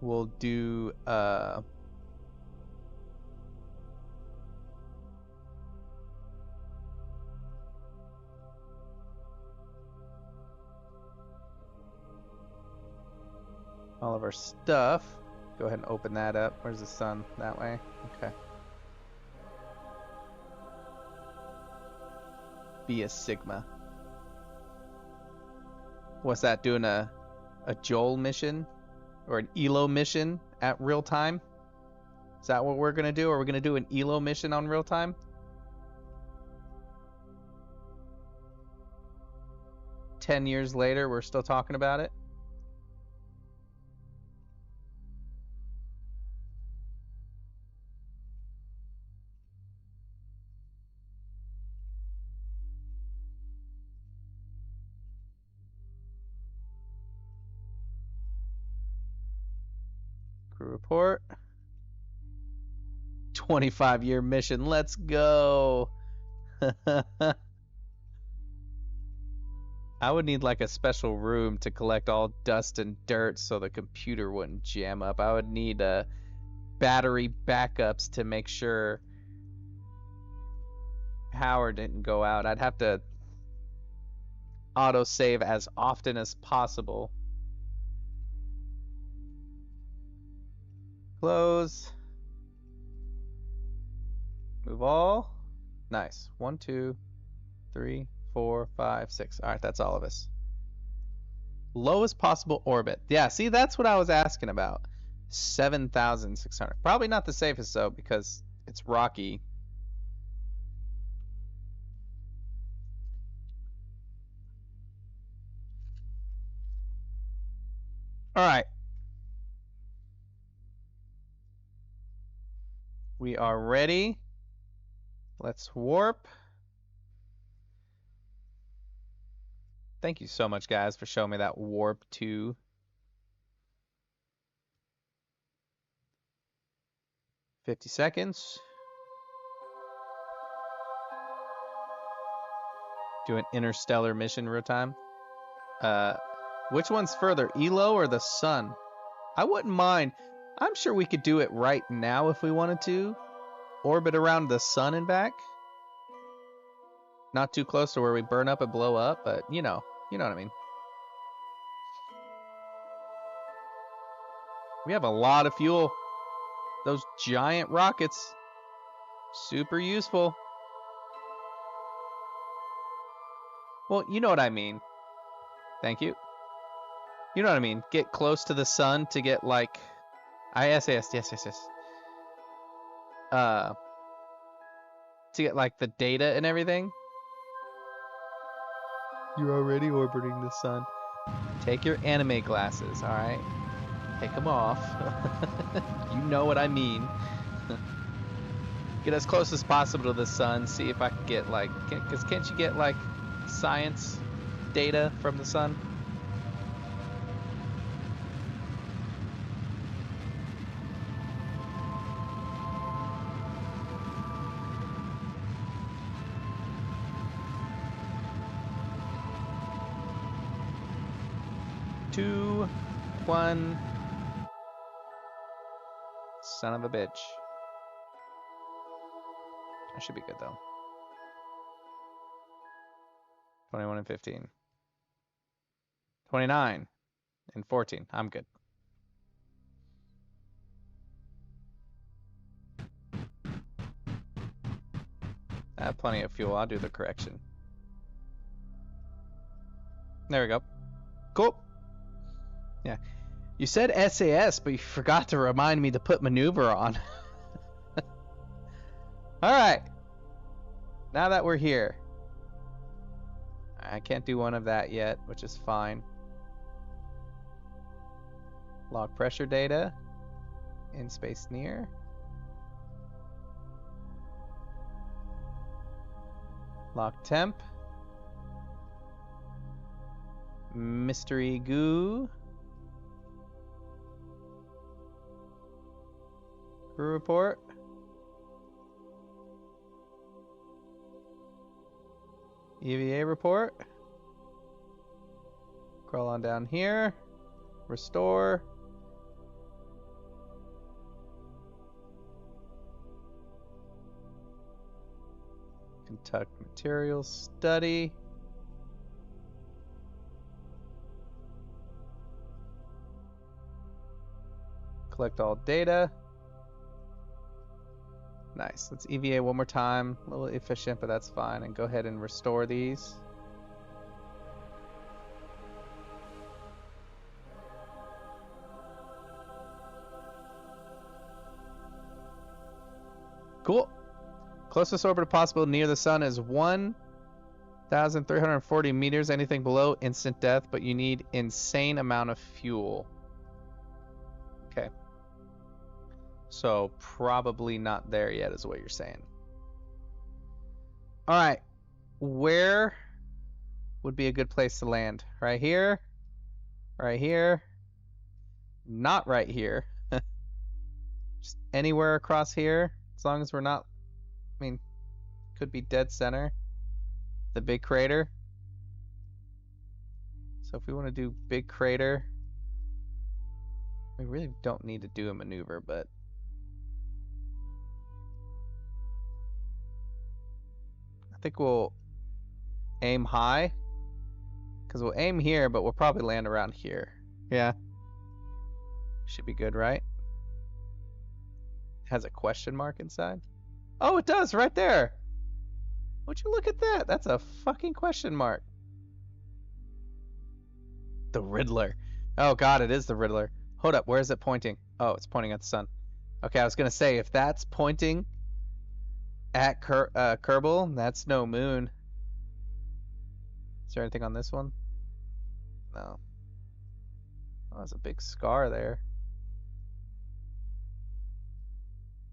we'll do all of our stuff. Go ahead and open that up. Where's the sun? That way? Okay. Be a Sigma. What's that, doing a Joel mission? Or an ELO mission at real time? Is that what we're gonna do? Are we gonna do an ELO mission on real time? 10 years later, we're still talking about it? Crew report. 25-year mission. Let's go. I would need like a special room to collect all dust and dirt so the computer wouldn't jam up. I would need battery backups to make sure power didn't go out. I'd have to autosave as often as possible. Close. Move all. Nice. 1, 2, 3, 4, 5, 6. All right, that's all of us. Lowest possible orbit. Yeah, see, that's what I was asking about. 7,600. Probably not the safest though, because it's rocky. All right. We are ready. Let's warp. Thank you so much, guys, for showing me that warp to 50 seconds. Do an interstellar mission real time. Which one's further, Elo or the sun? I wouldn't mind. I'm sure we could do it right now if we wanted to. Orbit around the sun and back. Not too close to where we burn up and blow up, but you know what I mean. We have a lot of fuel. Those giant rockets, super useful. Well, you know what I mean. Thank you. You know what I mean. Get close to the sun to get like, yes. To get like the data and everything. You're already orbiting the sun. Take your anime glasses, all right? Take them off. You know what I mean. Get as close as possible to the sun. See if I can get like, because can't you get like science data from the sun? Two, one. Son of a bitch. I should be good though. 21 and 15. 29 and 14. I'm good. I have plenty of fuel. I'll do the correction. There we go. Cool. Yeah. You said SAS, but you forgot to remind me to put maneuver on. Alright. Now that we're here. I can't do one of that yet, which is fine. Log pressure data. In space near. Log temp. Mystery goo. Crew report. EVA report. Crawl on down here. Restore. Conduct materials study. Collect all data. Nice. Let's EVA one more time. A little efficient, but that's fine. And go ahead and restore these. Cool. Closest orbit possible near the sun is 1,340 meters. Anything below, instant death, but you need insane amount of fuel. Okay. So probably not there yet is what you're saying. All right. Where would be a good place to land? Right here? Right here? Not right here. Just anywhere across here, as long as we're not, I mean, could be dead center. The big crater. So if we want to do big crater, we really don't need to do a maneuver, but I think we'll aim high, because we'll aim here, but we'll probably land around here. Yeah. Should be good, right? Has a question mark inside. Oh, it does, right there. Would you look at that? That's a fucking question mark. The Riddler. Oh god, it is the Riddler. Hold up, where is it pointing? Oh, it's pointing at the sun. Okay, I was gonna say, if that's pointing at Kerbal, that's no moon. Is there anything on this one? No. Oh, there's a big scar there.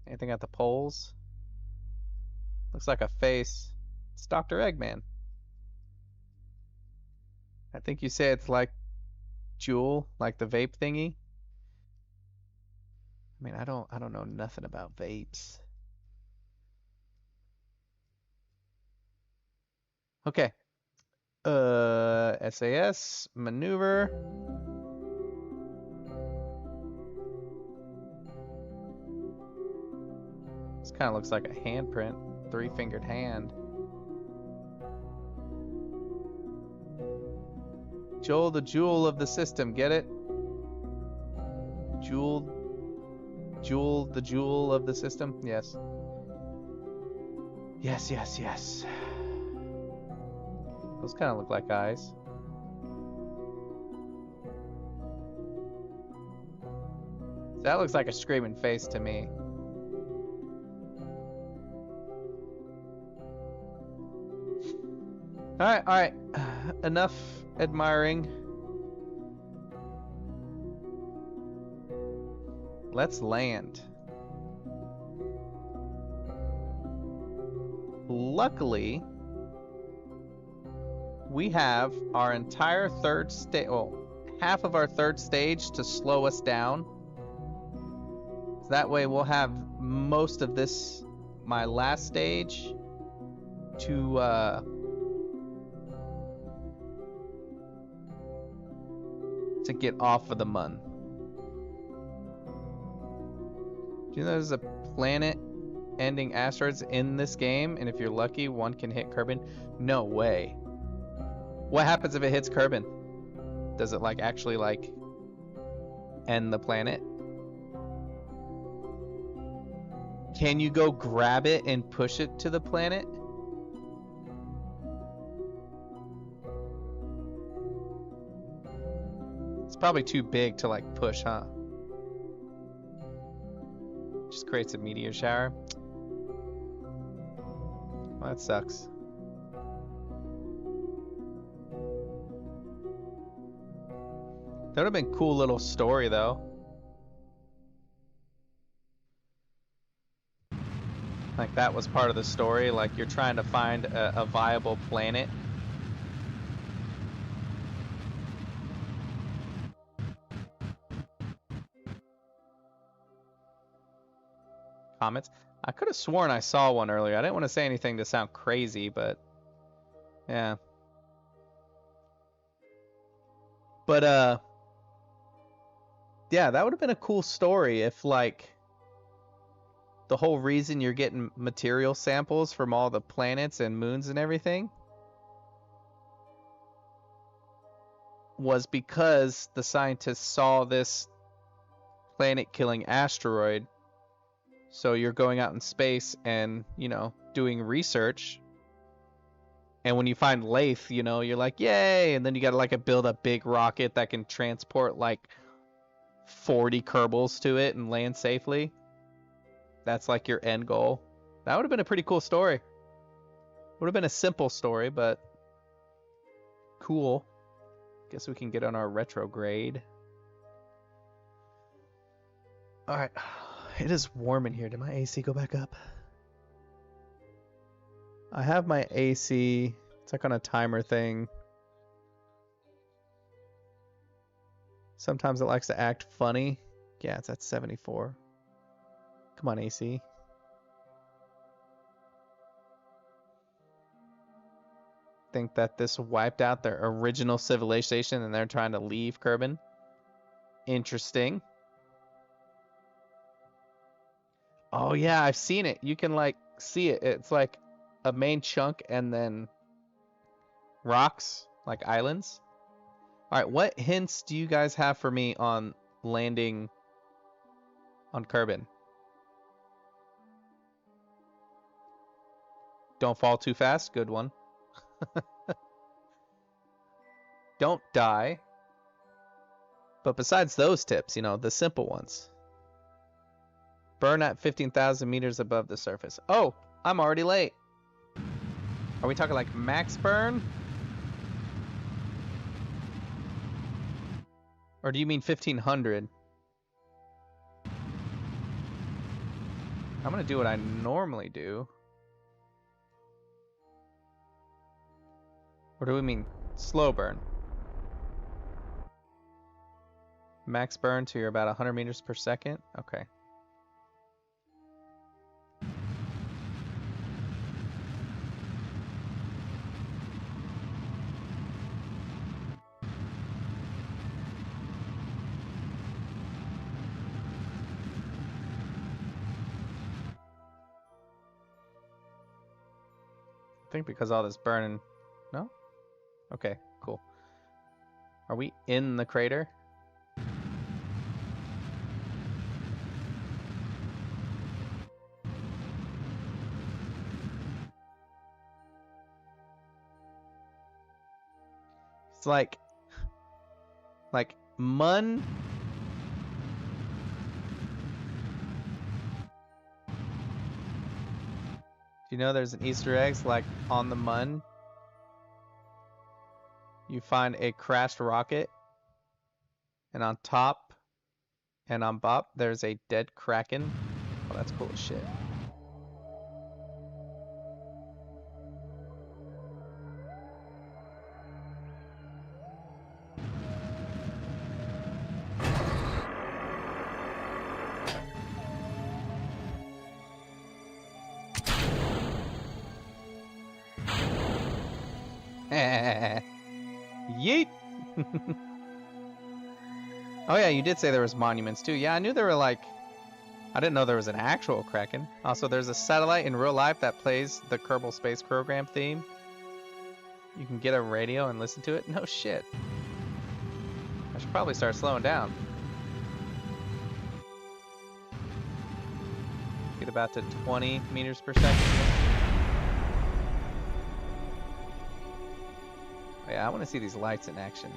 Anything at the poles? Looks like a face. It's Dr. Eggman. I think you say it's like Jewel, like the vape thingy. I mean, I don't know nothing about vapes. Okay. SAS maneuver. This kind of looks like a handprint, three-fingered hand. Joel, the jewel of the system, get it? Jewel, the jewel of the system. Yes. Yes, yes, yes. Those kind of look like eyes. That looks like a screaming face to me. Alright, alright. Enough admiring. Let's land. Luckily, we have our entire third stage, well, half of our third stage to slow us down. So that way we'll have most of this, my last stage, to get off of the Mun. Do you know there's a planet-ending asteroids in this game, and if you're lucky, one can hit Kerbin? No way. What happens if it hits Kerbin? Does it like actually like end the planet? Can you go grab it and push it to the planet? It's probably too big to like push, huh? Just creates a meteor shower. Well, that sucks. That would have been a cool little story, though. Like, that was part of the story. Like, you're trying to find a viable planet. Comments? I could have sworn I saw one earlier. I didn't want to say anything to sound crazy, but... yeah. But, yeah, that would have been a cool story if, like, the whole reason you're getting material samples from all the planets and moons and everything was because the scientists saw this planet-killing asteroid. So you're going out in space and, you know, doing research. And when you find Lathe, you know, you're like, yay! And then you gotta, like, build a big rocket that can transport, like, 40 Kerbals to it and land safely. That's like your end goal. That would have been a pretty cool story. Would have been a simple story, but cool. Guess we can get on our retrograde. Alright. It is warm in here. Did my AC go back up? I have my AC. It's like on a timer thing. Sometimes it likes to act funny. Yeah, it's at 74. Come on, AC. Think that this wiped out their original civilization and they're trying to leave Kerbin. Interesting. Oh yeah, I've seen it. You can like see it. It's like a main chunk and then rocks, like islands. Alright, what hints do you guys have for me on landing on Kerbin? Don't fall too fast. Good one. Don't die. But besides those tips, you know, the simple ones. Burn at 15,000 meters above the surface. Oh, I'm already late. Are we talking like max burn? Or do you mean 1,500? I'm gonna do what I normally do. Or do we mean slow burn? Max burn to you're about 100 meters per second? Okay. I think because all this burning... No? Okay, cool. Are we in the crater? It's like Mun. Do you know there's an Easter egg like on the Mun? You find a crashed rocket, and on top and on bottom there's a dead Kraken. Oh, that's cool as shit. Yeet! Oh yeah, you did say there was monuments too. Yeah, I knew there were like... I didn't know there was an actual Kraken. Also, there's a satellite in real life that plays the Kerbal Space Program theme. You can get a radio and listen to it. No shit. I should probably start slowing down. Get about to 20 meters per second. Oh, yeah, I want to see these lights in action.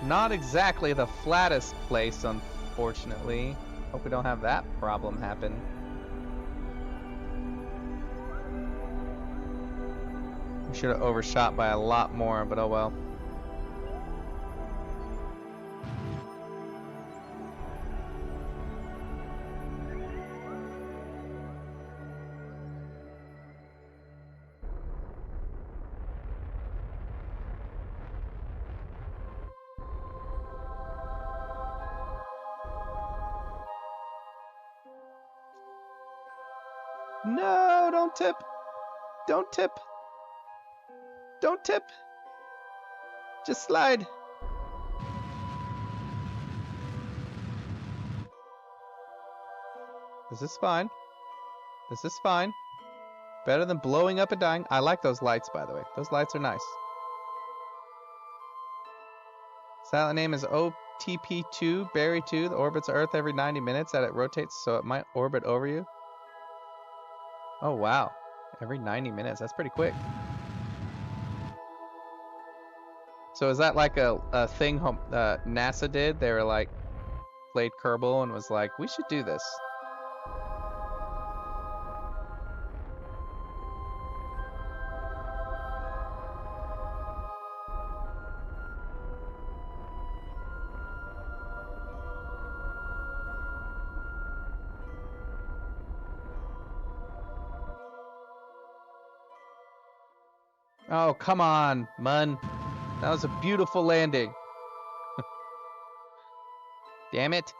Not exactly the flattest place, unfortunately. Hope we don't have that problem happen. We should have overshot by a lot more, but oh well. No, don't tip. Don't tip. Don't tip. Just slide. This is fine. This is fine. Better than blowing up and dying. I like those lights, by the way. Those lights are nice. Satellite name is OTP2, Berry 2. That orbits Earth every 90 minutes that it rotates, so it might orbit over you. Oh, wow. Every 90 minutes. That's pretty quick. So is that like a thing NASA did? They were like, played Kerbal and was like, we should do this. Oh, come on, Mun. That was a beautiful landing. Damn it.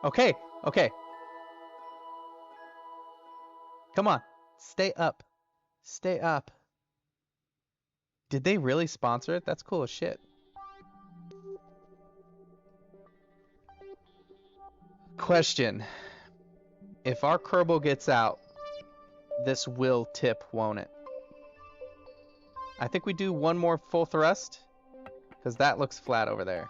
Okay, okay. Come on. Stay up. Stay up. Did they really sponsor it? That's cool as shit. Question. If our Kerbal gets out, this will tip, won't it? I think we do one more full thrust, because that looks flat over there.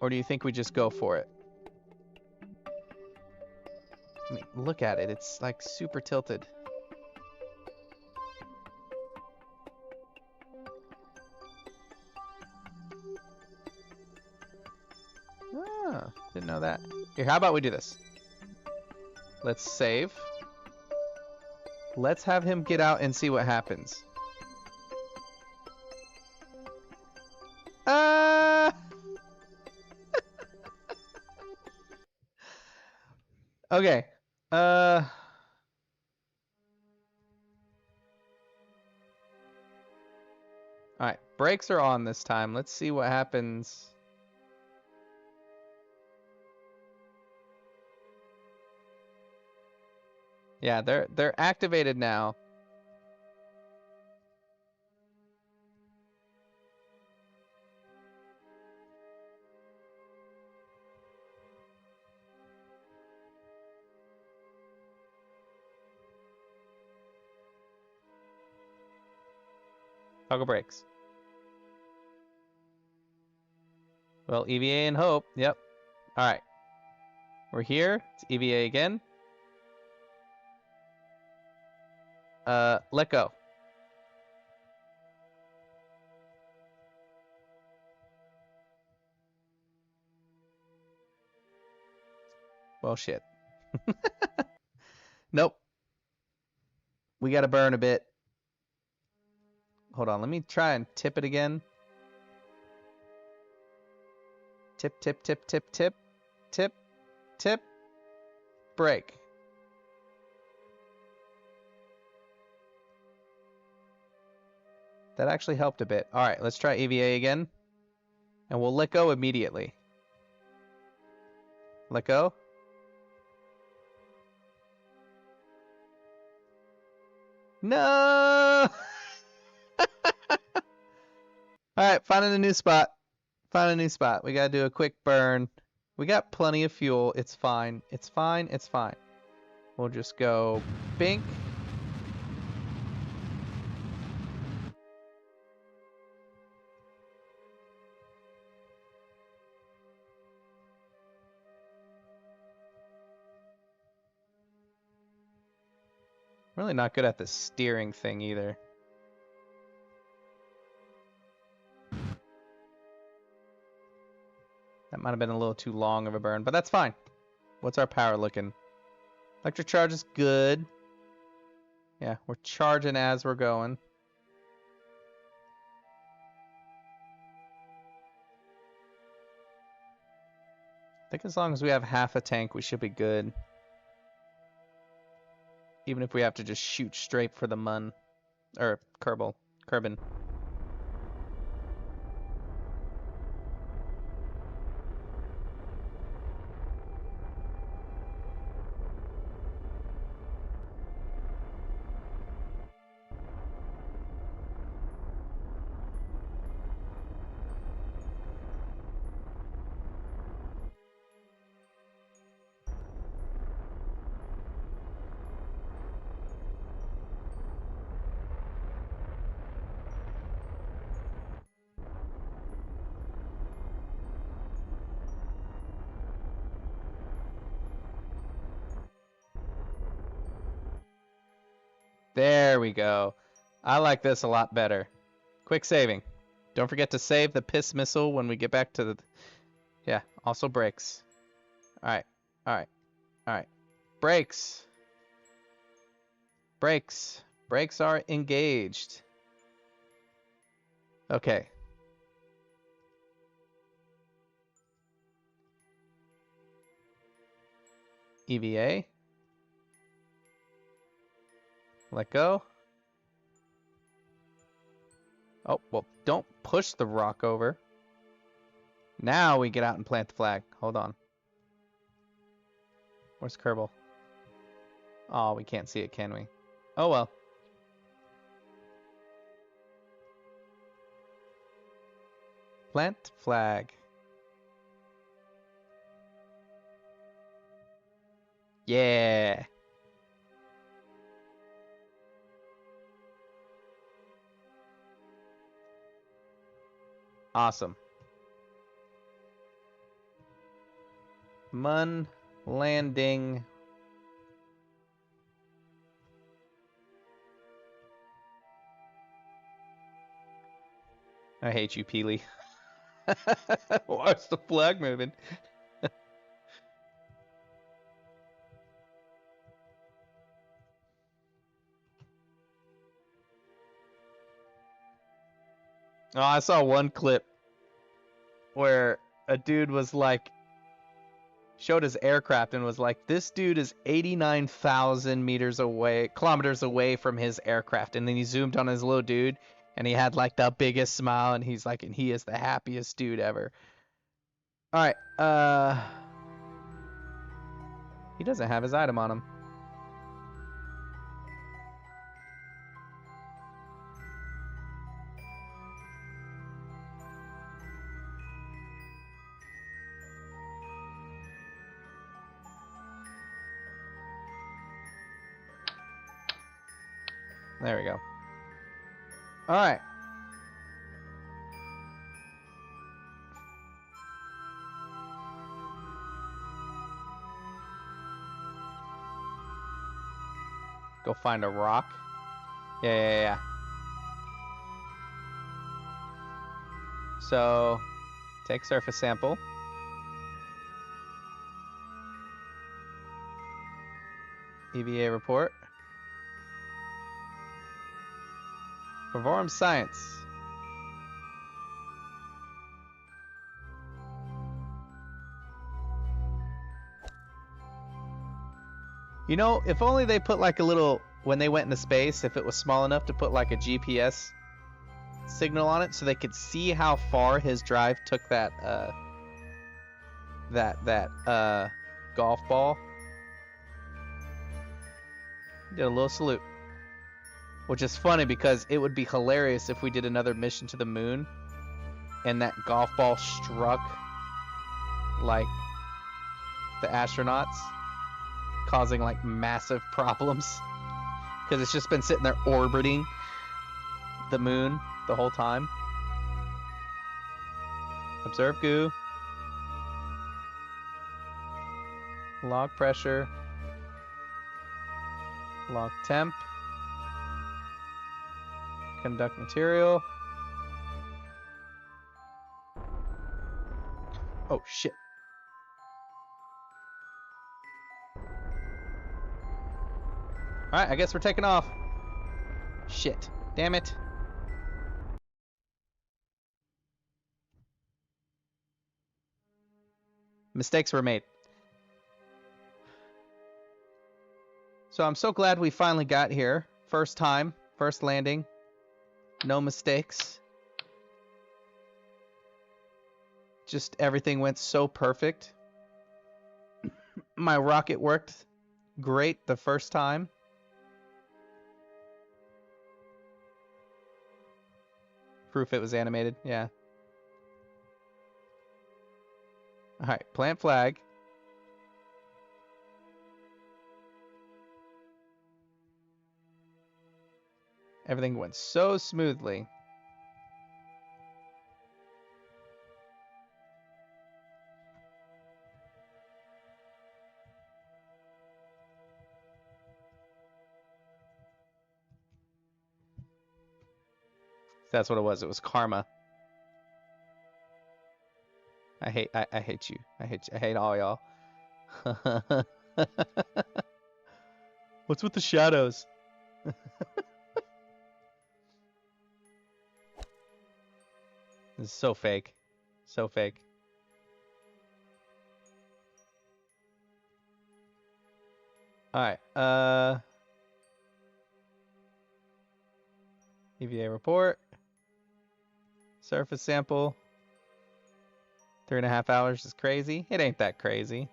Or do you think we just go for it? I mean, look at it. It's like super tilted. Ah, didn't know that. Here, how about we do this? Let's save. Let's have him get out and see what happens. Okay. All right. Brakes are on this time. Let's see what happens. Yeah, they're activated now. Toggle brakes. Well, EVA and hope. Yep. All right. We're here. It's EVA again. Let go. Well, shit. Nope. We got to burn a bit. Hold on. Let me try and tip it again. Tip, tip, tip, tip, tip. Tip, tip. Brake. That actually helped a bit. All right, let's try EVA again. And we'll let go immediately. Let go. No! Alright, finding a new spot. Find a new spot. We gotta do a quick burn. We got plenty of fuel. It's fine. It's fine. It's fine. We'll just go bink. Really not good at the steering thing either. That might have been a little too long of a burn, but that's fine. What's our power looking? Electric charge is good. Yeah, we're charging as we're going. I think as long as we have half a tank, we should be good. Even if we have to just shoot straight for the mun. Or Kerbal. Kerbin. There we go. I like this a lot better. Quick saving. Don't forget to save the piss missile when we get back to the... Yeah, also brakes. Alright, alright, alright. Brakes. Brakes. Brakes are engaged. Okay. EVA. Let go. Oh, well, don't push the rock over. Now we get out and plant the flag. Hold on. Where's Kerbal? Oh, we can't see it, can we? Oh, well. Plant flag. Yeah. Awesome. Mun landing. I hate you, Peely. Why's the flag moving? Oh, I saw one clip where a dude was like, showed his aircraft and was like, this dude is 89,000 kilometers away from his aircraft. And then he zoomed on his little dude and he had like the biggest smile and he's like, and he is the happiest dude ever. All right. He doesn't have his item on him. There we go. All right. Go find a rock. Yeah. So, take surface sample. EVA report. Perform science. You know, if only they put like a little, when they went into space, if it was small enough to put like a GPS signal on it so they could see how far his drive took that golf ball. Did a little salute. Which is funny because it would be hilarious if we did another mission to the moon and that golf ball struck like the astronauts, causing like massive problems because it's just been sitting there orbiting the moon the whole time. Observe goo. Log pressure. Log temp. Conduct material. Oh shit. Alright, I guess we're taking off. Shit. Damn it. Mistakes were made. So I'm so glad we finally got here. First time, first landing. No mistakes. Just everything went so perfect. My rocket worked great the first time. Proof it was animated, yeah. Alright, plant flag. Everything went so smoothly. That's what it was. It was karma. I hate you. I hate all y'all. What's with the shadows? This is so fake. So fake. Alright, EVA report. Surface sample. 3.5 hours is crazy. It ain't that crazy.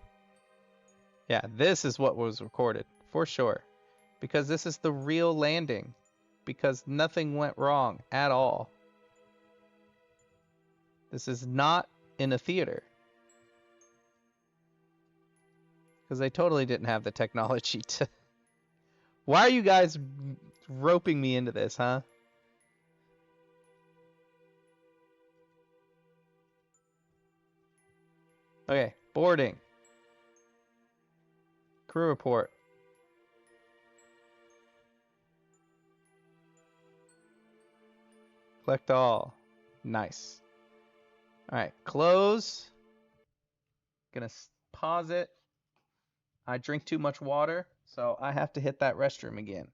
Yeah, this is what was recorded, for sure. Because this is the real landing. Because nothing went wrong at all. This is not in a theater. Because they totally didn't have the technology to... Why are you guys roping me into this, huh? Okay, boarding. Crew report. Collect all. Nice. Alright, close. Gonna pause it. I drink too much water, so I have to hit that restroom again.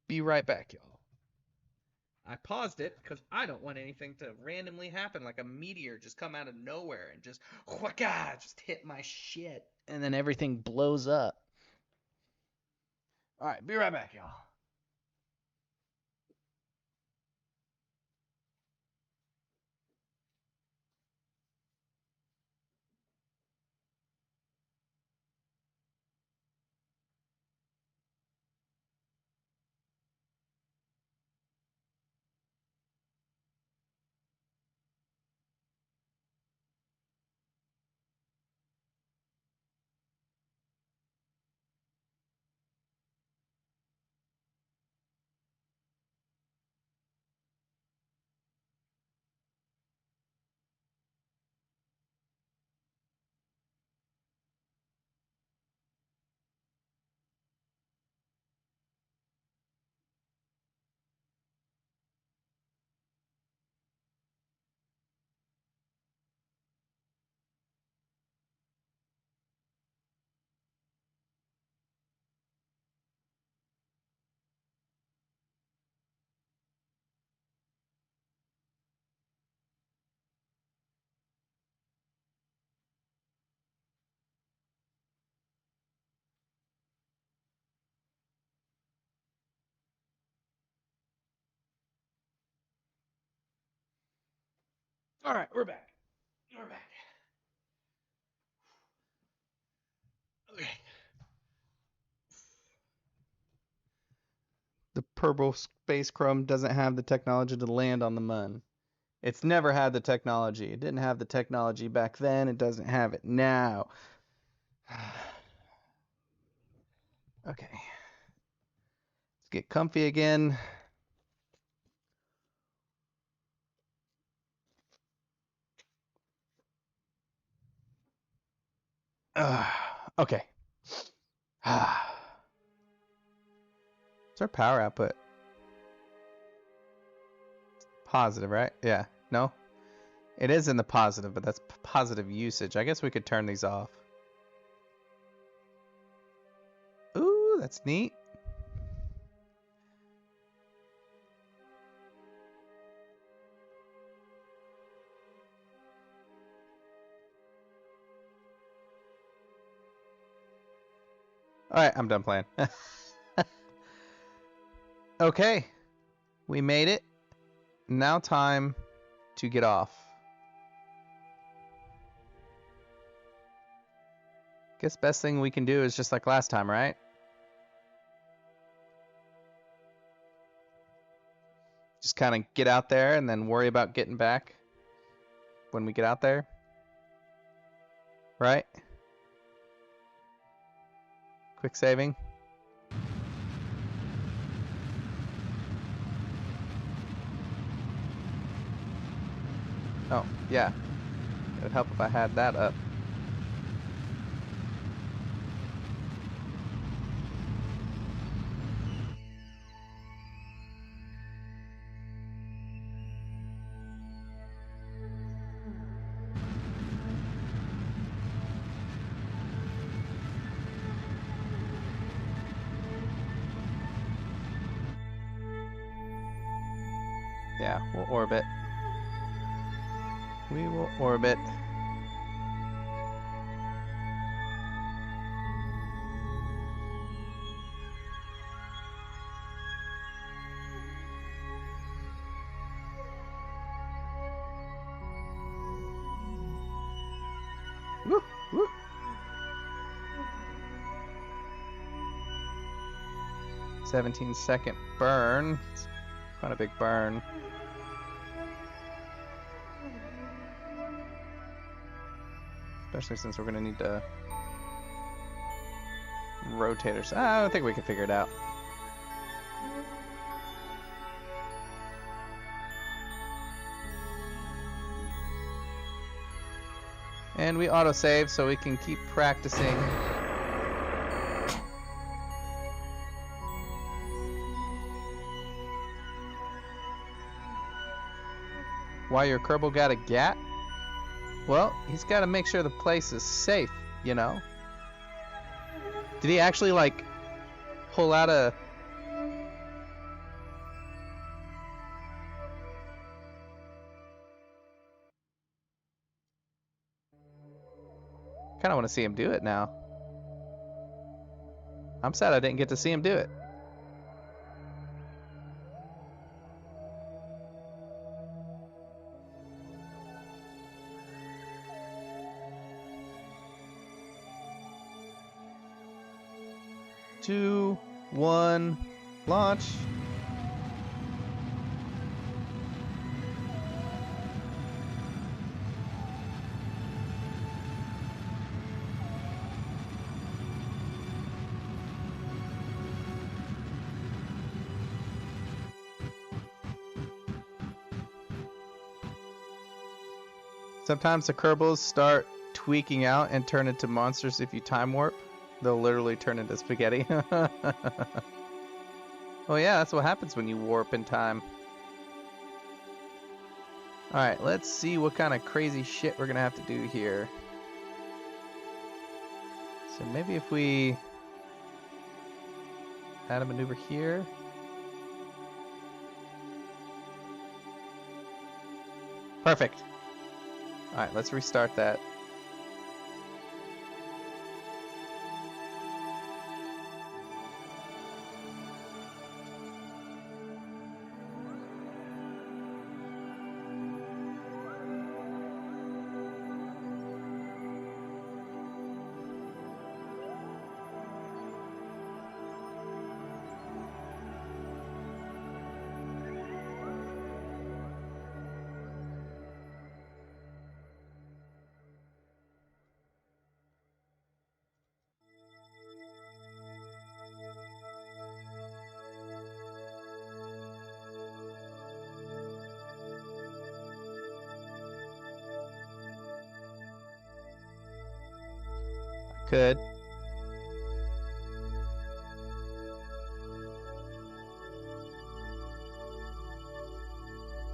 Be right back, y'all. I paused it because I don't want anything to randomly happen, like a meteor just come out of nowhere and just whacka, just hit my shit, and then everything blows up. All right, be right back, y'all. All right, we're back. We're back. Okay. The Kerbal space crumb doesn't have the technology to land on the moon. It's never had the technology. It didn't have the technology back then. It doesn't have it now. Okay. Let's get comfy again. Okay. What's our power output? Positive, right? Yeah. No? It is in the positive, but that's positive usage. I guess we could turn these off. Ooh, that's neat. Alright, I'm done playing. Okay. We made it. Now time to get off. Guess best thing we can do is just like last time, right? Just kind of get out there and then worry about getting back when we get out there. Right? Quick saving. Oh, yeah. It would help if I had that up. Yeah, we'll orbit. We will orbit. Woo, woo. 17-second burn. It's quite a big burn. Especially since we're gonna need to rotators. I don't think we can figure it out. And we autosave so we can keep practicing. Why your Kerbal got a gat? Well, he's got to make sure the place is safe, you know? Did he actually, like, pull out a... Kind of want to see him do it now. I'm sad I didn't get to see him do it. Two, one, launch. Sometimes the Kerbals start tweaking out and turn into monsters if you time warp. They'll literally turn into spaghetti. Well, yeah, that's what happens when you warp in time. Alright, let's see what kind of crazy shit we're gonna have to do here. So maybe if we add a maneuver here. Perfect. Alright, let's restart that. Could.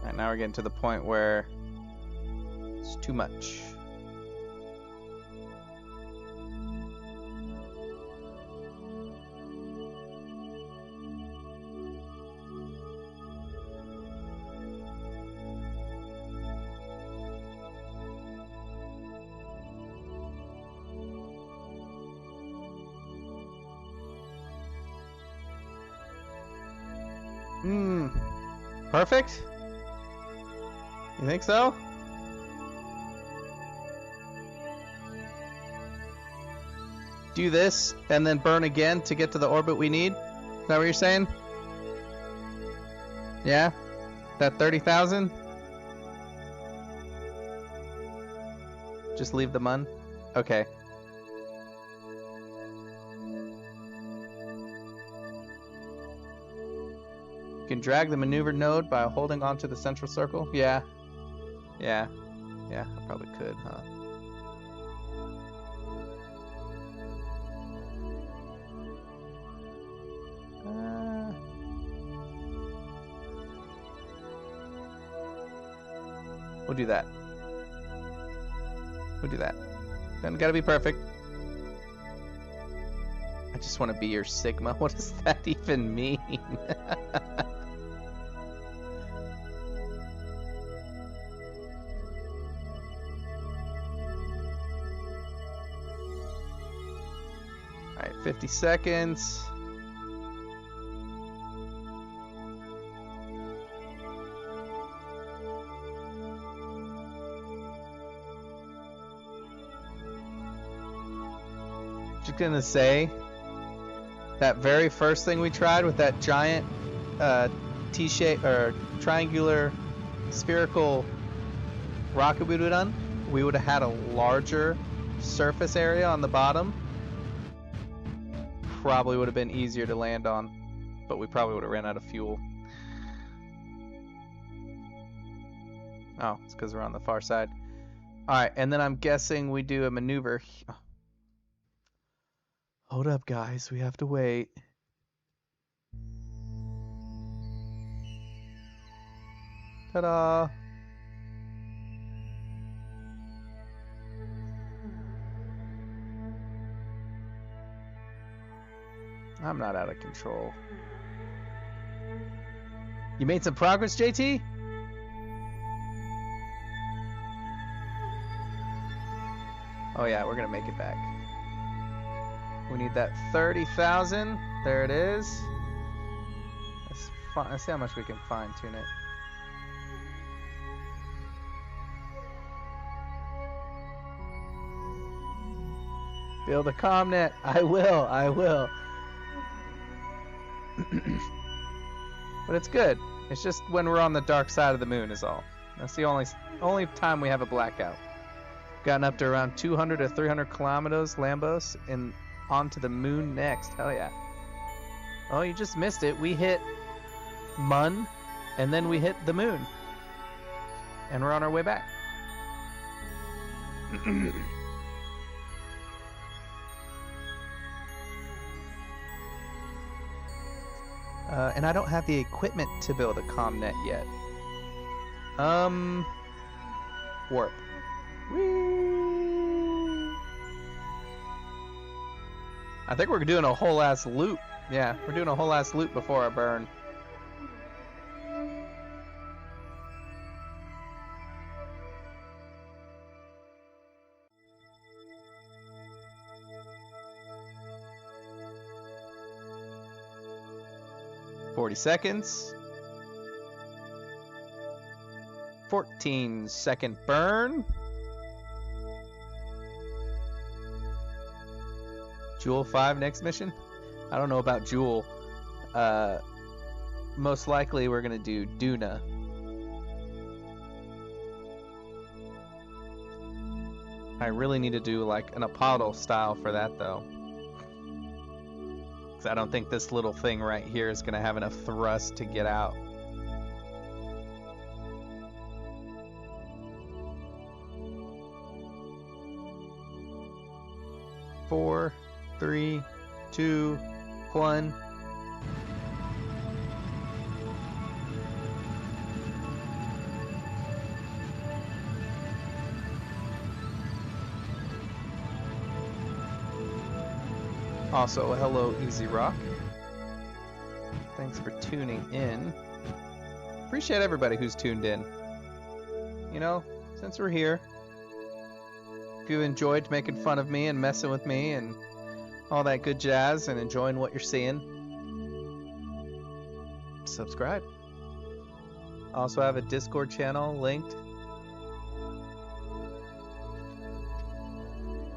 Alright, now we're getting to the point where it's too much. Perfect? You think so? Do this and then burn again to get to the orbit we need? Is that what you're saying? Yeah? That 30,000? Just leave the mun? Okay. You can drag the maneuver node by holding onto the central circle? Yeah. Yeah. Yeah, I probably could, huh? We'll do that. We'll do that. Doesn't gotta be perfect. I just want to be your Sigma. What does that even mean? Alright, 50 seconds. Just gonna say that very first thing we tried with that giant T-shape or triangular spherical rocket we would have done, we would have had a larger surface area on the bottom, probably would have been easier to land on, but we probably would have ran out of fuel. Oh, it's because we're on the far side. Alright, and then I'm guessing we do a maneuver. Hold up, guys. We have to wait. Ta-da! I'm not out of control. You made some progress, JT? Oh yeah, we're gonna make it back. We need that 30,000. There it is. Let's see how much we can fine tune it. Build a ComNet. I will. But it's good. It's just when we're on the dark side of the moon is all. That's the only time we have a blackout. Gotten up to around 200 to 300 kilometers, Lambos, and onto the moon next. Hell yeah. Oh, you just missed it. We hit Mun, and then we hit the moon. And we're on our way back. And I don't have the equipment to build a ComNet yet. Warp. Whee! I think we're doing a whole ass loop. Yeah, we're doing a whole ass loop before I burn. Seconds. 14-second burn. Joule 5 next mission? I don't know about Joule. Most likely we're gonna do Duna. I really need to do like an Apollo style for that though. I don't think this little thing right here is going to have enough thrust to get out. Four, three, two, one. Also, hello, Easy Rock. Thanks for tuning in. Appreciate everybody who's tuned in. You know, since we're here, if you enjoyed making fun of me and messing with me and all that good jazz and enjoying what you're seeing, subscribe. Also have a Discord channel linked.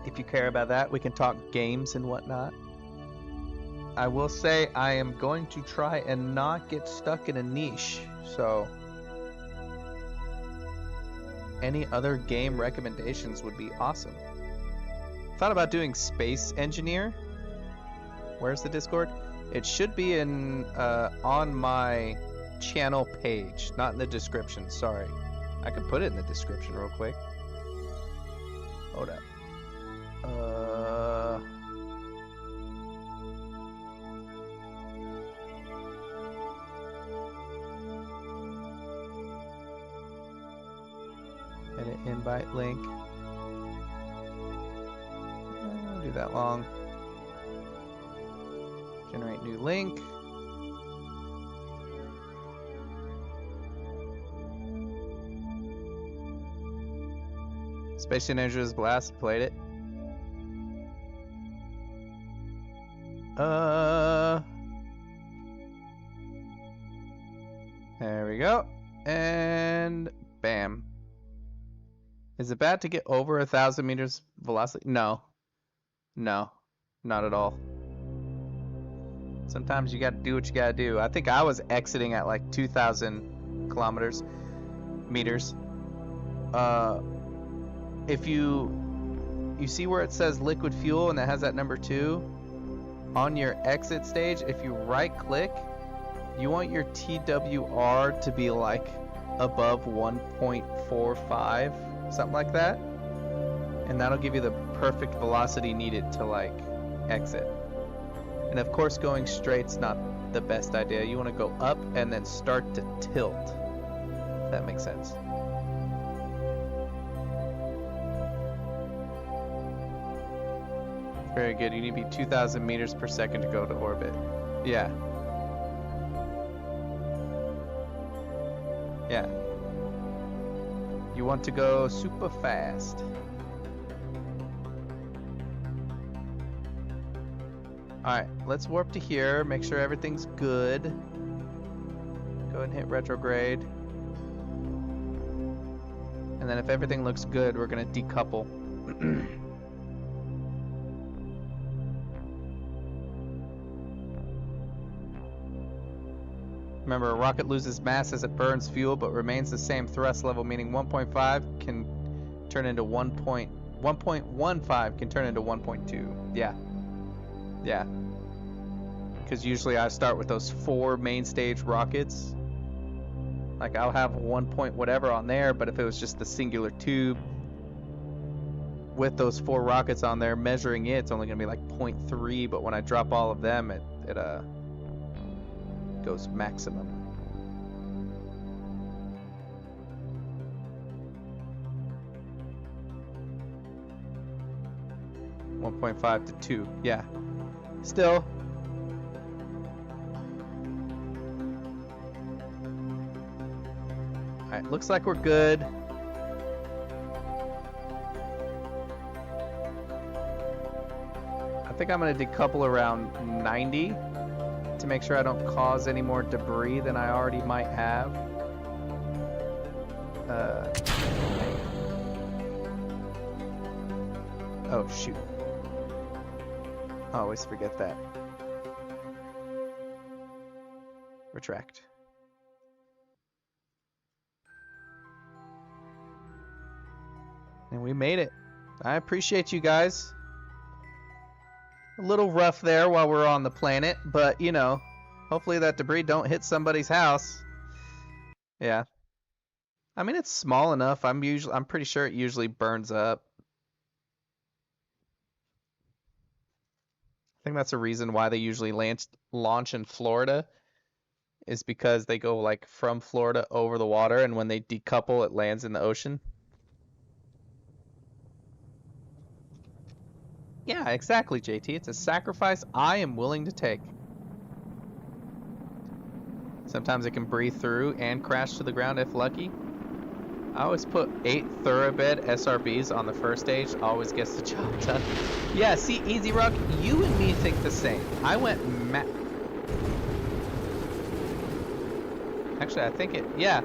If you care about that, we can talk games and whatnot. I will say I am going to try and not get stuck in a niche, so any other game recommendations would be awesome. Thought about doing Space Engineer. Where's the Discord? It should be in on my channel page, not in the description. Sorry, I could put it in the description real quick. Hold up. Edit invite link. Don't do that long. Generate new link. Space Ninja's Blast, played it. There we go. And bam. Is it bad to get over 1,000 meters velocity? No. No. Not at all. Sometimes you gotta do what you gotta do. I think I was exiting at like 2,000 meters. If you you see where it says liquid fuel and that has that number 2? On your exit stage, if you right click, you want your TWR to be like above 1.45, something like that. And that'll give you the perfect velocity needed to like exit. And of course going straight's not the best idea. You want to go up and then start to tilt. If that makes sense. Very good. You need to be 2,000 meters per second to go to orbit. Yeah. Yeah. You want to go super fast. Alright, let's warp to here, make sure everything's good. Go ahead and hit retrograde. And then if everything looks good, we're going to decouple. Remember, a rocket loses mass as it burns fuel, but remains the same thrust level, meaning 1.5 can turn into 1.15 can turn into 1.2. Yeah. Yeah. Because usually I start with those 4 main stage rockets. Like I'll have 1 point whatever on there, but if it was just the singular tube with those 4 rockets on there, measuring it's only going to be like 0.3, but when I drop all of them, it goes maximum. .5 to 2, yeah. Still. Alright, looks like we're good. I think I'm going to decouple around 90 to make sure I don't cause any more debris than I already might have. Oh, shoot. I always forget that. Retract. And we made it. I appreciate you guys. A little rough there while we're on the planet, but you know, hopefully that debris don't hit somebody's house. Yeah. I mean, it's small enough. I'm pretty sure it usually burns up. I think that's a reason why they usually launch in Florida, is because they go like from Florida over the water, and when they decouple, it lands in the ocean. Yeah, exactly, JT. It's a sacrifice I am willing to take. Sometimes it can breathe through and crash to the ground if lucky. I always put 8 thoroughbred SRBs on the first stage. Always gets the job done. Yeah, see, Easy Rock, you and me think the same. I went Actually, I think it, yeah.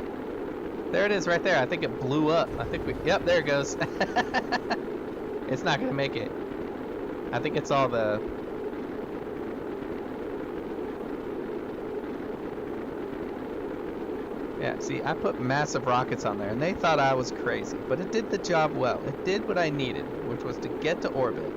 There it is right there. I think it blew up. I think yep, there it goes. It's not gonna make it. I think it's all the... Yeah, see, I put massive rockets on there, and they thought I was crazy, but it did the job well. It did what I needed, which was to get to orbit.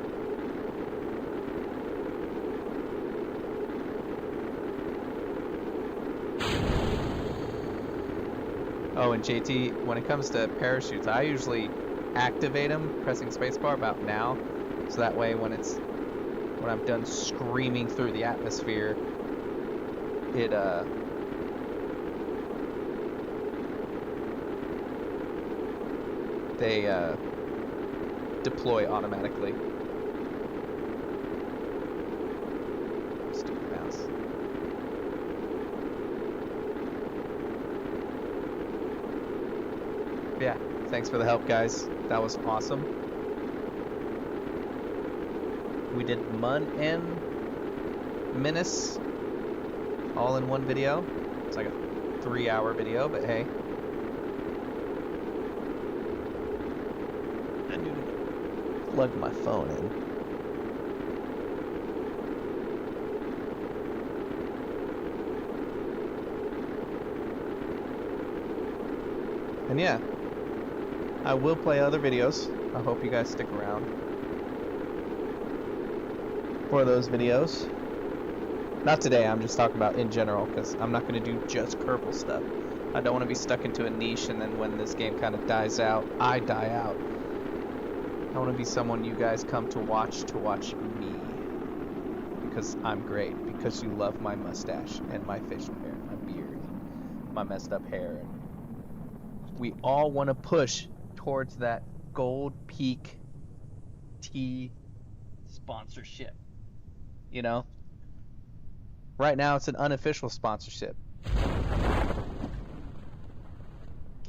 Oh, and JT, when it comes to parachutes, I usually activate them pressing spacebar about now, so that way when I'm done screaming through the atmosphere, it they deploy automatically. Stupid mouse. Yeah, thanks for the help, guys. That was awesome. We did Mun and Menace all in one video. It's like a 3-hour video, but hey. I need to plug my phone in. And yeah, I will play other videos. I hope you guys stick around. for those videos. Not today, I'm just talking about in general, because I'm not going to do just Kerbal stuff. I don't want to be stuck into a niche, and then when this game kind of dies out, I die out. I want to be someone you guys come to watch me. Because I'm great. Because you love my mustache, and my facial hair, and my beard, my messed up hair. We all want to push towards that Gold Peak tea sponsorship. You know? Right now, it's an unofficial sponsorship.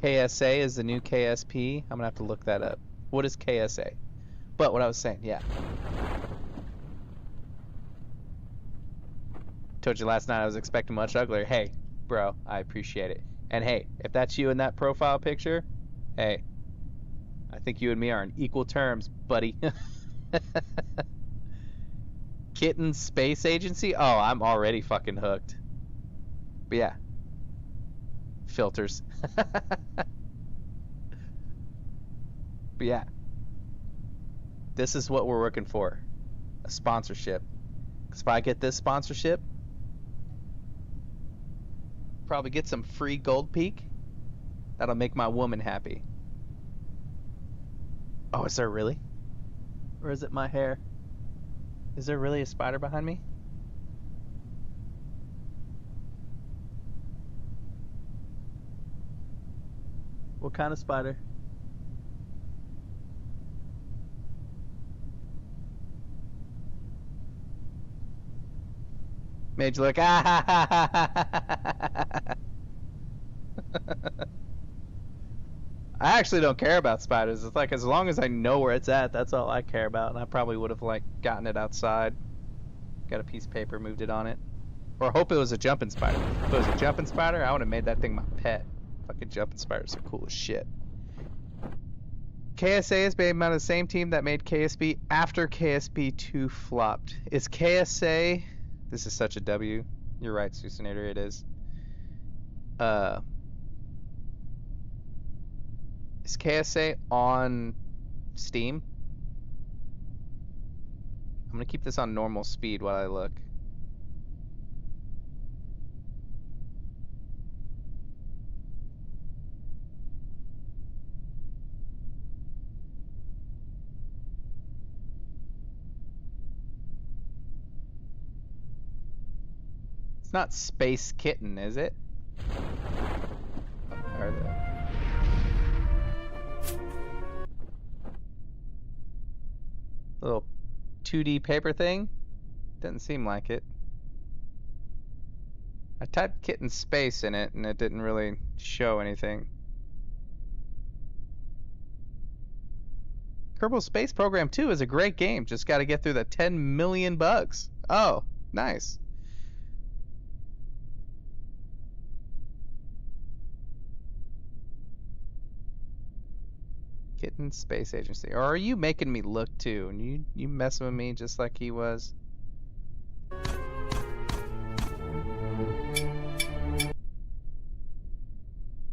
KSA is the new KSP. I'm going to have to look that up. What is KSA? But what I was saying, yeah. Told you last night I was expecting much uglier. Hey, bro, I appreciate it. And hey, if that's you in that profile picture, hey, I think you and me are on equal terms, buddy. Kitten Space Agency? Oh, I'm already fucking hooked. But yeah. Filters. But yeah. This is what we're working for. A sponsorship. Because if I get this sponsorship, probably get some free Gold Peak. That'll make my woman happy. Oh, is there really? Or is it my hair? Is there really a spider behind me? What kind of spider? Made you look. I actually don't care about spiders. It's like as long as I know where it's at, that's all I care about. And I probably would have like gotten it outside, got a piece of paper, moved it on it, or hope it was a jumping spider. If it was a jumping spider, I would have made that thing my pet. Fucking jumping spiders are cool as shit. KSA is made by the same team that made KSB after KSB 2 flopped. Is KSA... This is such a W. You're right, Susanator, it is. Is KSA on Steam? I'm gonna keep this on normal speed while I look. It's not Space Kitten, is it? Or the... little 2D paper thing? Doesn't seem like it. I typed Kitten Space in it and it didn't really show anything. Kerbal Space Program 2 is a great game. Just got to get through the 10 million bugs. Oh, nice. Kitten Space Agency. Or are you making me look too? And you messing with me just like he was?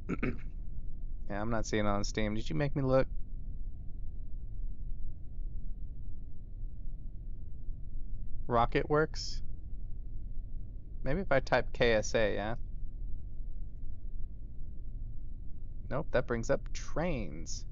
Yeah, I'm not seeing it on Steam. Did you make me look? Rocket Works? Maybe if I type KSA, yeah? Nope, that brings up trains.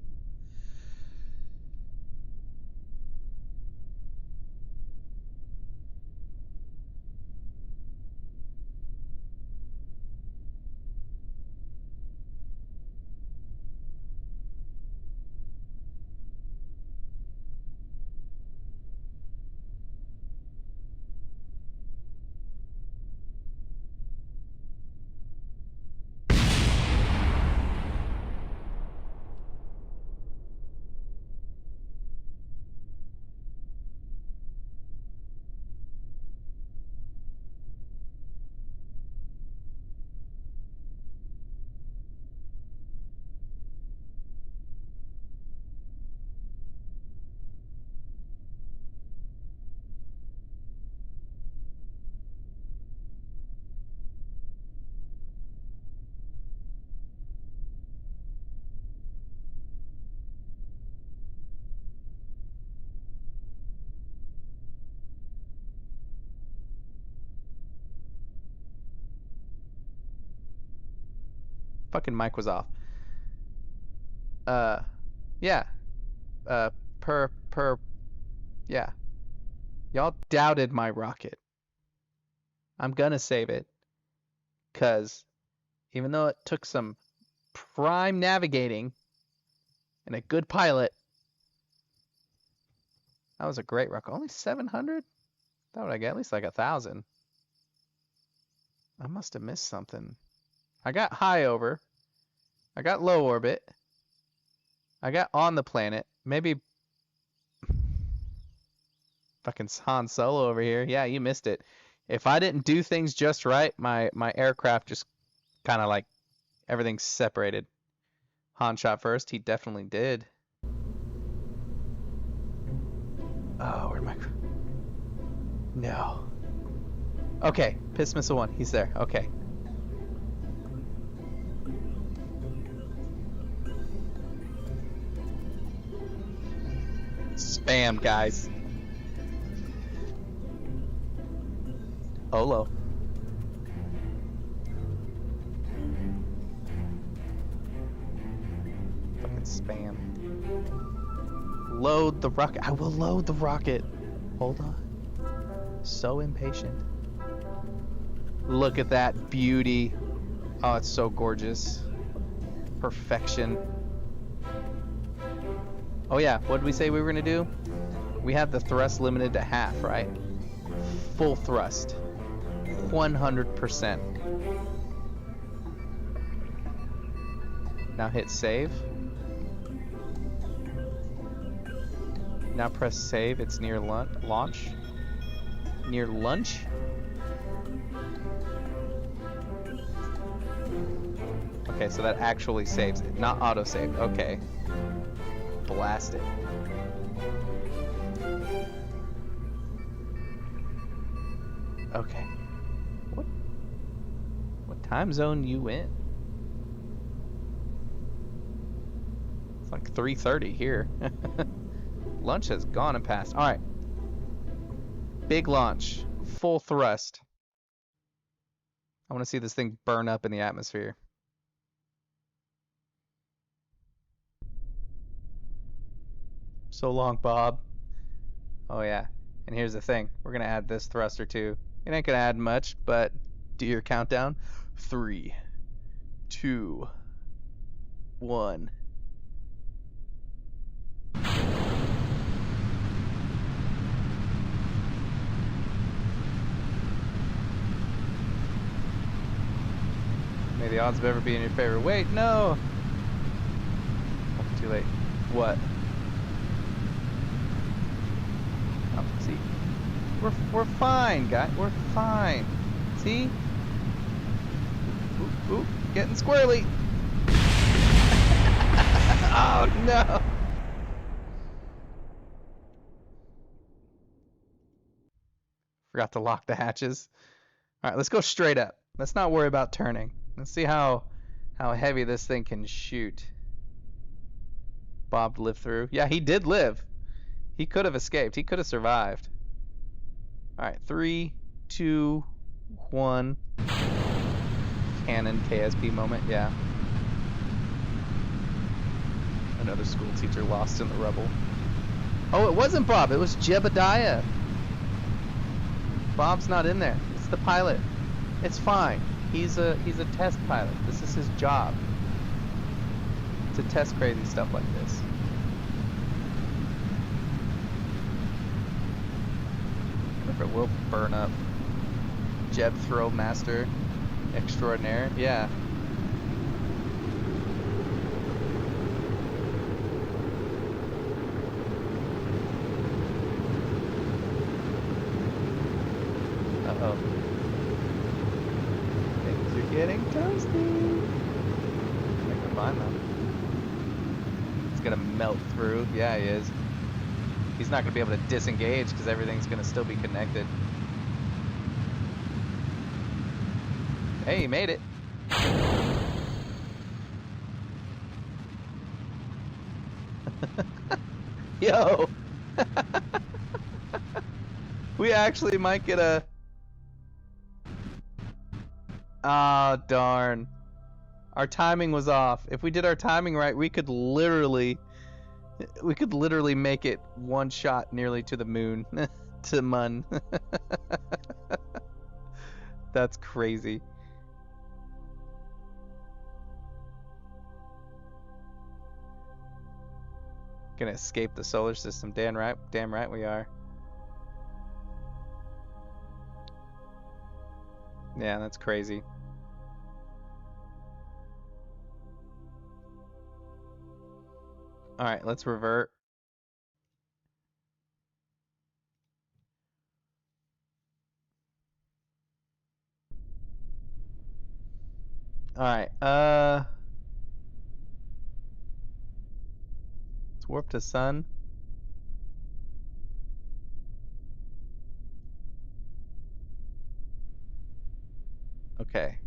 fucking mic was off. Yeah. Uh, yeah. Y'all doubted my rocket. I'm gonna save it. Cause even though it took some prime navigating and a good pilot, that was a great rocket. Only 700? That would I get at least like 1,000. I must have missed something. I got high over. I got low orbit. I got on the planet. Maybe fucking Han Solo over here. Yeah, you missed it. If I didn't do things just right, my aircraft just kind of like everything's separated. Han shot first. He definitely did. Oh, where'd my... No. Okay, Piss Missile 1. He's there. Okay. Spam, guys. Olo. Fucking spam. Load the rocket. I will load the rocket. Hold on. So impatient. Look at that beauty. Oh, it's so gorgeous. Perfection. Oh yeah, what did we say we were gonna do? We have the thrust limited to half, right? Full thrust. 100%. Now hit save. Now press save. It's near launch. Near lunch? Okay, so that actually saves it, not autosave. Okay. Blast it. Okay. What time zone you in? It's like 3:30 here. Lunch has gone and passed. All right. Big launch. Full thrust. I want to see this thing burn up in the atmosphere. So long, Bob. Oh yeah. And here's the thing. We're going to add this thruster too. It ain't going to add much, but do your countdown. 3, 2, 1. May the odds of ever be in your favor. Wait, no! Oh, too late. What? Oh, see? We're fine, guys. We're fine. See? Oop, oop, getting squirrely. Oh, no! Forgot to lock the hatches. Alright, let's go straight up. Let's not worry about turning. Let's see how heavy this thing can shoot. Bob lived through. Yeah, he did live. He could have escaped. He could have survived. Alright, 3, 2, 1. Canon KSP moment, yeah. Another school teacher lost in the rubble. Oh, it wasn't Bob. It was Jebediah. Bob's not in there. It's the pilot. It's fine. He's a test pilot. This is his job. To test crazy stuff like this. If it will burn up. Jeb Throw Master Extraordinaire. Yeah. Uh-oh. Things are getting toasty. I can find them. It's gonna melt through. Yeah, he is. He's not gonna be able to disengage because everything's gonna still be connected. Hey, he made it. Yo! We actually might get a... Ah, darn. Our timing was off. If we did our timing right, we could literally make it one shot nearly to the moon. To Mun. That's crazy. Gonna escape the solar system. Damn right we are. Yeah, that's crazy. All right, let's revert. All right, let's warp to sun. Okay.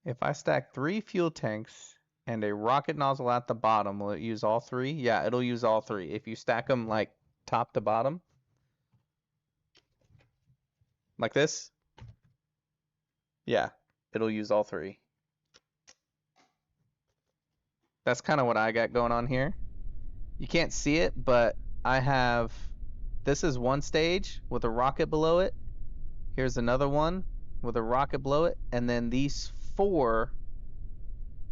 If I stack 3 fuel tanks and a rocket nozzle at the bottom, will it use all 3? Yeah, it'll use all 3. If you stack them like top to bottom, like this, yeah, it'll use all 3. That's kind of what I got going on here. You can't see it, but I have, this is one stage with a rocket below it. Here's another one with a rocket below it. And then these 4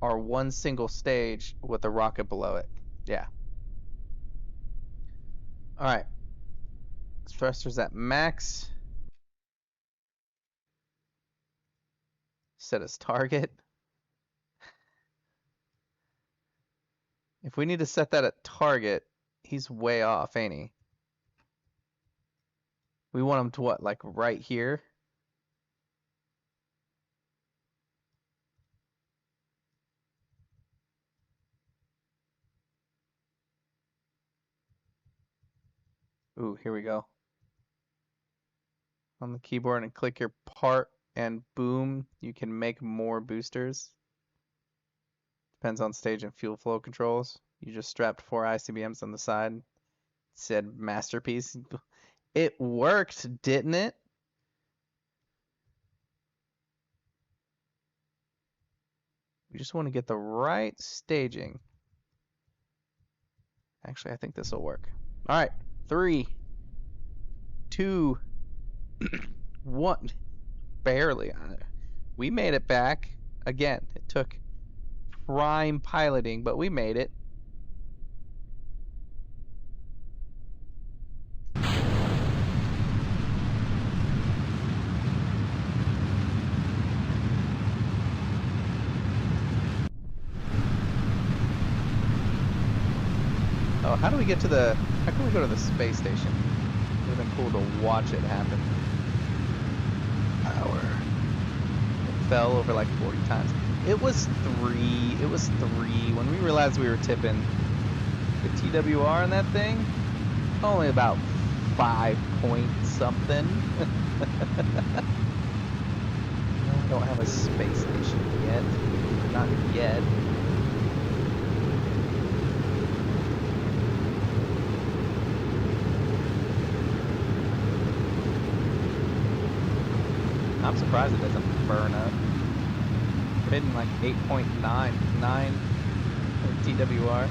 are one single stage with a rocket below it. Yeah. All right. Thrusters at max. Set as target. If we need to set that at target, he's way off, ain't he? We want him to what, like right here? Ooh, here we go. On the keyboard and click your part and boom, you can make more boosters. Depends on stage and fuel flow controls. You just strapped 4 ICBMs on the side. It said masterpiece. It worked, didn't it? We just want to get the right staging. Actually, I think this will work. All right, 3, 2, 1. Barely. We made it back. Again, it took prime piloting, but we made it. Oh, how do we get to the... How can we go to the space station? It would have been cool to watch it happen. Power. It fell over like 40 times. It was 3. It was 3. When we realized we were tipping the TWR on that thing, only about 5 point something. I don't have a space station yet. Not yet. I'm surprised it doesn't burn up. We're hitting like 8.99 TWR.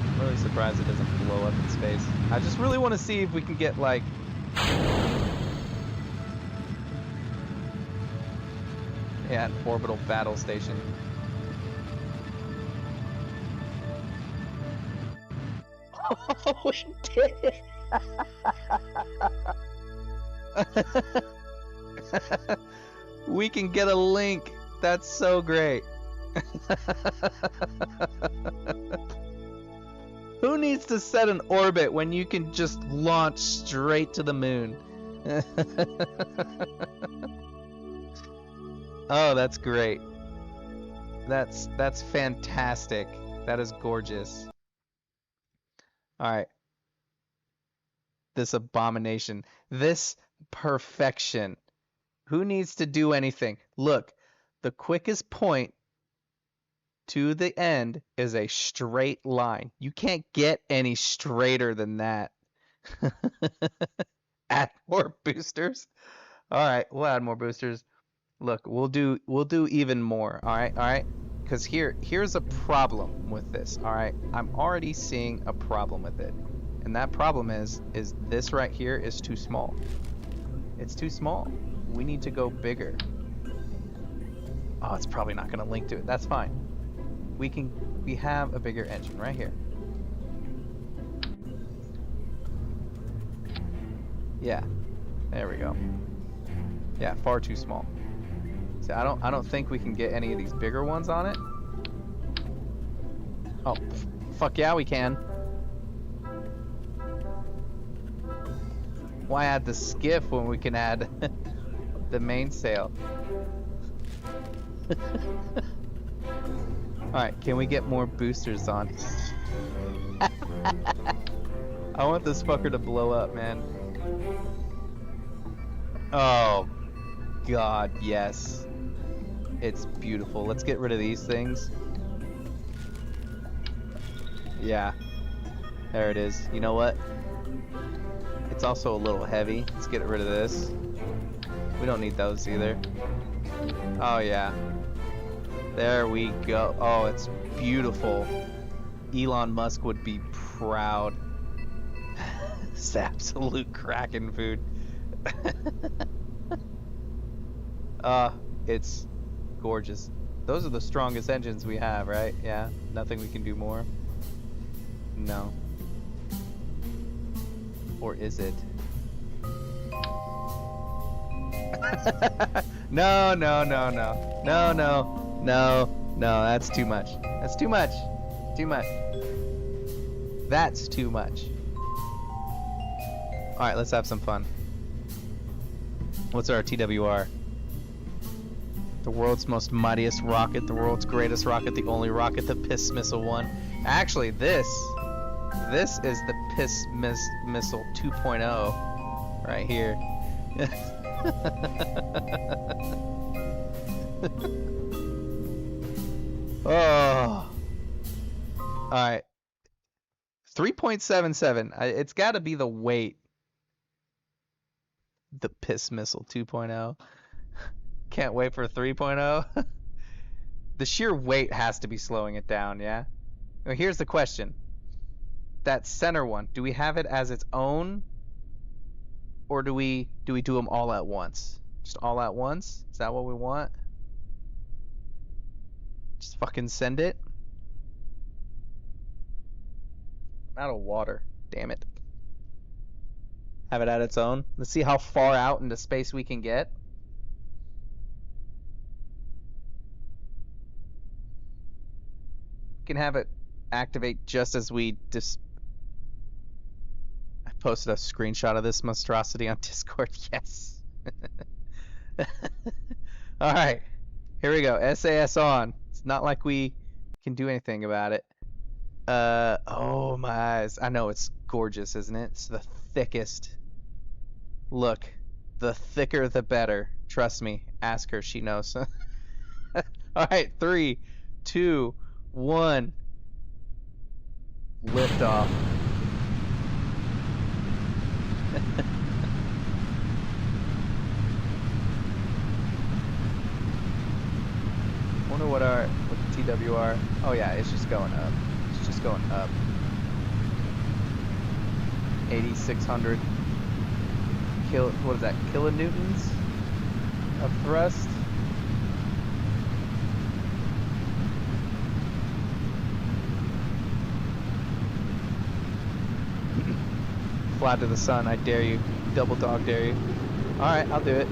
I'm really surprised it doesn't blow up in space. I just really want to see if we can get like... Yeah, an orbital battle station. Oh, we did it! We can get a link. That's so great. Who needs to set an orbit when you can just launch straight to the moon? Oh, that's great. That's fantastic. That is gorgeous. All right. This abomination. This perfection. Who needs to do anything? Look, the quickest point to the end is a straight line. You can't get any straighter than that. Add more boosters. All right, we'll add more boosters. Look, we'll do even more. All right. Because here's a problem with this. All right, I'm already seeing a problem with it, and that problem is this right here is too small. It's too small. We need to go bigger. Oh, it's probably not going to link to it. That's fine. We have a bigger engine right here. Yeah, there we go. Yeah, far too small. See, I don't think we can get any of these bigger ones on it. Oh, fuck yeah, we can. Why add the skiff when we can add the mainsail? Alright, can we get more boosters on? I want this fucker to blow up, man. Oh, God, yes. It's beautiful. Let's get rid of these things. Yeah. There it is. You know what? It's also a little heavy. Let's get rid of this. We don't need those either. Oh, yeah. There we go. Oh, it's beautiful. Elon Musk would be proud. It's absolute cracking food. It's gorgeous. Those are the strongest engines we have, right? Yeah. Nothing we can do more. No. Or is it? No. That's too much. That's too much. Too much. That's too much. Alright, let's have some fun. What's our TWR? The world's most mightiest rocket, the world's greatest rocket, the only rocket, the Piss Missile 1. Actually, this is the Piss Missile 2.0 right here. Oh. Alright. 3.77. It's got to be the weight. The Piss Missile 2.0. Can't wait for 3.0. The sheer weight has to be slowing it down, yeah? Well, here's the question. That center one, do we have it as its own? Or do we do them all at once? Just all at once? Is that what we want? Just fucking send it? I'm out of water. Damn it. Have it at its own. Let's see how far out into space we can get. We can have it activate just as we I posted a screenshot of this monstrosity on Discord. Yes. Alright. Here we go. SAS on. It's not like we can do anything about it. Oh my eyes. I know, it's gorgeous, isn't it? It's the thickest. Look, the thicker the better. Trust me. Ask her, she knows. Alright, 3, 2, 1. Lift off. Wonder what the TWR. Oh yeah, it's just going up. It's just going up. 8,600 what is that? Kilonewtons of thrust. Fly to the sun, I dare you. Double dog dare you. Alright, I'll do it.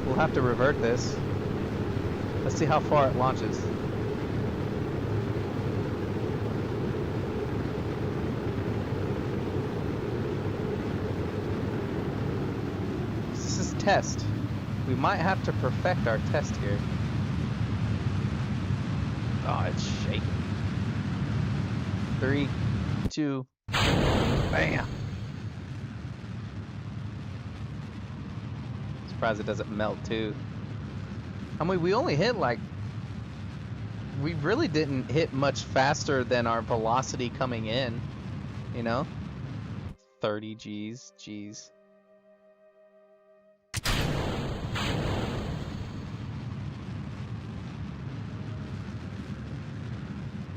We'll have to revert this. Let's see how far it launches. This is test. We might have to perfect our test here. Oh, it's shaking. 3, 2, bam! Surprised it doesn't melt too. I mean, we only hit like we really didn't hit much faster than our velocity coming in, you know? 30 Gs, Gs.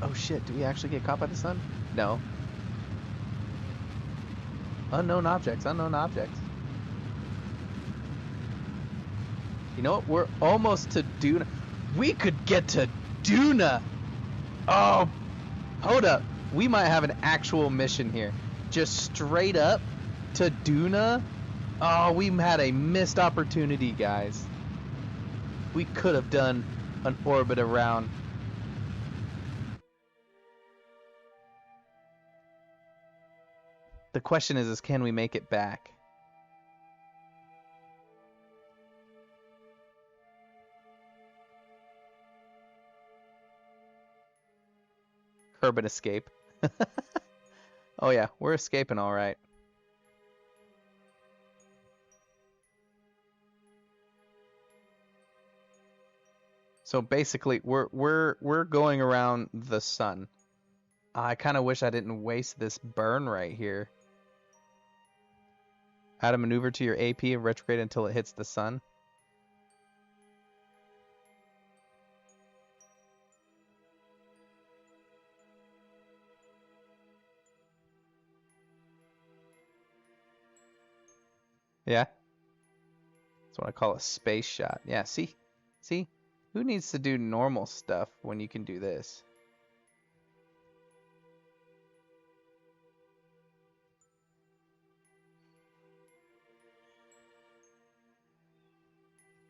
Oh shit, do we actually get caught by the sun? No. Unknown objects, unknown objects. You know what? We're almost to Duna. We could get to Duna! Oh, hold up. We might have an actual mission here. Just straight up to Duna? Oh, we had a missed opportunity, guys. We could have done an orbit around. The question is can we make it back? Urban escape. Oh yeah, we're escaping all right. So basically, we're going around the sun. I kind of wish I didn't waste this burn right here. Add a maneuver to your AP and retrograde until it hits the sun. Yeah. That's what I call a space shot. Yeah, see? See? Who needs to do normal stuff when you can do this?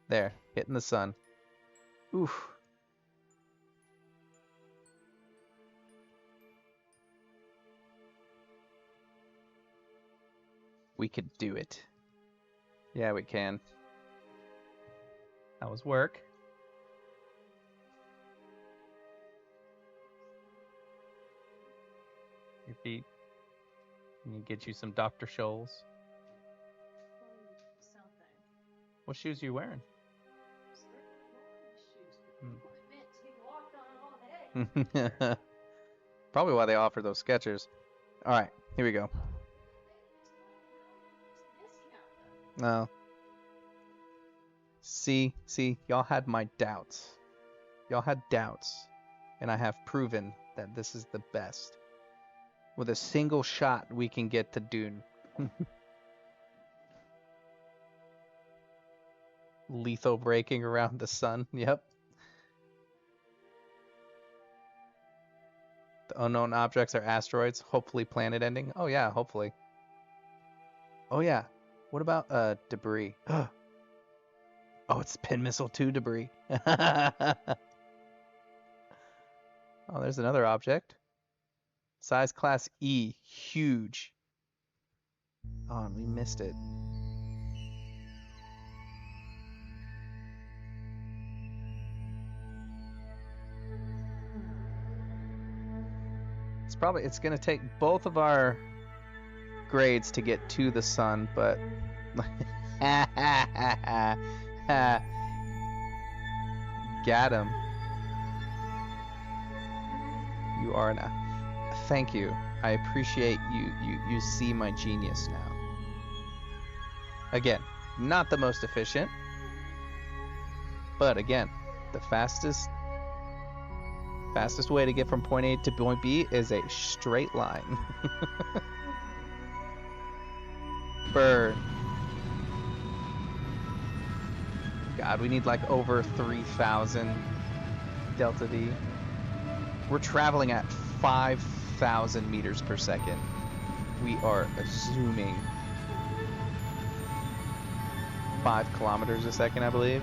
There, hitting the sun. Oof. We could do it. Yeah, we can. That was work. Your feet. Can you get you some Dr. Scholl's? What shoes are you wearing? Probably why they offer those Skechers. All right, here we go. No. See, y'all had my doubts. Y'all had doubts, and I have proven that this is the best. With a single shot, we can get to Dune. Lethal braking around the sun. Yep. The unknown objects are asteroids. Hopefully planet ending. Oh yeah, hopefully. Oh yeah. What about debris? Oh, it's Pin Missile 2 debris. Oh, there's another object. Size class E. Huge. Oh, and we missed it. It's gonna take both of our grades to get to the sun, but got him. You are thank you. I appreciate you see my genius now. Again, not the most efficient, but again, the fastest way to get from point A to point B is a straight line. Burn. God, we need like over 3,000 delta D. We're traveling at 5,000 meters per second. We are zooming 5 kilometers a second, I believe.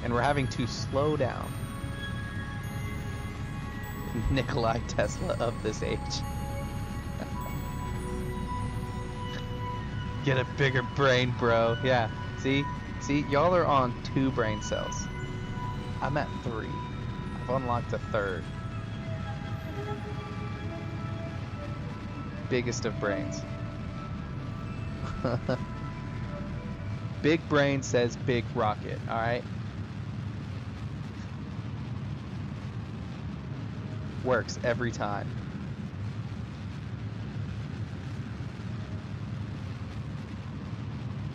And we're having to slow down. Nikolai Tesla of this age. Get a bigger brain, bro. Yeah. See, y'all are on 2 brain cells. I'm at 3. I've unlocked a 3rd. Biggest of brains. Big brain says big rocket, all right? Works every time.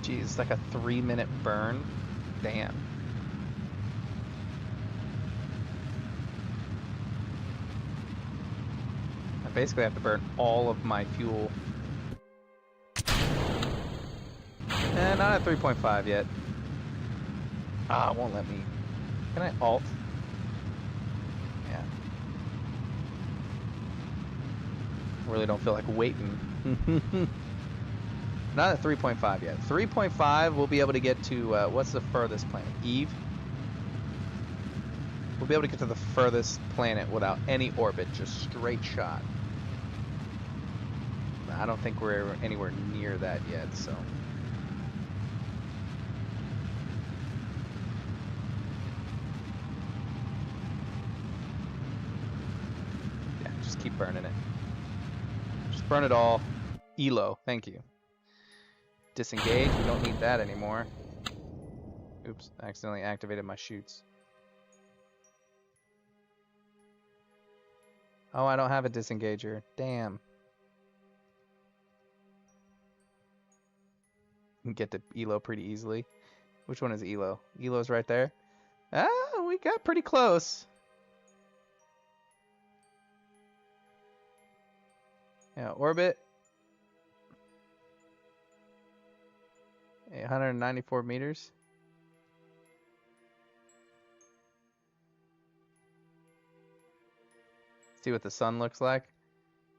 Geez, it's like a 3-minute burn. Damn. I basically have to burn all of my fuel. Not at 3.5 yet. Ah, it won't let me. Can I alt? Yeah. Really don't feel like waiting. Not at 3.5 yet. 3.5, we'll be able to get to, what's the furthest planet? Eve? We'll be able to get to the furthest planet without any orbit, just straight shot. I don't think we're anywhere near that yet, so. Yeah, just keep burning it. Just burn it all. ELO, thank you. Disengage, we don't need that anymore. Oops, I accidentally activated my chutes. Oh, I don't have a disengager. Damn. Can get to ELO pretty easily. Which one is ELO? ELO's right there. Ah, we got pretty close. Yeah, orbit. 894 meters. See what the sun looks like.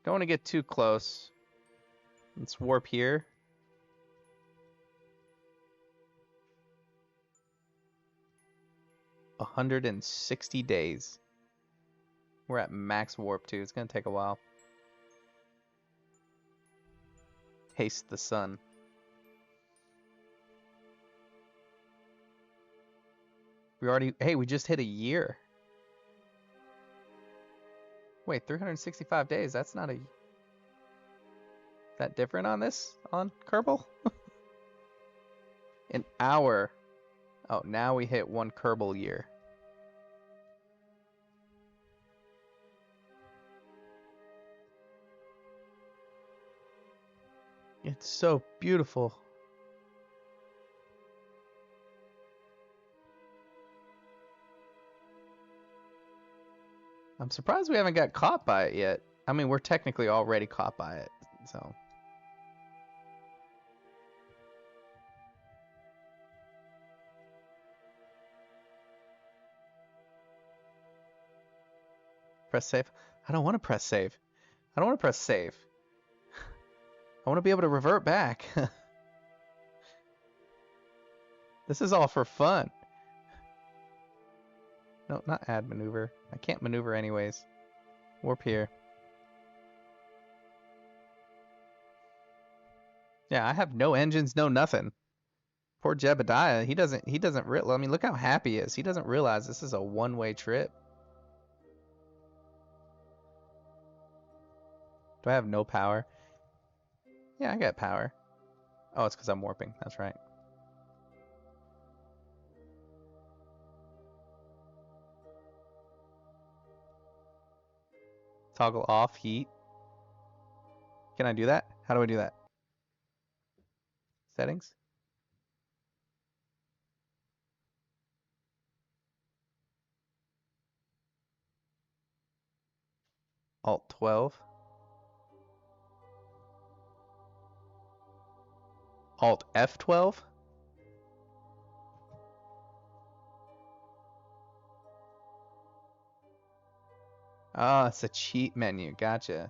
Don't want to get too close. Let's warp here. $160 days. We're at max warp too. It's gonna take a while. Haste the sun. Hey, we just hit a year. Wait, 365 days. That's not a. Is that different on this? On Kerbal? An hour. Oh, now we hit 1 Kerbal year. It's so beautiful. I'm surprised we haven't got caught by it yet. I mean, we're technically already caught by it, so. Press save. I don't want to press save. I don't want to press save. I want to be able to revert back. This is all for fun. No, not add maneuver. I can't maneuver anyways. Warp here. Yeah, I have no engines, no nothing. Poor Jebediah, he doesn't I mean, look how happy he is. He doesn't realize this is a one-way trip. Do I have no power? Yeah, I got power. Oh, it's because I'm warping. That's right. Toggle off heat. Can I do that? How do I do that? Settings? Alt 12. Alt F12? Ah, it's a cheat menu. Gotcha.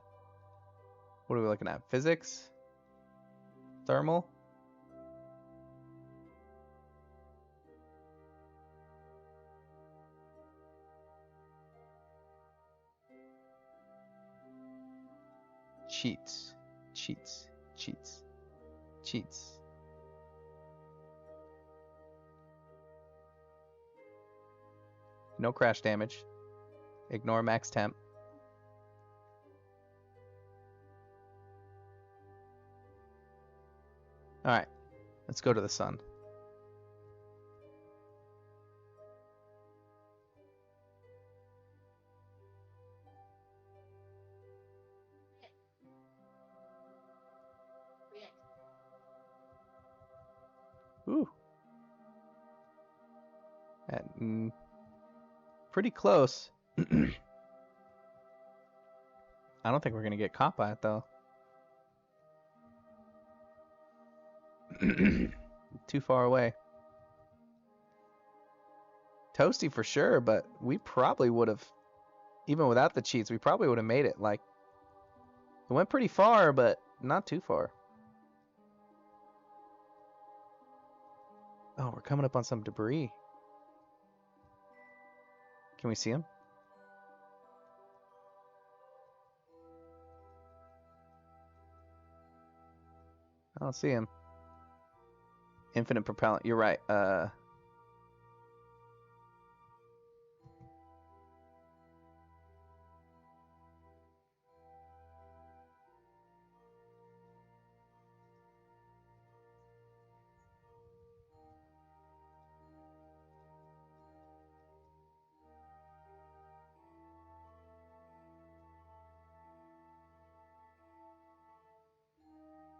What are we looking at? Physics? Thermal? Cheats. Cheats. Cheats. Cheats. No crash damage. Ignore max temp. Alright. Let's go to the sun. Pretty close. I don't think we're going to get caught by it, though. Too far away. Toasty for sure, but we probably would have, even without the cheats, we probably would have made it. Like, it went pretty far, but not too far. Oh, we're coming up on some debris. Can we see him? I don't see him. Infinite propellant. You're right.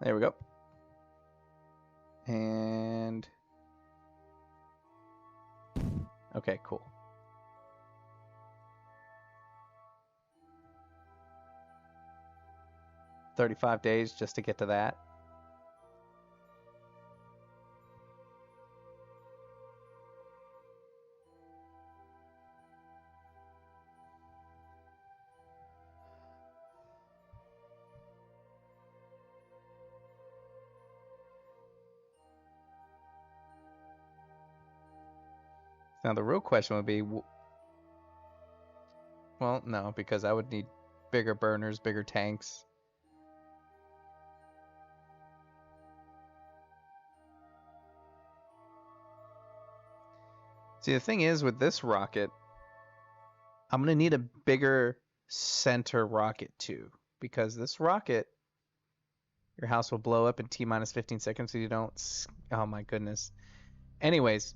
There we go. And okay, cool. 35 days just to get to that. Now the real question would be, well, no, because I would need bigger burners, bigger tanks. See, the thing is with this rocket, I'm going to need a bigger center rocket too, because this rocket, your house will blow up in T minus 15 seconds if you don't. Oh my goodness. Anyways,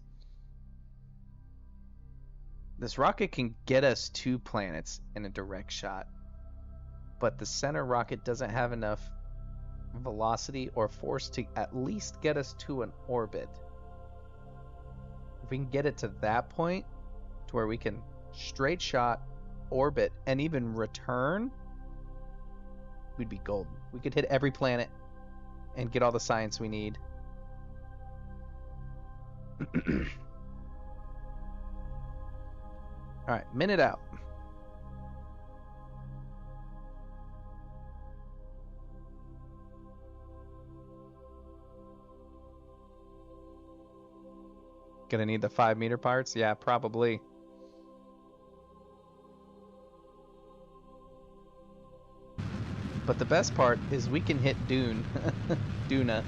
this rocket can get us 2 planets in a direct shot, but the center rocket doesn't have enough velocity or force to at least get us to an orbit. If we can get it to that point, to where we can straight shot, orbit, and even return, we'd be golden. We could hit every planet and get all the science we need. Alright, minute out. Gonna need the 5-meter parts? Yeah, probably. But the best part is we can hit Dune. Duna.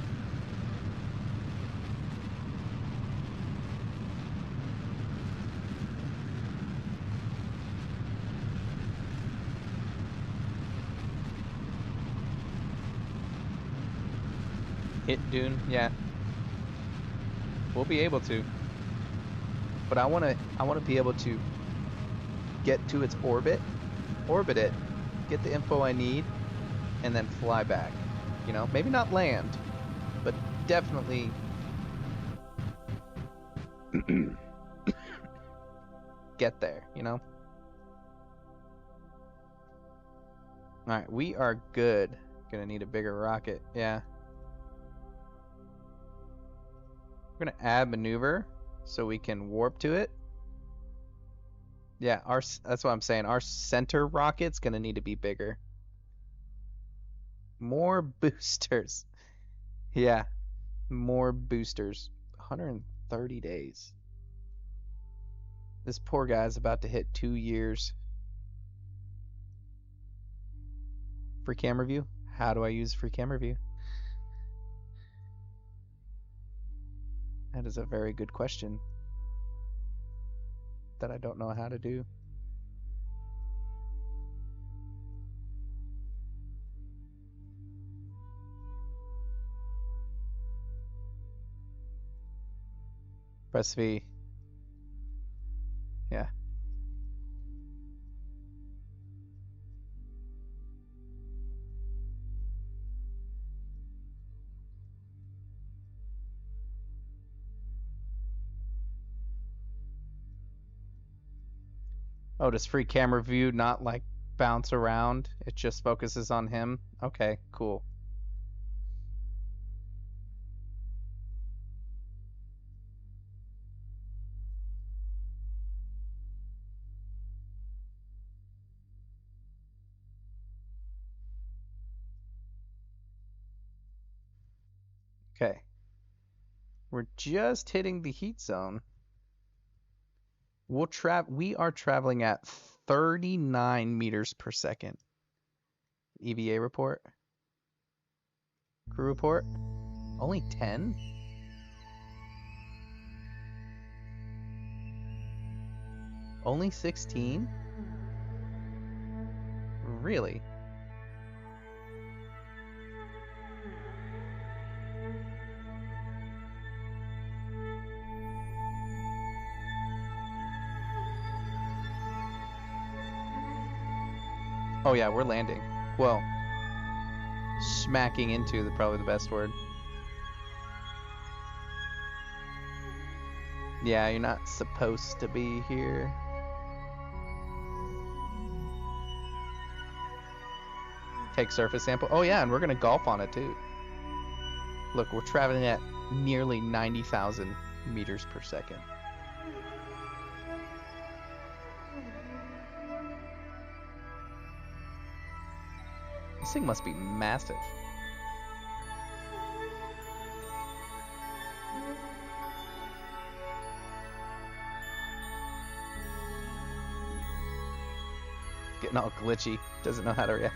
Hit Dune, yeah. We'll be able to. But I wanna be able to get to its orbit it, get the info I need, and then fly back. You know, maybe not land, but definitely get there, you know? Alright, we are good. Gonna need a bigger rocket, yeah. We're gonna add maneuver so we can warp to it. Yeah, that's what I'm saying. Our center rocket's gonna need to be bigger. More boosters. Yeah, more boosters. 130 days. This poor guy's about to hit 2 years. Free camera view? How do I use free camera view? That is a very good question that I don't know how to do. Press V. Yeah. Oh, does free camera view not like bounce around? It just focuses on him? Okay, cool. Okay. We're just hitting the heat zone. We are traveling at 39 meters per second. EVA report. Crew report. Only 10? Only 16? Really? Oh yeah, we're landing. Well, smacking into probably the best word. Yeah, you're not supposed to be here. Take surface sample. Oh yeah, and we're gonna golf on it too. Look, we're traveling at nearly 90,000 meters per second. This thing must be massive. Getting all glitchy. Doesn't know how to react.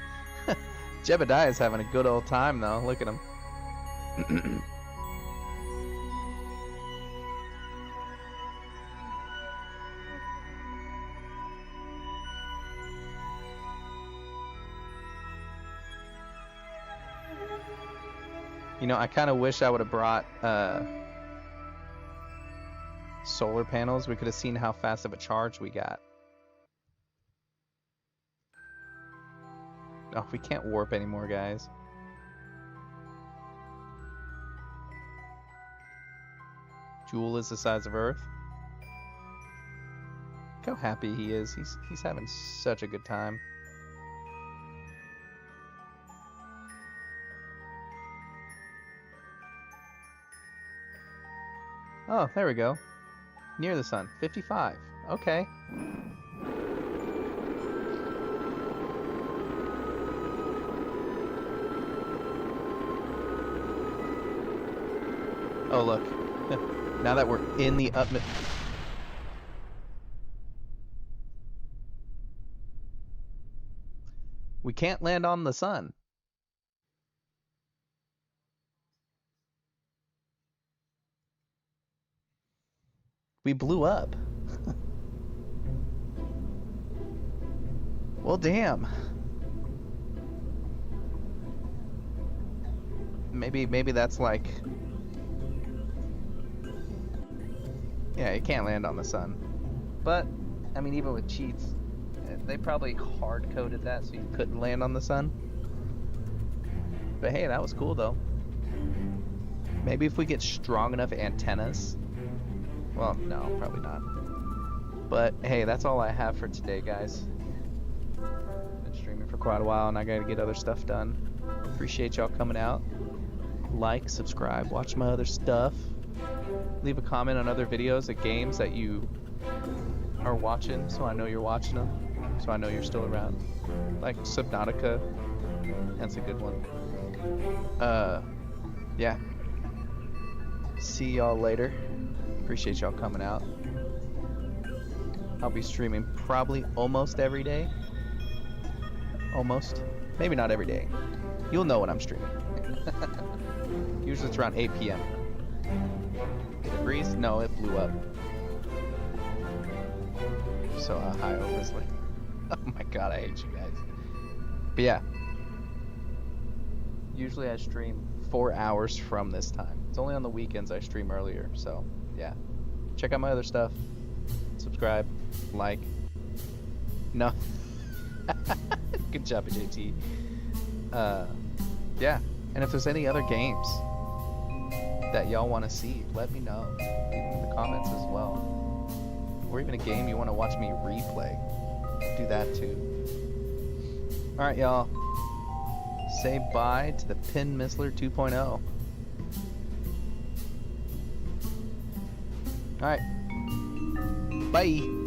Jebediah is having a good old time though. Look at him. You know, I kind of wish I would have brought solar panels. We could have seen how fast of a charge we got. Oh, we can't warp anymore, guys. Jewel is the size of Earth. Look how happy he is. He's having such a good time. Oh, there we go. Near the sun. 55. Okay. Oh, look. Now that we're in the up... We can't land on the sun. We blew up. Well, damn. Maybe that's like... Yeah, you can't land on the sun. But, I mean, even with cheats, they probably hard-coded that so you couldn't land on the sun. But hey, that was cool, though. Maybe if we get strong enough antennas... Well, no, probably not. But, hey, that's all I have for today, guys. Been streaming for quite a while, and I gotta get other stuff done. Appreciate y'all coming out. Like, subscribe, watch my other stuff. Leave a comment on other videos of games that you are watching, so I know you're watching them, so I know you're still around. Like Subnautica, that's a good one. Yeah. See y'all later. Appreciate y'all coming out. I'll be streaming probably almost every day. Almost. Maybe not every day. You'll know when I'm streaming. Usually it's around 8 p.m. Did it freeze? No, it blew up. So hi, obviously. Oh my god, I hate you guys. But yeah. Usually I stream 4 hours from this time. It's only on the weekends I stream earlier, so yeah. Check out my other stuff. Subscribe. Like. No. Good job, JT. Yeah. And if there's any other games that y'all want to see, let me know. Leave them in the comments as well. Or even a game you want to watch me replay. do that too. All right, y'all. Say bye to the Pin Missler 2.0. All right. Bye.